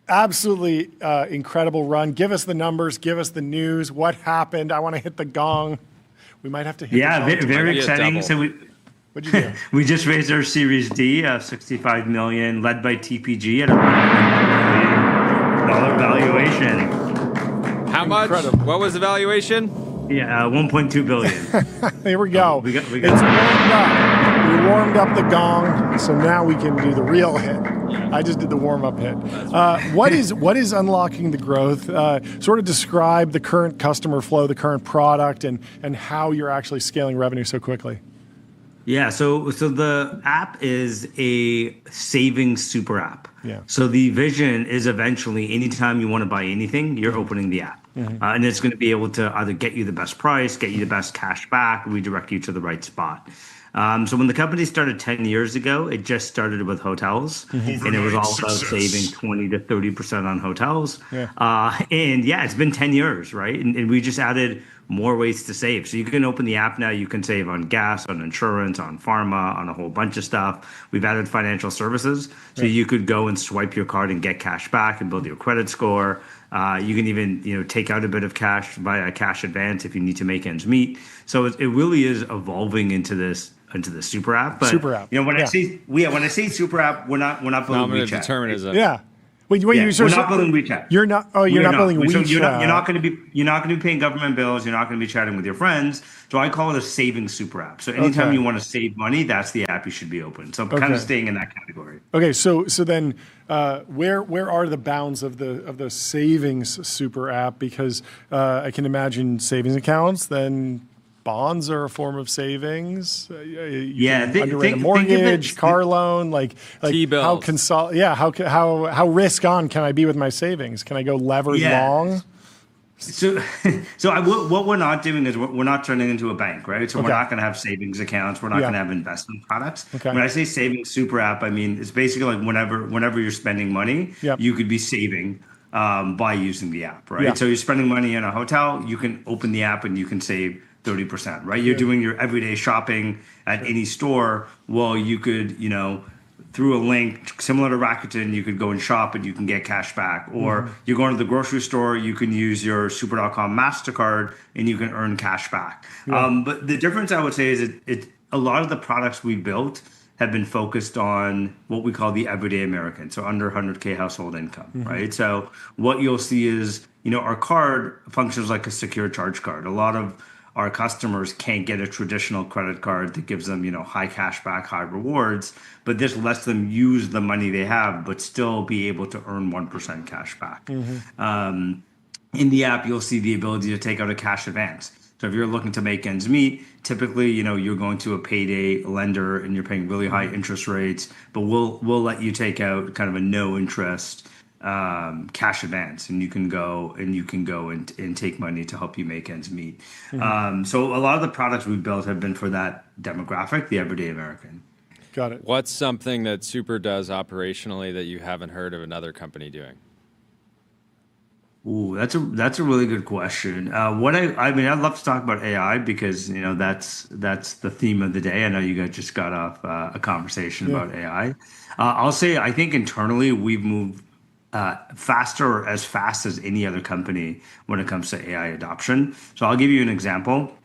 Absolutely incredible run. Give us the numbers. Give us the news. What happened? I want to hit the gong. We might have to hit the gong. Yeah, very exciting. So what'd you do? We just raised our Series D of $65 million, led by TPG at a $1 million valuation. How much? Incredible. What was the valuation? Yeah, 1.2 billion. Here we go. We got it's warmed up. We warmed up the gong, so now we can do the real hit. I just did the warm-up hit. What is unlocking the growth? Sort of describe the current customer flow, the current product, and how you're actually scaling revenue so quickly. Yeah, so the app is a savings super app. Yeah. So the vision is eventually anytime you want to buy anything, you're opening the app. Mm-hmm. And it's going to be able to either get you the best price, get you the best cash back, redirect you to the right spot. So when the company started 10 years ago, it just started with hotels, and it was all about saving 20 to 30% on hotels. Yeah. And yeah, it's been 10 years, right? And we just added more ways to save. So you can open the app now. You can save on gas, on insurance, on pharma, on a whole bunch of stuff. We've added financial services. So you could go and swipe your card and get cash back and build your credit score. You can even take out a bit of cash via cash advance if you need to make ends meet. So it really is evolving into the super app. But super app. When I say super app, we're not building WeChat. Determinism. Yeah. We're not building WeChat. You're not building WeChat. So you're not going to be paying government bills. You're not going to be chatting with your friends. So I call it a savings super app. So anytime you want to save money, that's the app you should be open. So I'm kind of staying in that category. Okay, so then where are the bounds of the savings super app? Because I can imagine savings accounts, then bonds are a form of savings. Underwrite a mortgage, car loan, like T-bills. How risk on can I be with my savings? Can I go levered long? So what we're not doing is we're not turning into a bank, right? So we're not going to have savings accounts. We're not going to have investment products. Okay. When I say savings super app, I mean it's basically like whenever you're spending money, you could be saving by using the app, right? Yeah. So you're spending money in a hotel, you can open the app and you can save 30%, right? You're doing your everyday shopping at any store. Well, you could, through a link similar to Rakuten, you could go and shop and you can get cash back. Or you're going to the grocery store, you can use your super.com MasterCard and you can earn cash back. Yeah. But the difference I would say is a lot of the products we built have been focused on what we call the everyday American, so under 100K household income, right? So what you'll see is, our card functions like a secure charge card. A lot of our customers can't get a traditional credit card that gives them, high cash back, high rewards, but this lets them use the money they have, but still be able to earn 1% cash back. in the app, you'll see the ability to take out a cash advance. So if you're looking to make ends meet, typically, you're going to a payday lender and you're paying really high interest rates, but we'll let you take out kind of a no interest cash advance, and you can go and take money to help you make ends meet. So a lot of the products we've built have been for that demographic, the everyday American. Got it. What's something that Super does operationally that you haven't heard of another company doing? Ooh, that's a really good question. I'd love to talk about AI because that's the theme of the day. I know you guys just got off a conversation about AI. I'll say I think internally we've moved faster or as fast as any other company when it comes to AI adoption. So I'll give you an example.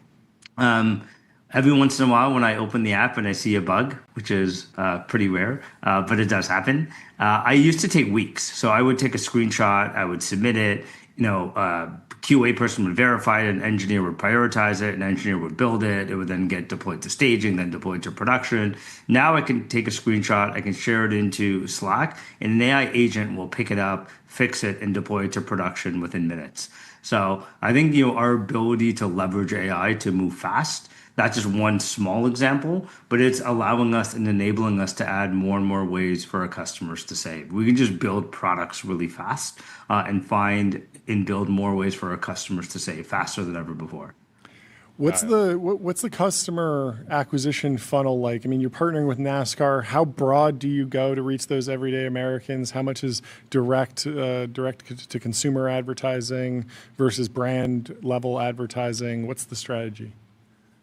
Every once in a while, when I open the app and I see a bug, which is pretty rare, but it does happen, I used to take weeks. So I would take a screenshot, I would submit it, QA person would verify it, an engineer would prioritize it, an engineer would build it, it would then get deployed to staging, then deployed to production. Now I can take a screenshot, I can share it into Slack, and an AI agent will pick it up, fix it, and deploy it to production within minutes. So I think our ability to leverage AI to move fast, that's just one small example, but it's allowing us and enabling us to add more and more ways for our customers to save. We can just build products really fast and find and build more ways for our customers to save faster than ever before. What's the customer acquisition funnel like? I mean, you're partnering with NASCAR. How broad do you go to reach those everyday Americans? How much is direct to consumer advertising versus brand level advertising? What's the strategy?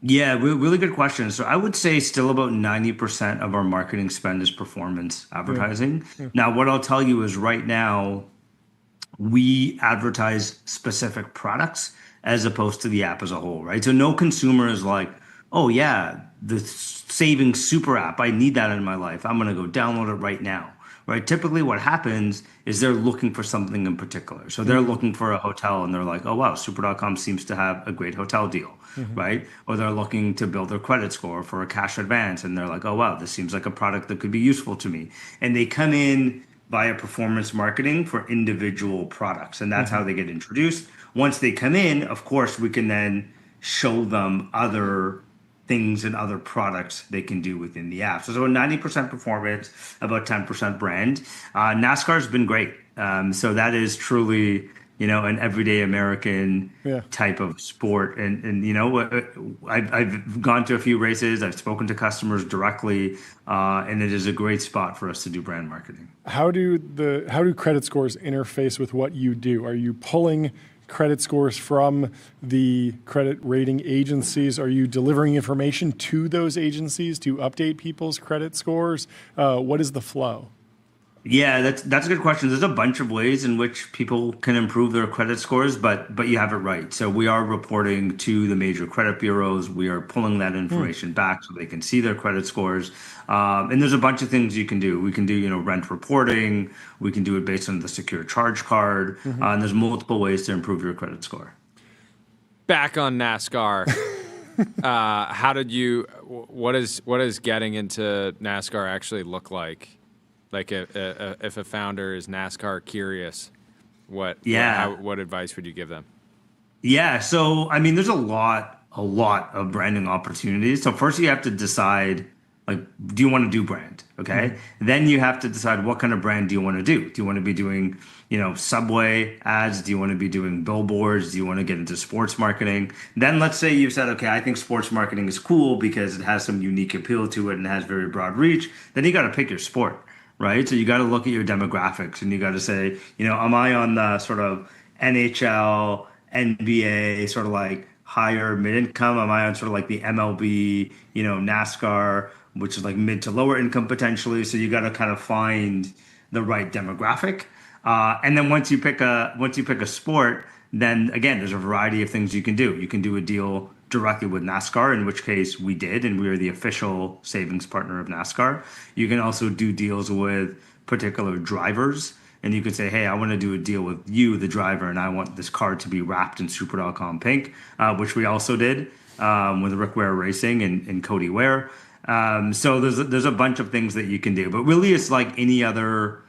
Yeah, really good question. So I would say still about 90% of our marketing spend is performance advertising. Now, what I'll tell you is right now, we advertise specific products as opposed to the app as a whole, right? So no consumer is like, oh yeah, the savings super app, I need that in my life. I'm going to go download it right now. Right? Typically what happens is they're looking for something in particular. So they're looking for a hotel and they're like, oh, wow, super.com seems to have a great hotel deal, right? Or they're looking to build their credit score for a cash advance. And they're like, oh, wow, this seems like a product that could be useful to me. And they come in via performance marketing for individual products. And that's how they get introduced. Once they come in, of course, we can then show them other things and other products they can do within the app. So it's about 90% performance, about 10% brand. NASCAR has been great. So that is truly, an everyday American type of sport. And I've gone to a few races. I've spoken to customers directly, and it is a great spot for us to do brand marketing. How do credit scores interface with what you do? Are you pulling credit scores from the credit rating agencies? Are you delivering information to those agencies to update people's credit scores? What is the flow? Yeah, that's a good question. There's a bunch of ways in which people can improve their credit scores, but you have it right. So we are reporting to the major credit bureaus. We are pulling that information back so they can see their credit scores. And there's a bunch of things you can do. We can do, rent reporting. We can do it based on the secure charge card. And there's multiple ways to improve your credit score. Back on NASCAR. What does getting into NASCAR actually look like? Like if a founder is NASCAR curious, what advice would you give them? Yeah, so there's a lot of branding opportunities. So first you have to decide, do you want to do brand? Okay. Then you have to decide what kind of brand do you want to do? Do you want to be doing, Subway ads? Do you want to be doing billboards? Do you want to get into sports marketing? Then let's say you've said, okay, I think sports marketing is cool because it has some unique appeal to it and has very broad reach. Then you got to pick your sport. Right. So you got to look at your demographics and you got to say, am I on the sort of NHL, NBA, sort of like higher mid income? Am I on sort of like the MLB, NASCAR, which is like mid to lower income potentially? So you got to kind of find the right demographic. And then once you pick a sport, then again, there's a variety of things you can do. You can do a deal directly with NASCAR, in which case we did, and we are the official savings partner of NASCAR. You can also do deals with particular drivers, and you could say, hey, I want to do a deal with you, the driver, and I want this card to be wrapped in super.com pink, which we also did with Rick Ware Racing and Cody Ware. So there's a bunch of things that you can do, but really it's like any other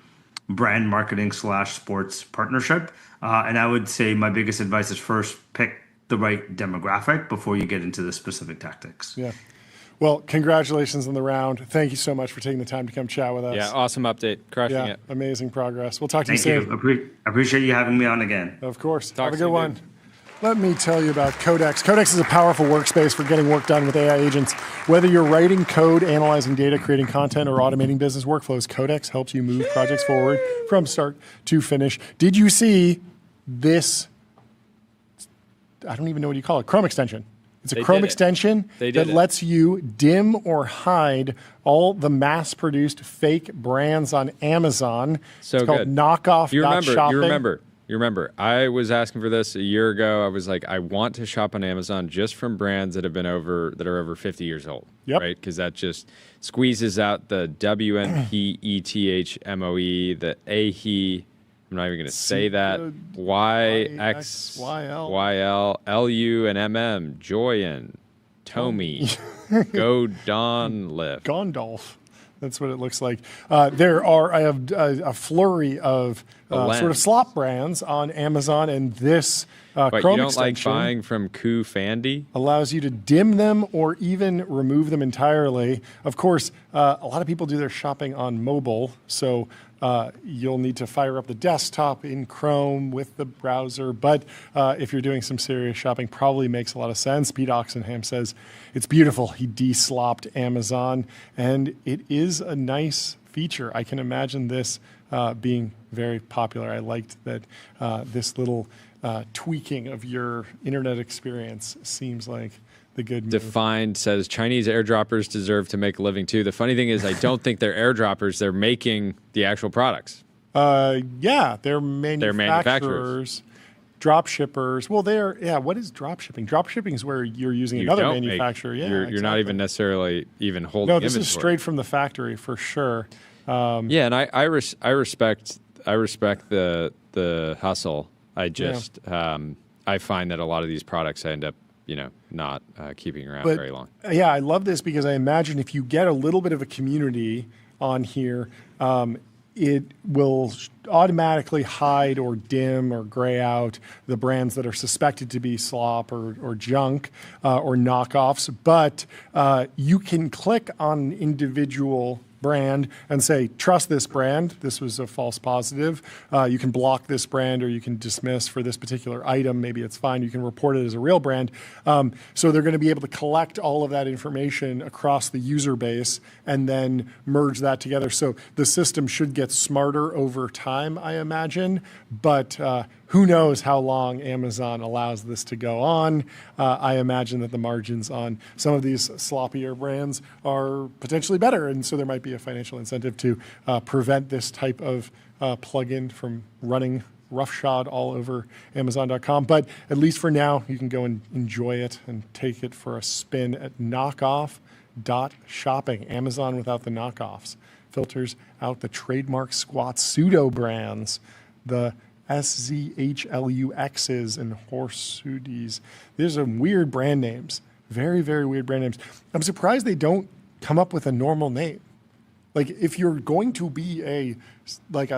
brand marketing / sports partnership. And I would say my biggest advice is first pick the right demographic before you get into the specific tactics. Yeah. Well, congratulations on the round. Thank you so much for taking the time to come chat with us. Yeah, awesome update. Crushing it. Amazing progress. We'll talk to Thank you you. soon. I appreciate you having me on again. Of course. Talk Have a good soon, one. dude. Let me tell you about Codex. Codex is a powerful workspace for getting work done with AI agents. Whether you're writing code, analyzing data, creating content, or automating business workflows, Codex helps you move projects forward from start to finish. Did you see this? I don't even know what you call it. Chrome extension. It's a They Chrome did it. extension They that did it. lets you dim or hide all the mass-produced fake brands on Amazon. So it's called good. knockoff. You shopping. remember. I was asking for this a year ago. I was like, I want to shop on Amazon just from brands that are over 50 years old. Yep. Right? Because that just squeezes out the WNPETHMOE, the AHE. I'm not even going to say that. YXYL, LU and MM, Joyan, Tomy, Godonlift. Gondolf. That's what it looks like. I have a flurry of sort of slop brands on Amazon, and this But Chrome you don't like extension buying from Koo Fandy? allows you to dim them or even remove them entirely. Of course, a lot of people do their shopping on mobile, so you'll need to fire up the desktop in Chrome with the browser. But if you're doing some serious shopping, probably makes a lot of sense. Pete Oxenham says it's beautiful. He de-slopped Amazon, and it is a nice feature. I can imagine this being very popular. I liked that this little tweaking of your internet experience seems like the good move. Defined says Chinese airdroppers deserve to make a living too. The funny thing is, I don't think they're airdroppers. They're making the actual products. Yeah, they're manufacturers. manufacturers. Drop shippers. Well, what is drop shipping? Drop shipping is where you're using another don't make- manufacturer. You're not even necessarily even holding No, this inventory. is straight from the factory for sure. Yeah, and I respect the hustle. I just I find that a lot of these products I end up not keeping around But, very long. Yeah, I love this because I imagine if you get a little bit of a community on here, it will automatically hide or dim or gray out the brands that are suspected to be slop or junk or knockoffs. But you can click on individual brand and say, trust this brand. This was a false positive. You can block this brand or you can dismiss for this particular item. Maybe it's fine. You can report it as a real brand. So they're going to be able to collect all of that information across the user base and then merge that together. So the system should get smarter over time, I imagine. But who knows how long Amazon allows this to go on. I imagine that the margins on some of these sloppier brands are potentially better. And so there might be a financial incentive to prevent this type of plugin from running roughshod all over Amazon.com. But at least for now, you can go and enjoy it and take it for a spin at knockoff.shopping. Amazon without the knockoffs. Filters out the trademark squat pseudo brands, the SZHLUXs and Hormozi. These are weird brand names. Very, very weird brand names. I'm surprised they don't come up with a normal name. Like if you're going to be a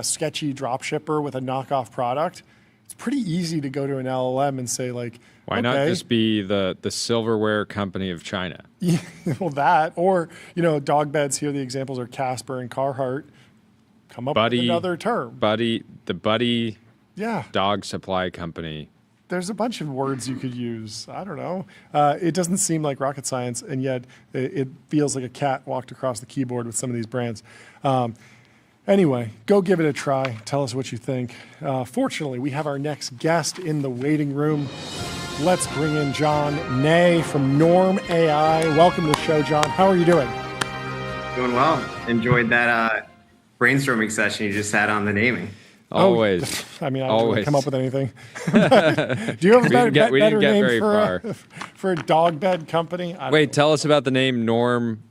sketchy drop shipper with a knockoff product, it's pretty easy to go to an LLM and say like, Why not just be the silverware company of China? Yeah, well, that or dog beds. Here the examples are Casper and Carhartt. Come up with another term. Buddy Yeah. dog supply company. There's a bunch of words you could use. I don't know. It doesn't seem like rocket science, and yet it feels like a cat walked across the keyboard with some of these brands. Anyway, go give it a try. Tell us what you think. Fortunately, we have our next guest in the waiting room. Let's bring in John Ney from Norm AI. Welcome to the show, John. How are you doing? Doing well. Enjoyed that brainstorming session you just had on the naming. Always. I mean, I didn't really Always. come up with anything. Do you have a better name for a dog bed company? I don't Wait, know. tell us about the name Norm.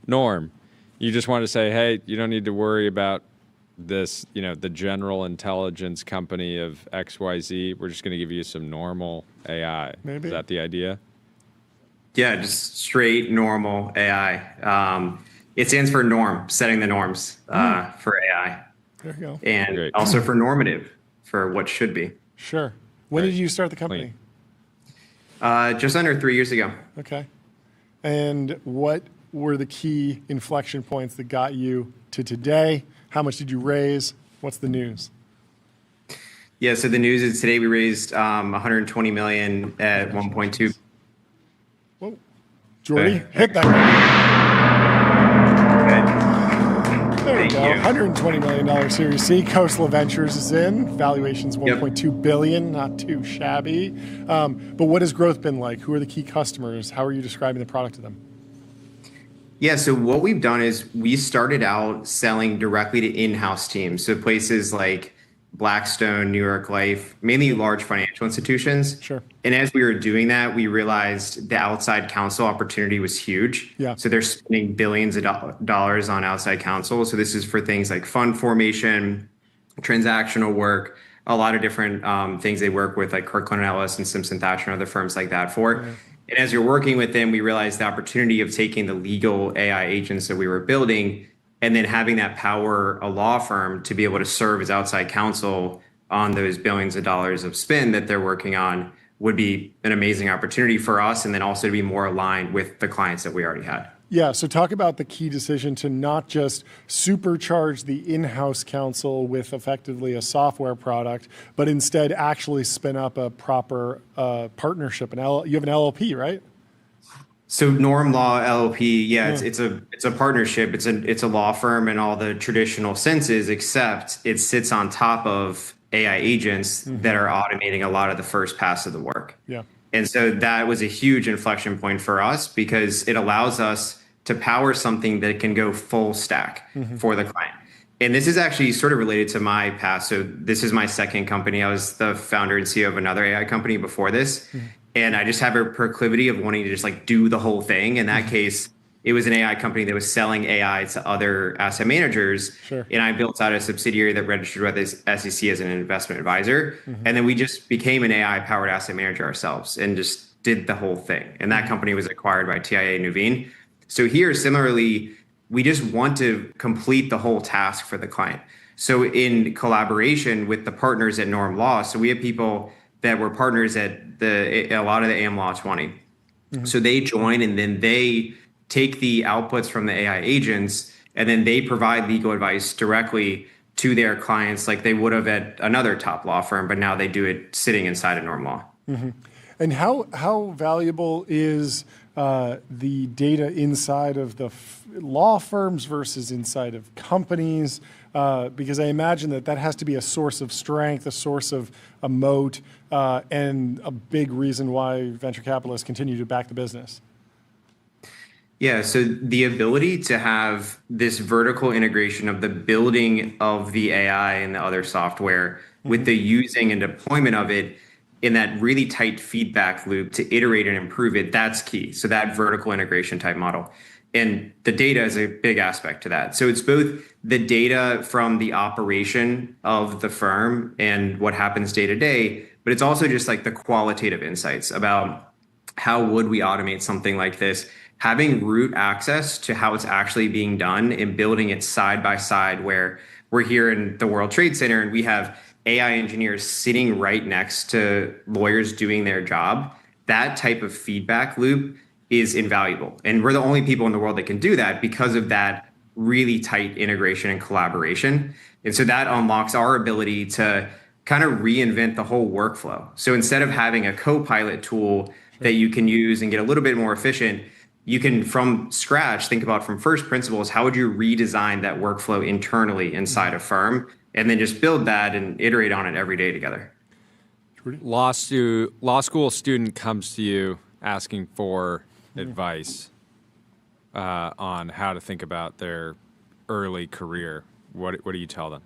You just want to say, hey, you don't need to worry about this, the general intelligence company of XYZ. We're just going to give you some normal AI. Maybe. Is that the idea? Yeah, just straight normal AI. It stands for norm, setting the norms for AI. There you go. And Great. also for normative, for what should be. Sure. When did you start the company? Just under 3 years ago. Okay. And what were the key inflection points that got you to today? How much did you raise? What's the news? Yeah, so the news is today we raised 120 million at 1.2. Whoa. Jordy, Okay. hit that. There we Thank go. you. $120 million Series C. Coastal Ventures is in. Valuation's $1.2 billion, not too shabby. But what has growth been like? Who are the key customers? How are you describing the product to them? Yeah, so what we've done is we started out selling directly to in-house teams. So places like Blackstone, New York Life, mainly large financial institutions. Sure. And as we were doing that, we realized the outside counsel opportunity was huge. Yeah. So they're spending billions of dollars on outside counsel. So this is for things like fund formation, transactional work, a lot of different things they work with, like Kirkland & Ellis and Simpson Thacher and other firms like that for. Yeah. And as you're working with them, we realized the opportunity of taking the legal AI agents that we were building and then having that power a law firm to be able to serve as outside counsel on those billions of dollars of spend that they're working on would be an amazing opportunity for us, and then also to be more aligned with the clients that we already had. Yeah, so talk about the key decision to not just supercharge the in-house counsel with effectively a software product, but instead actually spin up a proper partnership. You have an LLP, right? So Norm Law LLP, it's a partnership. It's a law firm in all the traditional senses, except it sits on top of AI agents that are automating a lot of the first pass of the work. Yeah. And so that was a huge inflection point for us because it allows us to power something that can go full stack for the client. And this is actually sort of related to my past. So this is my second company. I was the founder and CEO of another AI company before this. And I just have a proclivity of wanting to just like do the whole thing. In that case, it was an AI company that was selling AI to other asset managers. Sure. And I built out a subsidiary that registered with the SEC as an investment advisor. And then we just became an AI powered asset manager ourselves and just did the whole thing. And that company was acquired by TIA Nuveen. So here, similarly, we just want to complete the whole task for the client. So in collaboration with the partners at Norm Law, so we have people that were partners at a lot of the AM Law 20. So they join and then they take the outputs from the AI agents and then they provide legal advice directly to their clients like they would have at another top law firm, but now they do it sitting inside of Norm Law. And how valuable is the data inside of the law firms versus inside of companies? Because I imagine that has to be a source of strength, a source of a moat, and a big reason why venture capitalists continue to back the business. Yeah, so the ability to have this vertical integration of the building of the AI and the other software with the using and deployment of it in that really tight feedback loop to iterate and improve it, that's key. So that vertical integration type model. And the data is a big aspect to that. So it's both the data from the operation of the firm and what happens day to day, but it's also just like the qualitative insights about how would we automate something like this, having root access to how it's actually being done and building it side by side where we're here in the World Trade Center and we have AI engineers sitting right next to lawyers doing their job. That type of feedback loop is invaluable. And we're the only people in the world that can do that because of that really tight integration and collaboration. And so that unlocks our ability to kind of reinvent the whole workflow. So instead of having a co-pilot tool that you can use and get a little bit more efficient, you can from scratch think about from first principles, how would you redesign that workflow internally inside a firm and then just build that and iterate on it every day together. Law school student comes to you asking for advice on how to think about their early career. What do you tell them?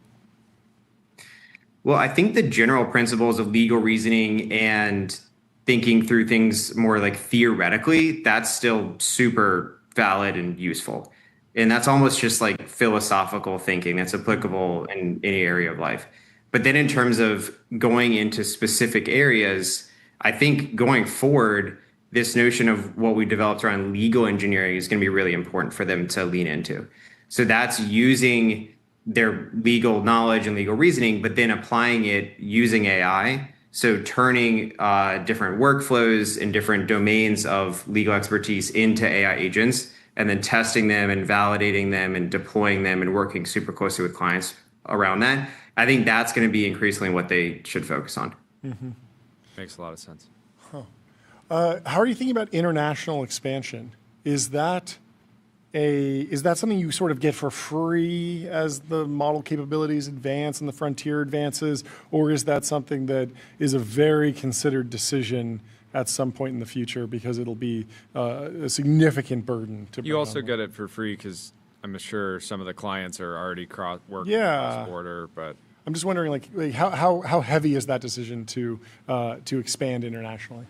Well, I think the general principles of legal reasoning and thinking through things more like theoretically, that's still super valid and useful. And that's almost just like philosophical thinking that's applicable in any area of life. But then in terms of going into specific areas, I think going forward, this notion of what we developed around legal engineering is going to be really important for them to lean into. So that's using their legal knowledge and legal reasoning, but then applying it using AI. So turning different workflows and different domains of legal expertise into AI agents, and then testing them and validating them and deploying them and working super closely with clients around that. I think that's going to be increasingly what they should focus on. Makes a lot of sense. How are you thinking about international expansion? Is that something you sort of get for free as the model capabilities advance and the frontier advances, or is that something that is a very considered decision at some point in the future because it'll be a significant burden to bring You also on? get it for free because I'm sure some of the clients are already working Yeah. cross-border, but I'm just wondering, like how heavy is that decision to expand internationally?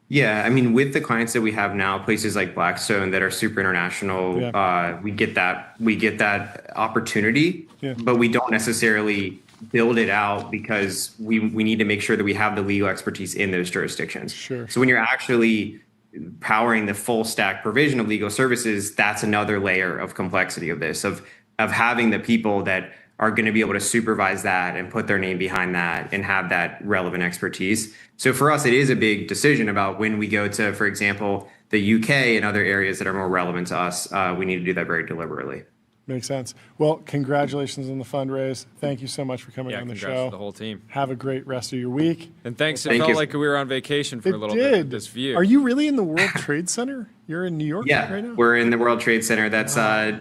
Yeah, I mean, with the clients that we have now, places like Blackstone that are super international, Yeah. we get that opportunity, Yeah. but we don't necessarily build it out because we need to make sure that we have the legal expertise in those jurisdictions. Sure. So when you're actually powering the full stack provision of legal services, that's another layer of complexity of this, of having the people that are going to be able to supervise that and put their name behind that and have that relevant expertise. So for us, it is a big decision about when we go to, for example, the UK and other areas that are more relevant to us. We need to do that very deliberately. Makes sense. Well, congratulations on the fundraise. Thank you so much for coming on the congrats show. to the whole team. Have a great rest of your week. And thanks. Thank It felt you. like we were on vacation for a It little bit did. with this view. Are you really in the World Trade Center? You're in New York Yeah, right now? we're in the World Trade Center. That's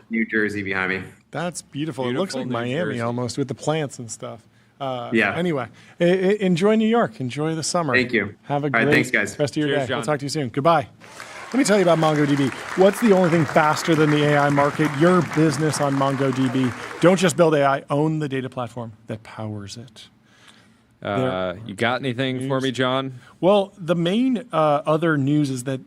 New Jersey behind me. That's beautiful. It looks Beautiful like New Miami Jersey. almost with the plants and stuff. Yeah. Anyway, enjoy New York. Enjoy the summer. Thank you. Have a All right, great thanks, guys. rest of your Cheers, day. John. We'll talk to you soon. Goodbye. Let me tell you about MongoDB. What's the only thing faster than the AI market? Your business on MongoDB. Don't just build AI, own the data platform that powers it. You got anything for me, John? Well, the main other news is that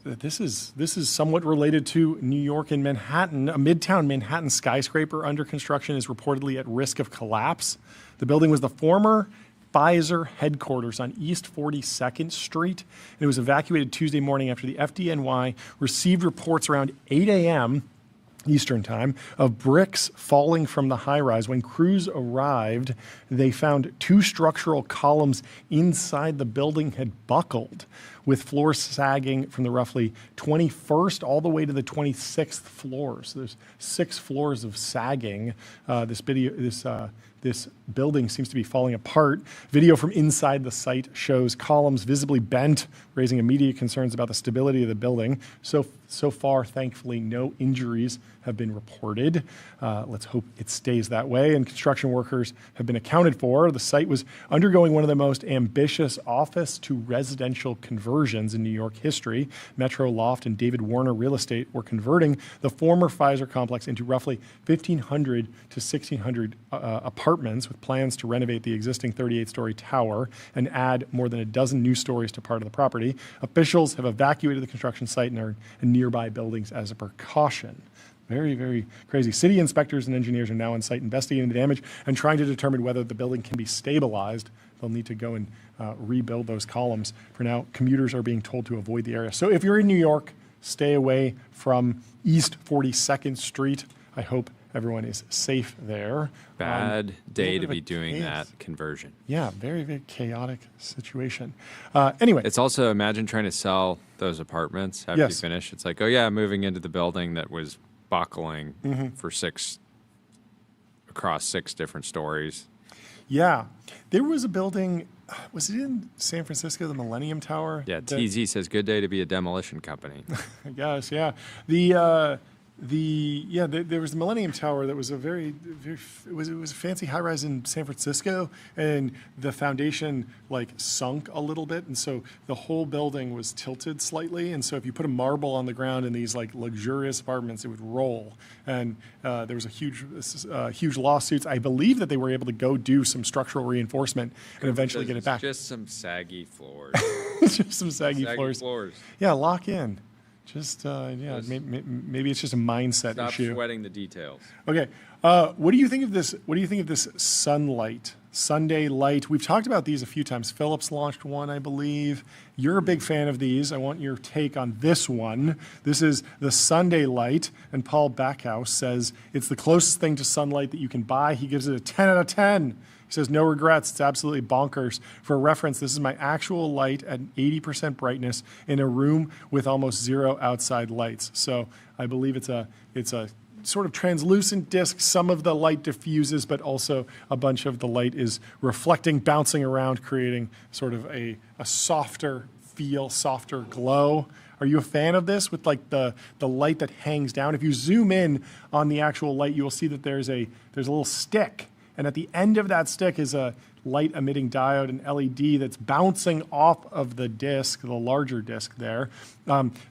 this is somewhat related to New York and Manhattan. A midtown Manhattan skyscraper under construction is reportedly at risk of collapse. The building was the former Pfizer headquarters on East 42nd Street, and it was evacuated Tuesday morning after the FDNY received reports around 8 a.m. Eastern time of bricks falling from the high rise. When crews arrived, they found two structural columns inside the building had buckled, with floors sagging from the roughly 21st all the way to the 26th floor. So there's 6 floors of sagging. This building seems to be falling apart. Video from inside the site shows columns visibly bent, raising immediate concerns about the stability of the building. So far, thankfully, no injuries have been reported. Let's hope it stays that way. And construction workers have been accounted for. The site was undergoing one of the most ambitious office to residential conversions in New York history. Metro Loft and David Warner Real Estate were converting the former Pfizer complex into roughly 1,500 to 1,600 apartments, with plans to renovate the existing 38-story tower and add more than a dozen new stories to part of the property. Officials have evacuated the construction site and are in nearby buildings as a precaution. Very, very crazy. City inspectors and engineers are now on site investigating the damage and trying to determine whether the building can be stabilized. They'll need to go and rebuild those columns. For now, commuters are being told to avoid the area. So if you're in New York, stay away from East 42nd Street. I hope everyone is safe there. Bad day bit to of a be doing chaos. that conversion. Yeah, very, very chaotic situation. Anyway, It's also, imagine trying to sell those apartments after you Yes. finish. It's like, oh yeah, moving into the building that was buckling Mm-hmm. for across 6 different stories. yeah, there was a building. Was it in San Francisco, the Millennium Tower? Yeah, that- TZ says, good day to be a demolition company. I guess, yeah. There was the Millennium Tower that was a it was a fancy high rise in San Francisco, and the foundation like sunk a little bit, and so the whole building was tilted slightly, and so if you put a marble on the ground in these like luxurious apartments, it would roll, and there was a huge lawsuits. I believe that they were able to go do some structural reinforcement and eventually get it back. Just some saggy floors. Just some saggy floors. Yeah, lock in. Just maybe it's just a mindset Stop issue. sweating the details. Okay, What do you think of this? What do you think of this Sunlight? Sunday Light. We've talked about these a few times. Philips launched one, I believe. You're a big fan of these. I want your take on this one. This is the Sunday Light, and Paul Backhouse says it's the closest thing to sunlight that you can buy. He gives it a 10 out of 10. He says, no regrets. It's absolutely bonkers. For reference, this is my actual light at 80% brightness in a room with almost zero outside lights. So I believe it's a sort of translucent disc. Some of the light diffuses, but also a bunch of the light is reflecting, bouncing around, creating sort of a softer feel, softer glow. Are you a fan of this with like the light that hangs down? If you zoom in on the actual light, you will see that there's a little stick. And at the end of that stick is a light emitting diode, an LED that's bouncing off of the disc, the larger disc there.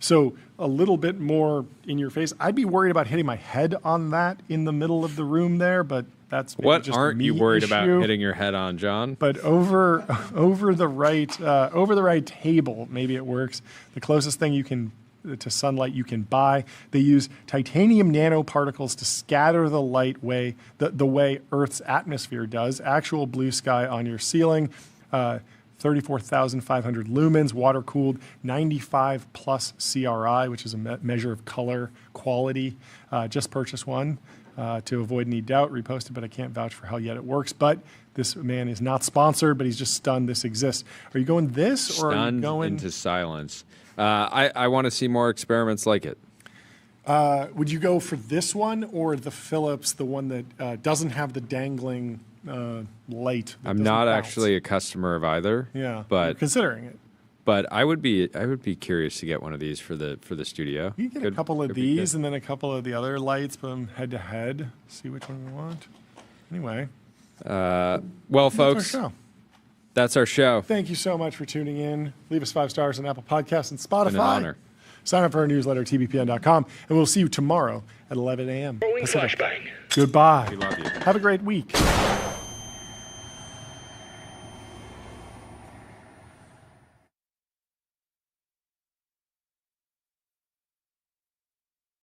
So a little bit more in your face. I'd be worried about hitting my head on that in the middle of the room there, but that's maybe what just aren't you worried about hitting your head on, John? But over the right table, maybe it works. The closest thing to sunlight you can buy. They use titanium nanoparticles to scatter the light the way Earth's atmosphere does. Actual blue sky on your ceiling, 34,500 lumens, water cooled, 95 plus CRI, which is a measure of color quality. Just purchased one to avoid any doubt. Reposted, but I can't vouch for how yet it works. But this man is not sponsored, but he's just stunned this exists. Are you going this, or are you going into silence? I want to see more experiments like it. Would you go for this one or the Philips, the one that doesn't have the dangling light? I'm not actually a customer of either. Yeah, but you're considering it. But I would be curious to get one of these for the studio. You get a couple of these and then a couple of the other lights, put them head to head. See which one we want. Anyway. Well, folks. That's our show. Thank you so much for tuning in. Leave us 5 stars on Apple Podcasts and Spotify. It's been an honor. Sign up for our newsletter, tbpn.com, and we'll see you tomorrow at 11 a.m. Flashbang. Goodbye. We love you. Have a great week.